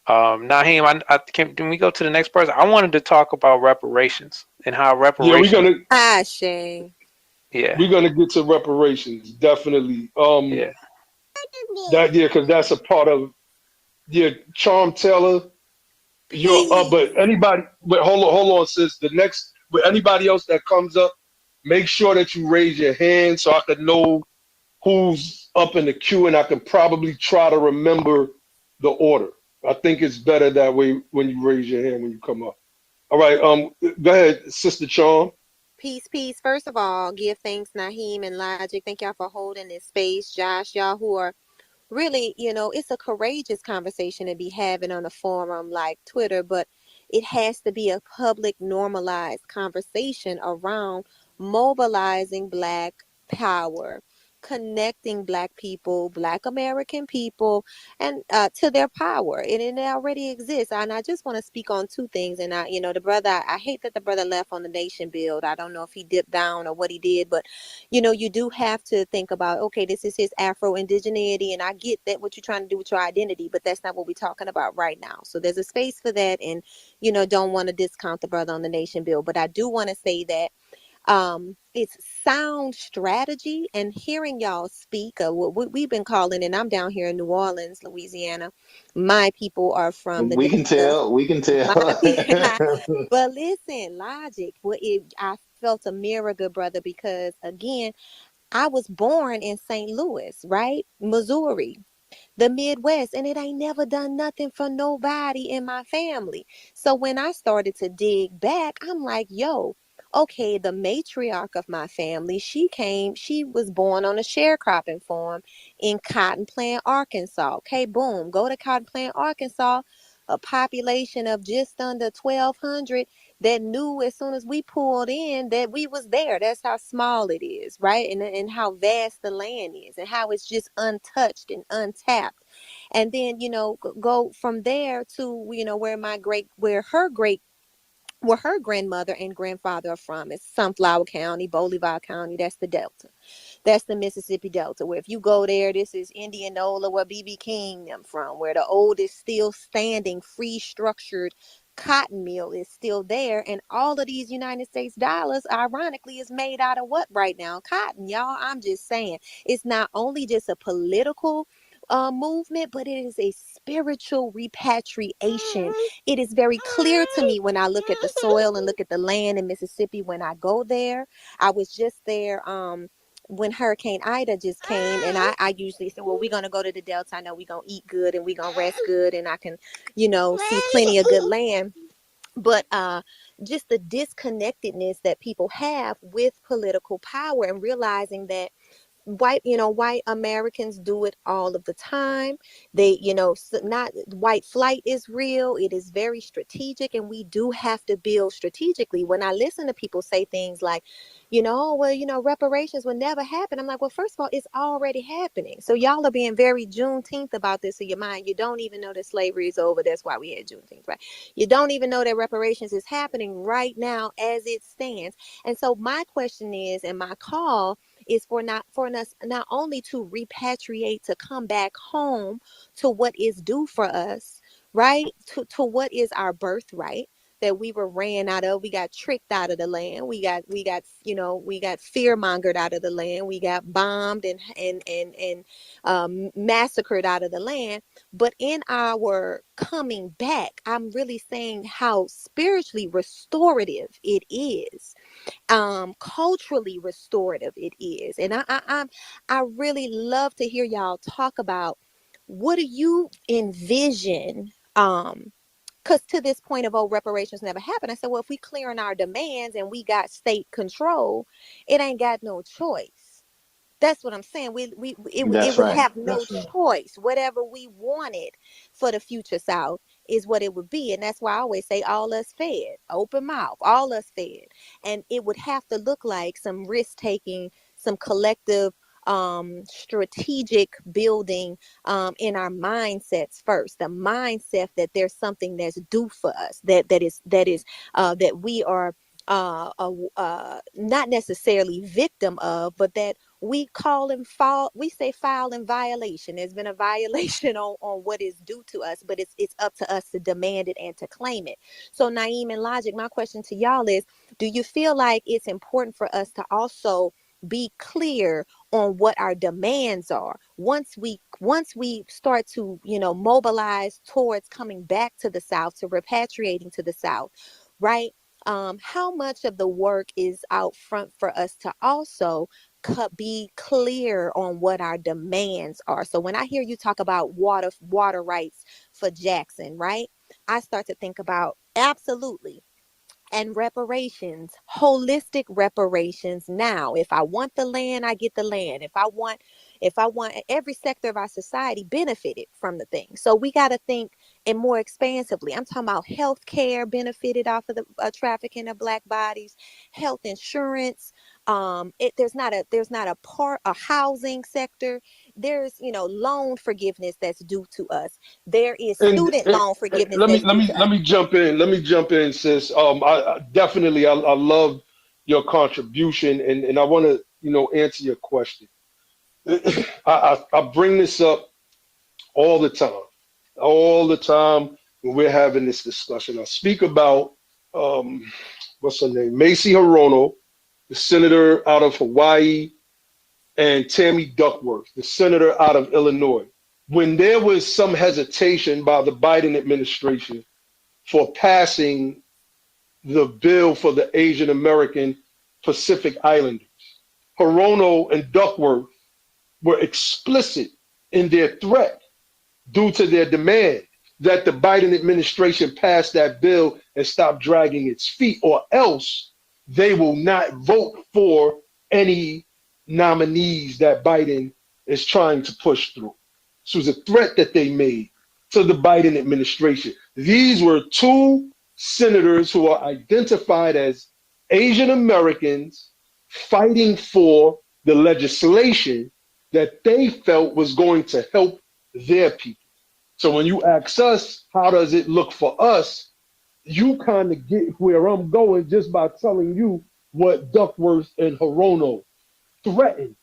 Naheem, can we go to the next person? I wanted to talk about reparations and how Yeah, reparations. Ashe. Yeah, we're gonna get to reparations definitely. yeah. That yeah, because that's a part of yeah. Charm Taylor, you're up, Peace. but anybody, but hold on, sis. The next, but anybody else that comes up, make sure that you raise your hand so I can know who's up in the queue, and I can probably try to remember the order. I think it's better that way when you raise your hand when you come up. All right, go ahead, Sister Charm. Peace, peace. First of all, give thanks, Naheem and Logic. Thank y'all for holding this space. Josh, y'all who are really, it's a courageous conversation to be having on a forum like Twitter, but it has to be a public, normalized conversation around mobilizing Black power, connecting Black people, Black American people, and to their power. And it already exists. And I just want to speak on two things. And the brother, I hate that the brother left on the nation build. I don't know if he dipped down or what he did, but you do have to think about, okay, this is his Afro indigeneity, and I get that what you're trying to do with your identity, but that's not what we're talking about right now. So there's a space for that, and don't want to discount the brother on the nation build, but I do want to say that it's sound strategy, and hearing y'all speak what we've been calling, and I'm down here in New Orleans, Louisiana. My people are from the We can Delta. tell. We can My tell. but listen, Logic. I felt a mirror, good brother, because again, I was born in St. Louis, right? Missouri, the Midwest, and it ain't never done nothing for nobody in my family. So when I started to dig back, I'm like, yo, okay, the matriarch of my family, she was born on a sharecropping farm in Cotton Plant, Arkansas. Okay, boom, go to Cotton Plant, Arkansas, a population of just under 1,200 that knew as soon as we pulled in that we was there. That's how small it is, right? And how vast the land is, and how it's just untouched and untapped. And then go from there to where her grandmother and grandfather are from. It's Sunflower County, Bolivar County. That's the Delta. That's the Mississippi Delta, where if you go there, this is Indianola, where B.B. King them from, where the oldest still standing free structured cotton mill is still there. And all of these United States dollars, ironically, is made out of what right now? Cotton, y'all. I'm just saying, it's not only just a political movement, but it is a spiritual repatriation. It is very clear to me when I look at the soil and look at the land in Mississippi when I go there. I was just there when Hurricane Ida just came, and I usually say, well, we're going to go to the Delta. I know we're going to eat good and we're going to rest good, and I can, see plenty of good land. But just the disconnectedness that people have with political power, and realizing that white Americans do it all of the time. They, not white flight is real. It is very strategic, and we do have to build strategically. When I listen to people say things like, "Oh, well, reparations will never happen," I'm like, well, first of all, it's already happening. So y'all are being very Juneteenth about this in your mind. You don't even know that slavery is over. That's why we had Juneteenth, right? You don't even know that reparations is happening right now as it stands. And so my question is, and my call is for us not only to repatriate, to come back home to what is due for us, right? To what is our birthright that we were ran out of. We got tricked out of the land. We got fear mongered out of the land. We got bombed and massacred out of the land. But in our coming back, I'm really saying how spiritually restorative it is, culturally restorative it is. And I really love to hear y'all talk about, what do you envision, because to this point of, reparations never happened, I said, well, if we clearing our demands and we got state control, it ain't got no choice. That's what I'm saying. It That's would right. have no That's right. choice. Whatever we wanted for the future South is what it would be. And that's why I always say, all us fed, open mouth, all us fed. And it would have to look like some risk taking, some collective strategic building in our mindsets first. The mindset that there's something that's due for us, that we are not necessarily victim of, but that we say file in violation. There's been a violation on what is due to us, but it's up to us to demand it and to claim it. So Naeem and Logic, my question to y'all is, do you feel like it's important for us to also be clear on what our demands are once we start to mobilize towards coming back to the South, to repatriating to the South, right? How much of the work is out front for us to also be clear on what our demands are? So when I hear you talk about water rights for Jackson, right, I start to think about, absolutely, and reparations, holistic reparations. Now, if I want the land, I get the land. If I want every sector of our society benefited from the thing. So we got to think and more expansively. I'm talking about health care benefited off of the trafficking of Black bodies, health insurance. There's not a housing sector. There's loan forgiveness that's due to us. There is And, student and, loan and forgiveness let me that's let due me to let us. me jump in. Let me jump in, sis. I definitely I love your contribution, and I want to answer your question. I bring this up all the time when we're having this discussion. I speak about what's her name, Macy Hirono, the senator out of Hawaii, and Tammy Duckworth, the senator out of Illinois. When there was some hesitation by the Biden administration for passing the bill for the Asian American Pacific Islanders, Hirono and Duckworth were explicit in their threat due to their demand that the Biden administration pass that bill and stop dragging its feet, or else they will not vote for any nominees that Biden is trying to push through. This was a threat that they made to the Biden administration. These were two senators who are identified as Asian Americans fighting for the legislation that they felt was going to help their people. So when you ask us, how does it look for us? You kind of get where I'm going just by telling you what Duckworth and Hirono threatened.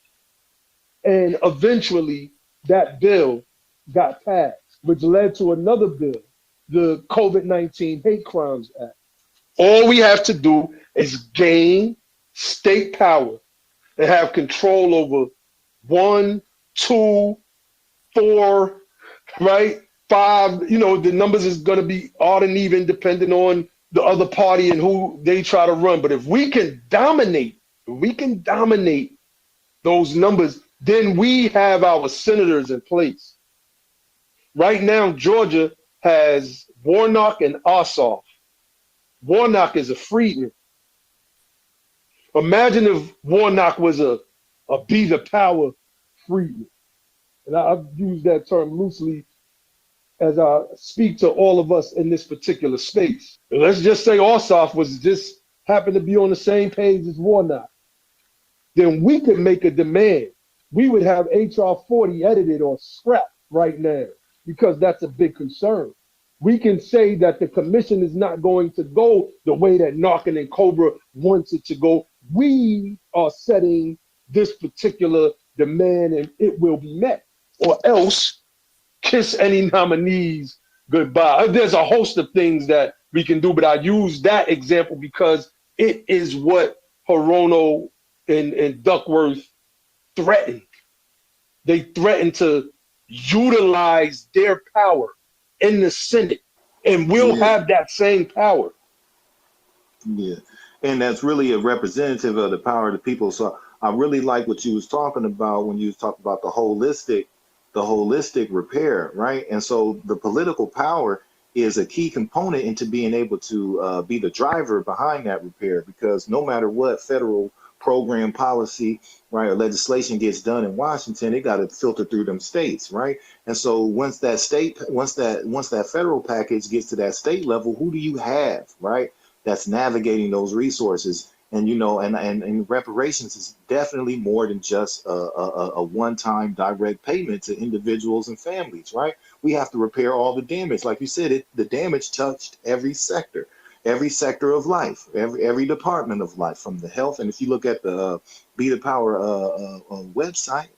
And eventually that bill got passed, which led to another bill, the COVID-19 Hate Crimes Act. All we have to do is gain state power and have control over 1, 2, 4, right? 5, the numbers is going to be odd and even depending on the other party and who they try to run. But if we can dominate those numbers, then we have our senators in place. Right now, Georgia has Warnock and Ossoff. Warnock is a freedman. Imagine if Warnock was a be the power freedmen. And I've used that term loosely as I speak to all of us in this particular space. And let's just say Ossoff was just happened to be on the same page as Warnock. Then we could make a demand. We would have HR 40 edited or scrapped right now because that's a big concern. We can say that the commission is not going to go the way that Narcan and Cobra wants it to go. We are setting this particular demand and it will be met, or else kiss any nominees goodbye. There's a host of things that we can do, but I use that example because it is what Hirono and Duckworth threatened. They threatened to utilize their power in the Senate, and we'll have that same power. Yeah, and that's really a representative of the power of the people. So I really like what you was talking about when you was talking about the holistic repair, right? And so the political power is a key component into being able to be the driver behind that repair, because no matter what federal program, policy, right, or legislation gets done in Washington, it got to filter through them states, right? And so once that federal package gets to that state level, who do you have, right, that's navigating those resources? And and reparations is definitely more than just a one-time direct payment to individuals and families, right? We have to repair all the damage. Like you said, the damage touched every sector of life, every department of life, from the health. And if you look at the Be the Power website,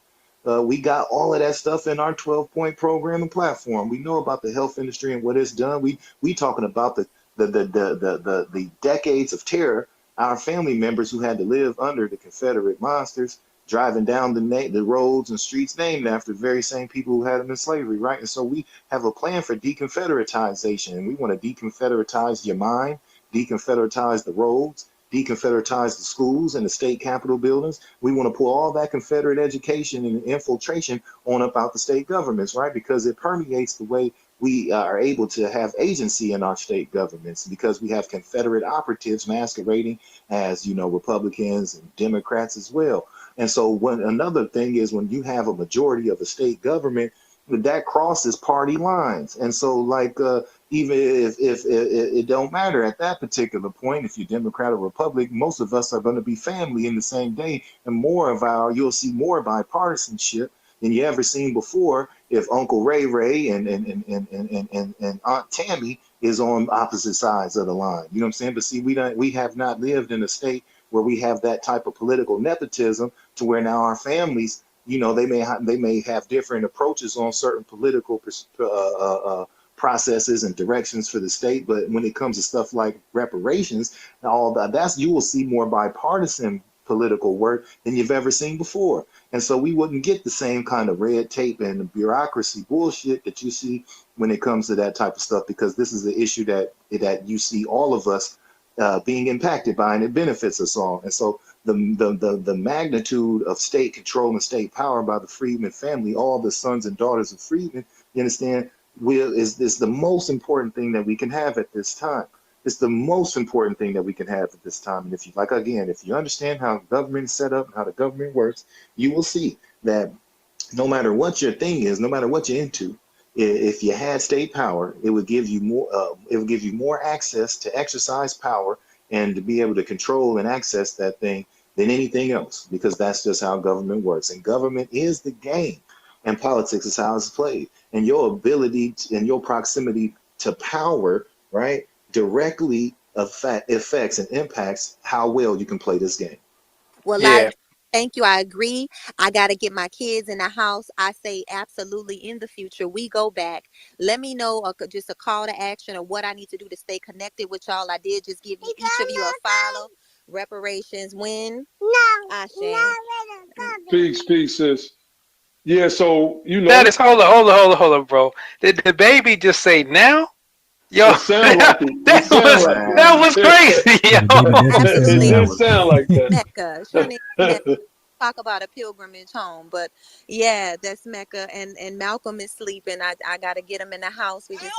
we got all of that stuff in our 12-point program and platform. We know about the health industry and what it's done. We talking about the decades of terror, our family members who had to live under the Confederate monsters, driving down the roads and streets named after the very same people who had them in slavery, right? And so we have a plan for deconfederatization, and we want to deconfederatize your mind, deconfederatize the roads, deconfederatize the schools and the state capitol buildings. We want to pull all that Confederate education and infiltration on up out the state governments, right? Because it permeates the way we are able to have agency in our state governments, because we have Confederate operatives masquerading as, Republicans and Democrats as well. And so another thing is, when you have a majority of a state government, that crosses party lines. And so even if it don't matter at that particular point, if you're Democrat or Republic, most of us are going to be family in the same day. And you'll see more bipartisanship than you ever seen before if Uncle Ray Ray and Aunt Tammy is on opposite sides of the line. You know what I'm saying? But see, we have not lived in a state where we have that type of political nepotism to where now our families, they may have different approaches on certain political processes and directions for the state. But when it comes to stuff like reparations and all that, you will see more bipartisan political work than you've ever seen before. And so we wouldn't get the same kind of red tape and bureaucracy bullshit that you see when it comes to that type of stuff, because this is the issue that you see all of us being impacted by, and it benefits us all. And so the magnitude of state control and state power by the Freedmen family, all the sons and daughters of Freedmen, you understand, is the most important thing that we can have at this time. It's the most important thing that we can have at this time. And if you understand how government is set up and how the government works, you will see that no matter what your thing is, no matter what you're into, if you had state power, it would give you more. It would give you more access to exercise power and to be able to control and access that thing than anything else, because that's just how government works. And government is the game, and politics is how it's played. And your ability and your proximity to power, right, directly affects and impacts how well you can play this game. Well, Yeah. thank you. I agree. I got to get my kids in the house. I say absolutely, in the future, we go back. Let me know just a call to action or what I need to do to stay connected with y'all. I did just give each of you a follow. Reparations win. No. Peace, sis. Yeah, so That is, hold on, bro. Did the baby just say now? Yo, it sound like it. It sound like that was crazy. Gotta get it it. necessary. It Absolutely. did sound like Mecca. Shouldn't that. talk about a pilgrimage home, but yeah, that's Mecca, and Malcolm is sleeping. I got to get him in the house. We just,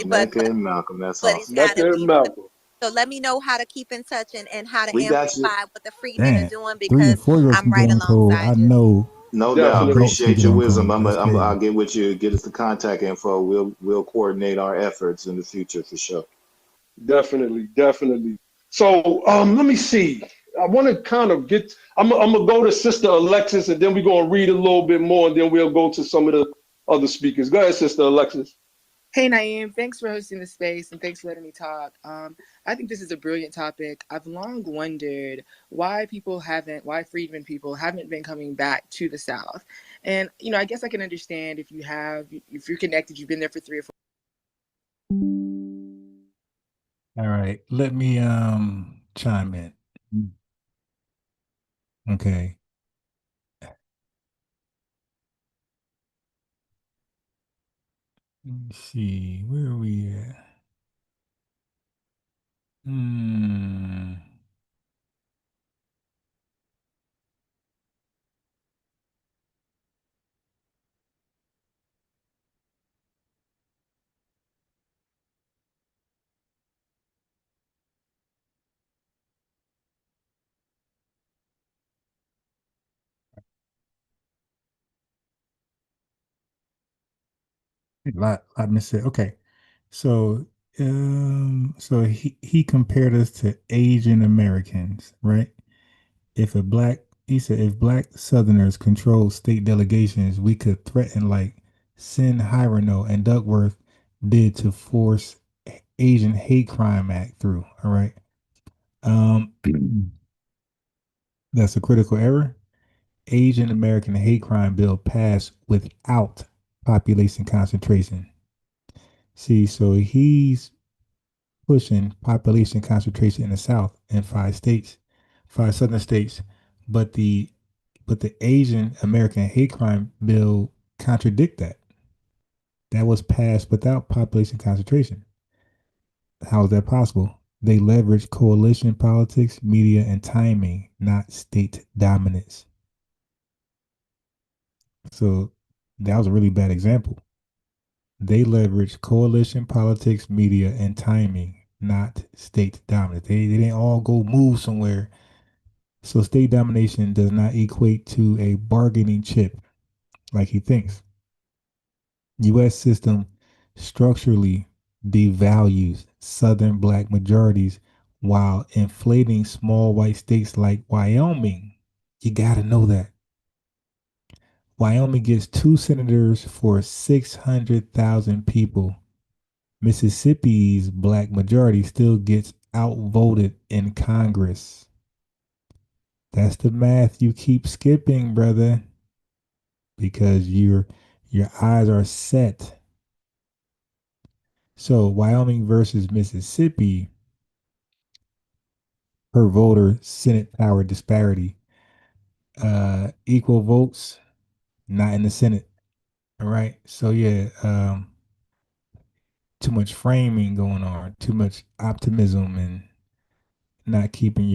but Mecca and Malcolm, that's but it's awesome. got to Mecca and be Malcolm. So let me know how to keep in touch and how to We got you. amplify what the Freedmen are Damn, doing 3 and because 4-year-olds I'm can get right on code. I alongside you. know No doubt. Definitely. adults can Appreciate get your on wisdom. code. That's crazy. I'll get with you. Get us the contact info. We'll coordinate our efforts in the future for sure. Definitely, definitely. So let me see. I want to kind of get. I'm gonna go to Sister Alexis, and then we're gonna read a little bit more, and then we'll go to some of the other speakers. Go ahead, Sister Alexis. Hey Naeem, thanks for hosting the space and thanks for letting me talk. I think this is a brilliant topic. I've long wondered why freedmen people haven't been coming back to the South. And I guess I can understand if you're connected, you've been there for 3 or 4. All right, let me chime in. Okay. Let me see. Where are we at? Hmm. Lot missed it. Okay. So so he compared us to Asian Americans, right? If a black he said if black Southerners controlled state delegations, we could threaten like Sin Hyrano and Duckworth did to force Asian Hate Crime Act through. All right. Um that's a critical error. Asian American hate crime bill passed without population concentration. See, so he's pushing population concentration in the South in 5 states, 5 southern states, but the Asian American hate crime bill contradict that. That was passed without population concentration. How is that possible? They leverage coalition politics, media, and timing, not state dominance. So that was a really bad example. They leverage coalition politics, media, and timing, not state dominance. They didn't all go move somewhere. So state domination does not equate to a bargaining chip like he thinks. U.S. system structurally devalues Southern black majorities while inflating small white states like Wyoming. You got to know that. Wyoming gets 2 senators for 600,000 people. Mississippi's black majority still gets outvoted in Congress. That's the math you keep skipping, brother, because your eyes are set. So Wyoming versus Mississippi per voter Senate power disparity. Equal votes, not in the Senate. All right. So yeah, too much framing going on, too much optimism and not keeping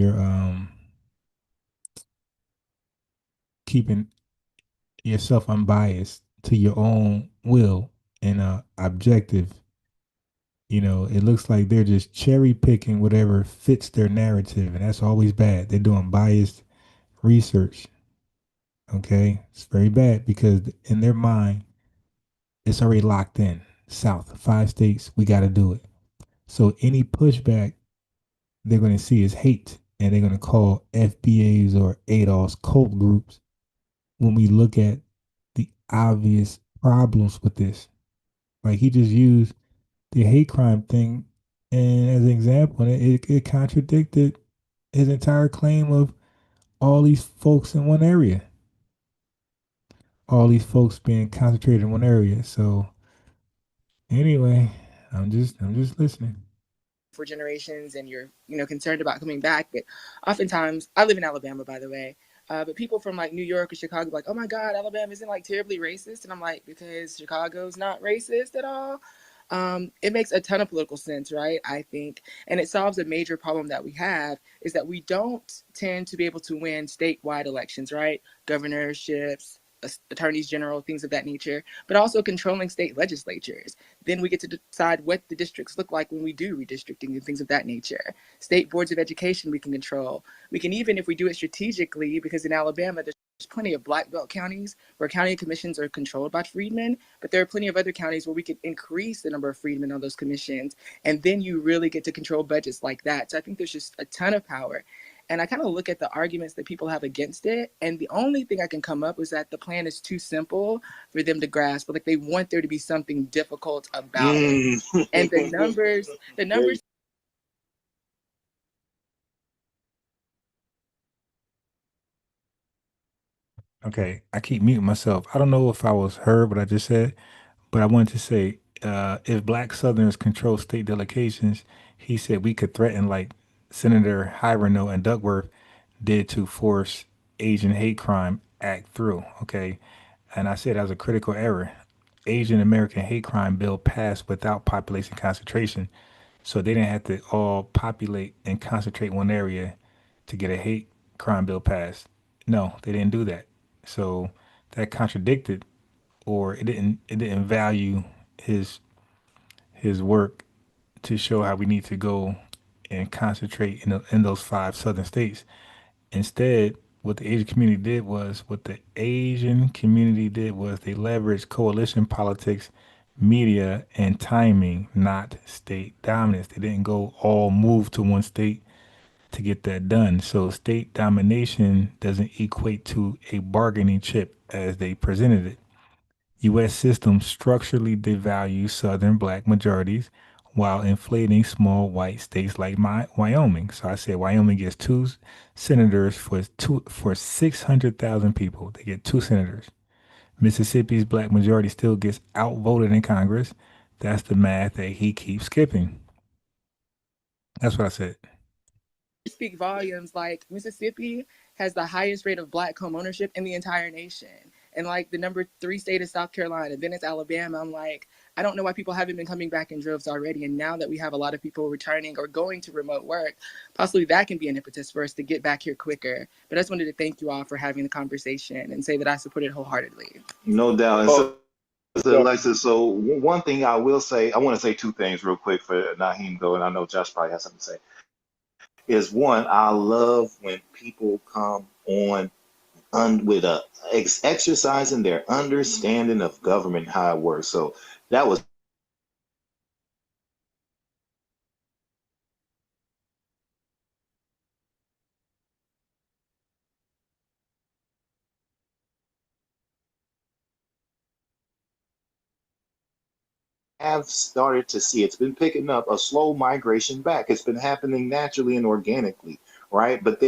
yourself unbiased to your own will and objective. It looks like they're just cherry picking whatever fits their narrative, and that's always bad. They're doing biased research. Okay, it's very bad because in their mind, it's already locked in. South, 5 states, we got to do it. So any pushback they're going to see is hate, and they're going to call FBAs or ADOS cult groups when we look at the obvious problems with this. Like he just used the hate crime thing and as an example, and it contradicted his entire claim of all these folks in one area, all these folks being concentrated in one area. So anyway, I'm just listening. For generations and you're concerned about coming back, but oftentimes I live in Alabama, by the way, but people from like New York or Chicago like, oh my god, Alabama isn't like terribly racist, and I'm like, because Chicago's not racist at all. It makes a ton of political sense, right? I think, and it solves a major problem that we have is that we don't tend to be able to win statewide elections, right? Governorships, attorneys general, things of that nature, but also controlling state legislatures. Then we get to decide what the districts look like when we do redistricting and things of that nature. State boards of education we can control. We can even, if we do it strategically, because in Alabama, there's plenty of black belt counties where county commissions are controlled by freedmen, but there are plenty of other counties where we could increase the number of freedmen on those commissions. And then you really get to control budgets like that. So I think there's just a ton of power. And I kind of look at the arguments that people have against it. And the only thing I can come up is that the plan is too simple for them to grasp. Like they want there to be something difficult about it. And the numbers. Okay, I keep muting myself. I don't know if I was heard what I just said, but I wanted to say, if black Southerners control state delegations, he said we could threaten like Senator Hirono and Duckworth did to force Asian hate crime act through. Okay, and I said that was a critical error. Asian American hate crime bill passed without population concentration, so they didn't have to all populate and concentrate one area to get a hate crime bill passed. No, they didn't do that. So that contradicted, or it didn't value his his work to show how we need to go and concentrate in those five southern states. Instead, what the Asian community did was they leveraged coalition politics, media, and timing, not state dominance. They didn't go all move to one state to get that done. So state domination doesn't equate to a bargaining chip as they presented it. U.S. system structurally devalues Southern black majorities while inflating small white states like Wyoming. So I said Wyoming gets two senators for 600,000 people. They get two senators. Mississippi's black majority still gets outvoted in Congress. That's the math that he keeps skipping. That's what I said. Speak volumes. Like Mississippi has the highest rate of black home ownership in the entire nation. And like the number 3 state is South Carolina, then it's Alabama. I'm like, I don't know why people haven't been coming back in droves already. And now that we have a lot of people returning or going to remote work, possibly that can be an impetus for us to get back here quicker. But I just wanted to thank you all for having the conversation and say that I support it wholeheartedly. No doubt. And so Alexis, so one thing I will say, I want to say two things real quick for Naheem, though, and I know Josh probably has something to say, is one, I love when people come on with exercising their understanding of government, how it works. So that was have started to see, it's been picking up a slow migration back. It's been happening naturally and organically, right? But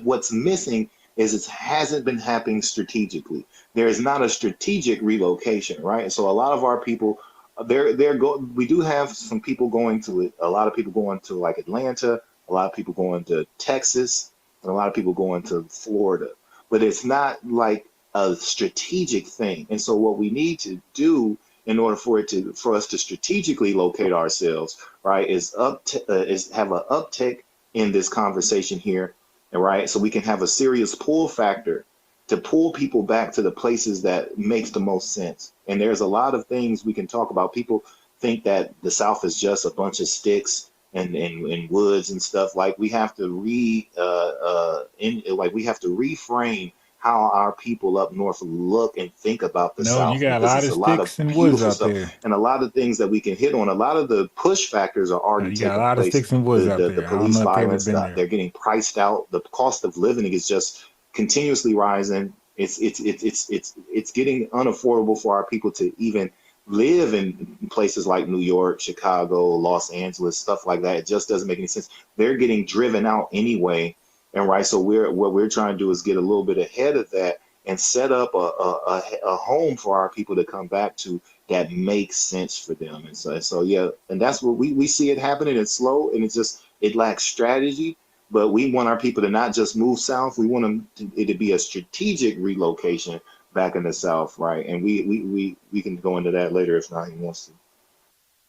what's missing is it hasn't been happening strategically. There is not a strategic relocation, right? So a lot of our people, we do have some people going to it. A lot of people going to like Atlanta, a lot of people going to Texas, and a lot of people going to Florida. But it's not like a strategic thing. And so what we need to do in order for us to strategically locate ourselves, right, is have an uptick in this conversation here, right, so we can have a serious pull factor to pull people back to the places that makes the most sense. And there's a lot of things we can talk about. People think that the South is just a bunch of sticks and woods and stuff. Like we have to we have to reframe how our people up north look and think about the South. You got a lot of sticks and woods out there, and a lot of things that we can hit on. A lot of the push factors are already taking place. Of sticks and woods out there. The police violence, they're getting priced out. The cost of living is just continuously rising. It's getting unaffordable for our people to even live in places like New York, Chicago, Los Angeles, stuff like that. It just doesn't make any sense. They're getting driven out anyway. And right, so what we're trying to do is get a little bit ahead of that and set up a home for our people to come back to that makes sense for them. And so yeah, and that's what we see it happening. It's slow and it lacks strategy. But we want our people to not just move south. We want it to be a strategic relocation back in the South, right? And we can go into that later if not he wants to.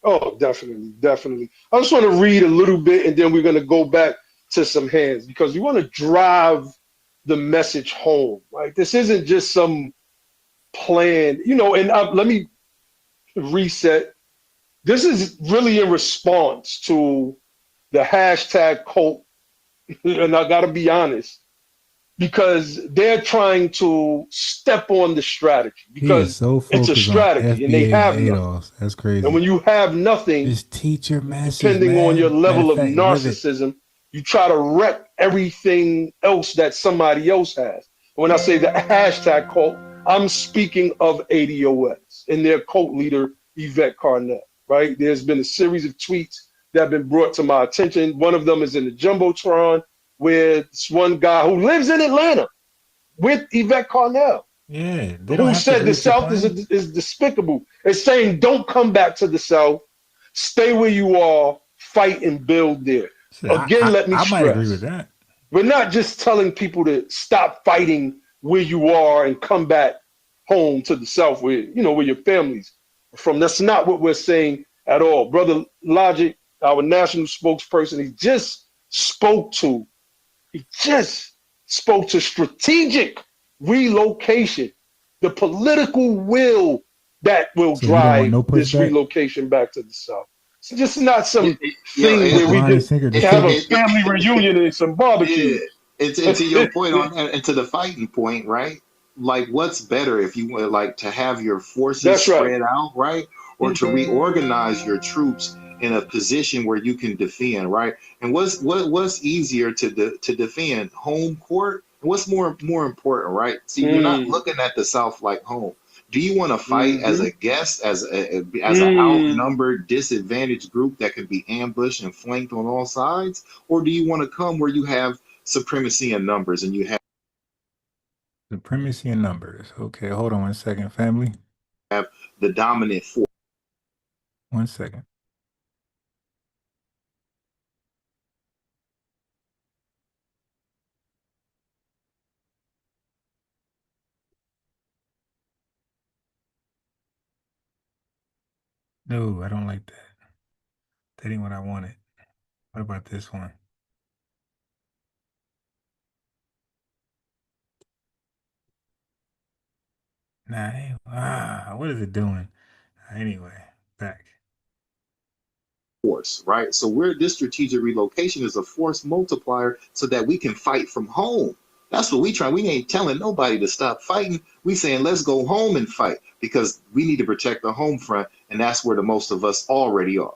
Oh, definitely. I just want to read a little bit and then we're going to go back to some hands because we want to drive the message home, right? This isn't just some plan, you know, and let me reset. This is really in response to the hashtag cult, and I gotta be honest, because they're trying to step on the strategy He is because so it's a focused on strategy and they FBA and have nothing. ADOS. That's And crazy. when you have nothing, Just teach your message, depending on your man. Matter level of of fact, live it. narcissism, you try to wreck everything else that somebody else has. When I say the hashtag cult, I'm speaking of ADOS and their cult leader, Yvette Carnell, right? There's been a series of tweets that have been brought to my attention. One of them is in the Jumbotron, where this one guy who lives in Atlanta with Yvette Carnell, Yeah, they don't who have to said agree the with your South plan. is despicable. It's saying, don't come back to the South. Stay where you are, fight and build there. Shit, Again, let me I might agree with stress, that. we're not just telling people to stop fighting where you are and come back home to the South where, you know, where your families are from. That's not what we're saying at all. Brother Logic, our national spokesperson, he just spoke to strategic relocation, the political will that will So you don't want drive no this pushback? relocation back to the South. It's just not some Yo, thing where we Blind and get sinker, to have a decision. family reunion and some yeah. barbecues. And to your point on that, and to the fighting point, right? Like, what's better if you want, like, to have your forces That's right. spread out, right, or to reorganize your troops in a position where you can defend, right? And what's easier to defend, home court? What's more important, right? See, we're not Mm, looking at the South like home. Do you want to fight as mm-hmm, a guest, as an mm. outnumbered, disadvantaged group that can be ambushed and flanked on all sides, or do you want to come where you have supremacy in numbers and you Supremacy in numbers. Okay, hold on 1 second, family. have the dominant force? 1 second. No, I don't like that. That ain't what I wanted. What about this one? Nah, what is it doing? Anyway, back. Force, right? So this strategic relocation is a force multiplier so that we can fight from home. That's what we try. We ain't telling nobody to stop fighting. We saying let's go home and fight because we need to protect the home front, and that's where the most of us already are.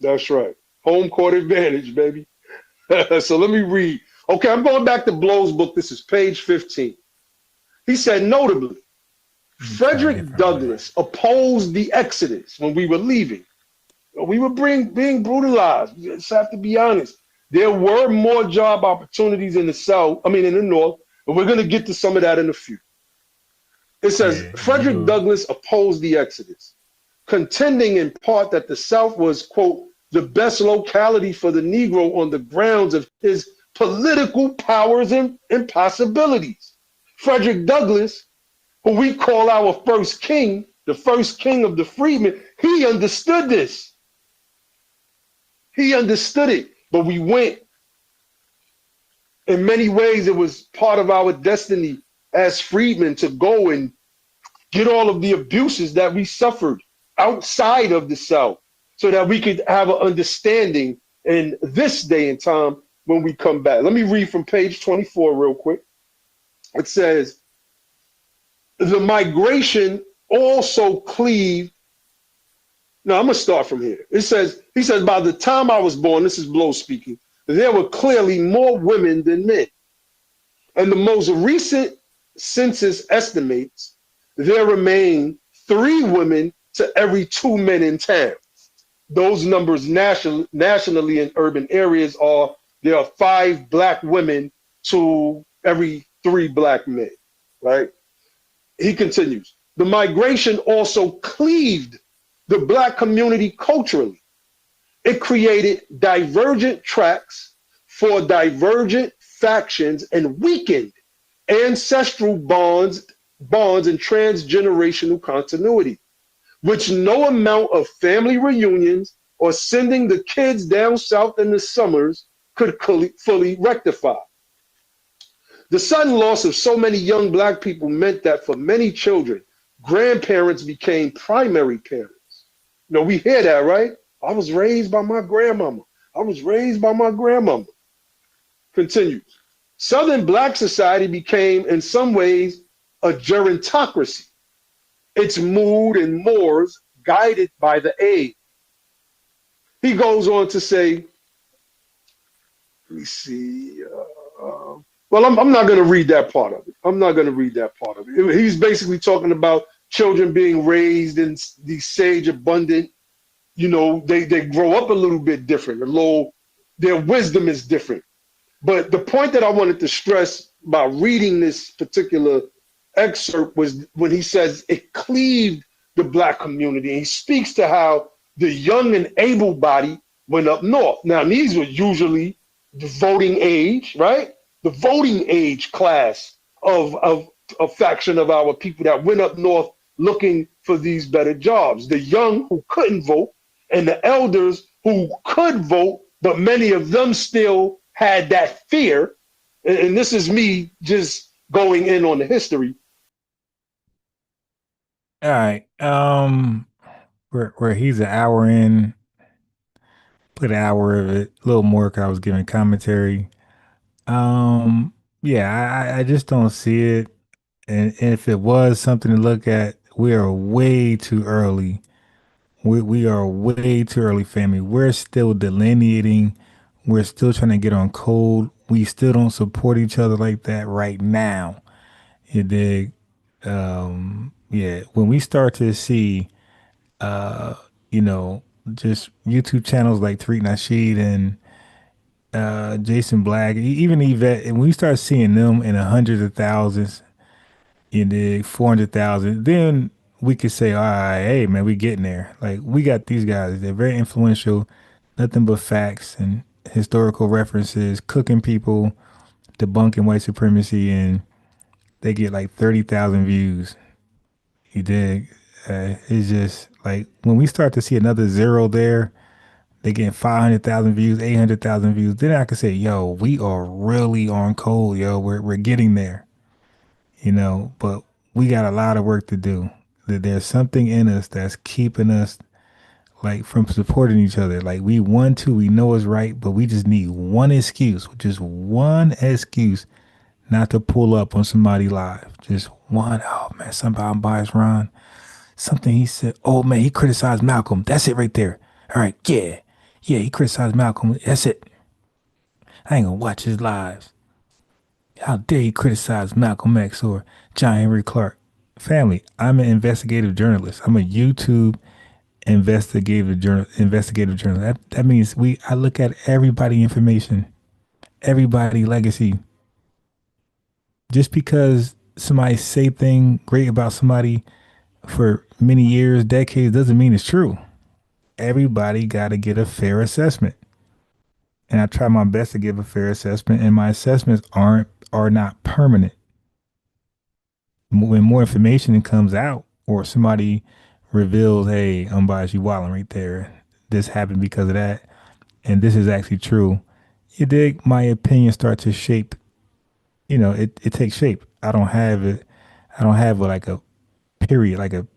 That's right. Home court advantage, baby. So let me read. Okay, I'm going back to Blow's book. This is page 15. He said, notably, Frederick Douglass opposed the Exodus when we were leaving. We were being brutalized. We just have to be honest. There were more job opportunities in the South, in the North, but we're going to get to some of that in a few. It says, Frederick Douglass opposed the Exodus, contending in part that the South was, quote, the best locality for the Negro on the grounds of his political powers and possibilities. Frederick Douglass, who we call our first king, the first king of the freedmen, he understood this. He understood it, but we went. In many ways, it was part of our destiny as freedmen to go and get all of the abuses that we suffered outside of the South so that we could have an understanding in this day and time when we come back. Let me read from page 24 real quick. It says, the migration also cleaved. Now I'm gonna start from here. He says, by the time I was born, this is Blow speaking, there were clearly more women than men. And the most recent census estimates there remain 3 women to every 2 men in town. Those numbers nationally in urban areas there are 5 black women to every 3 black men, right? He continues, the migration also cleaved the black community culturally. It created divergent tracks for divergent factions and weakened ancestral bonds and transgenerational continuity, which no amount of family reunions or sending the kids down south in the summers could fully rectify. The sudden loss of so many young black people meant that for many children, grandparents became primary parents. We hear that, right? I was raised by my grandmama. I was raised by my grandmama. Continues. Southern black society became, in some ways, a gerontocracy. Its mood and mores guided by the age. He goes on to say, let me see. Well, I'm not going to read that part of it. I'm not going to read that part of it. He's basically talking about children being raised in the sage abundant. They grow up a little bit different. Their wisdom is different. But the point that I wanted to stress by reading this particular excerpt was when he says it cleaved the black community. And he speaks to how the young and able-bodied went up north. Now, these were usually the voting age, right? The voting age class of a faction of our people that went up north looking for these better jobs. The young who couldn't vote and the elders who could vote, but many of them still had that fear. And this is me just going in on the history. All right. Where he's an hour in, put an hour of it, a little more because I was giving commentary. Yeah, I just don't see it. And if it was something to look at, we are way too early. We are way too early, family. We're still delineating. We're still trying to get on code. We still don't support each other like that right now. You dig? Yeah. When we start to see, uh, just YouTube channels like Tariq Nasheed and Jason Black, even Yvette, and we start seeing them in the hundreds of thousands, in the 400,000, then we could say, all right, hey man, we getting there. Like we got these guys, they're very influential, nothing but facts and historical references, cooking people, debunking white supremacy, and they get like 30,000 views. You dig? It's just like when we start to see another zero there, they getting 500,000 views, 800,000 views. Then I can say, yo, we are really on code, yo. We're getting there, but we got a lot of work to do. There's something in us that's keeping us like from supporting each other. Like we want to, we know it's right, but we just need one excuse, just one excuse not to pull up on somebody live. Just one. Oh man, somebody I'm biased, Ron. Something he said. Oh man, he criticized Malcolm. That's it right there. All right, yeah. Yeah, he criticized Malcolm. That's it. I ain't gonna watch his lives. How dare he criticize Malcolm X or John Henry Clark? Family, I'm an investigative journalist. I'm a YouTube investigative journalist. That means I look at everybody information, everybody legacy. Just because somebody say thing great about somebody for many years, decades, doesn't mean it's true. Everybody got to get a fair assessment. And I try my best to give a fair assessment, and my assessments are not permanent. When more information comes out or somebody reveals, hey, unbiased, you wilding right there. This happened because of that. And this is actually true. You dig? My opinion starts to shape. It takes shape. I don't have it. I don't have like a period, like a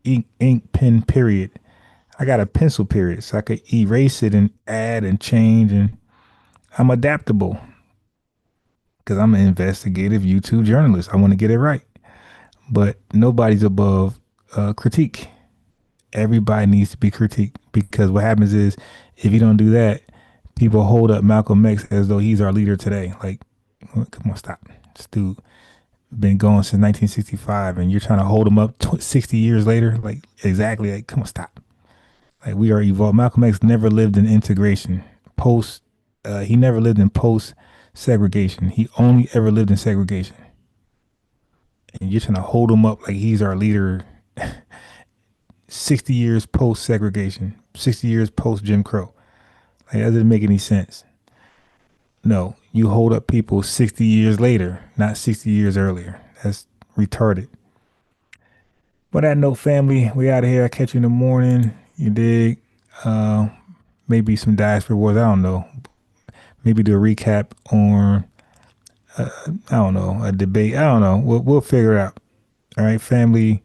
ink pen period. I got a pencil period, so I could erase it and add and change. And I'm adaptable because I'm an investigative YouTube journalist. I want to get it right. But nobody's above critique. Everybody needs to be critiqued because what happens is if you don't do that, people hold up Malcolm X as though he's our leader today. Like, come on, stop. This dude been going since 1965 and you're trying to hold him up 60 years later. Like, exactly. Like, come on, stop. Like, we are evolved. Malcolm X never lived in integration. He never lived in post segregation. He only ever lived in segregation. And you're trying to hold him up like he's our leader 60 years post segregation, 60 years post Jim Crow. Like, that doesn't make any sense. No, you hold up people 60 years later, not 60 years earlier. That's retarded. But that note, family, we out of here. I catch you in the morning. You dig? Maybe some diaspora wars. I don't know. Maybe do a recap on I don't know, a debate. I don't know. We'll figure it out. All right, family.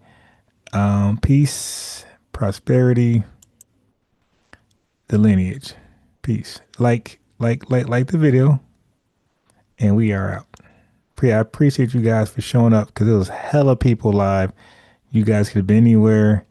Peace, prosperity, the lineage. Peace. Like the video, and we are out. I appreciate you guys for showing up because it was hella people live. You guys could have been anywhere.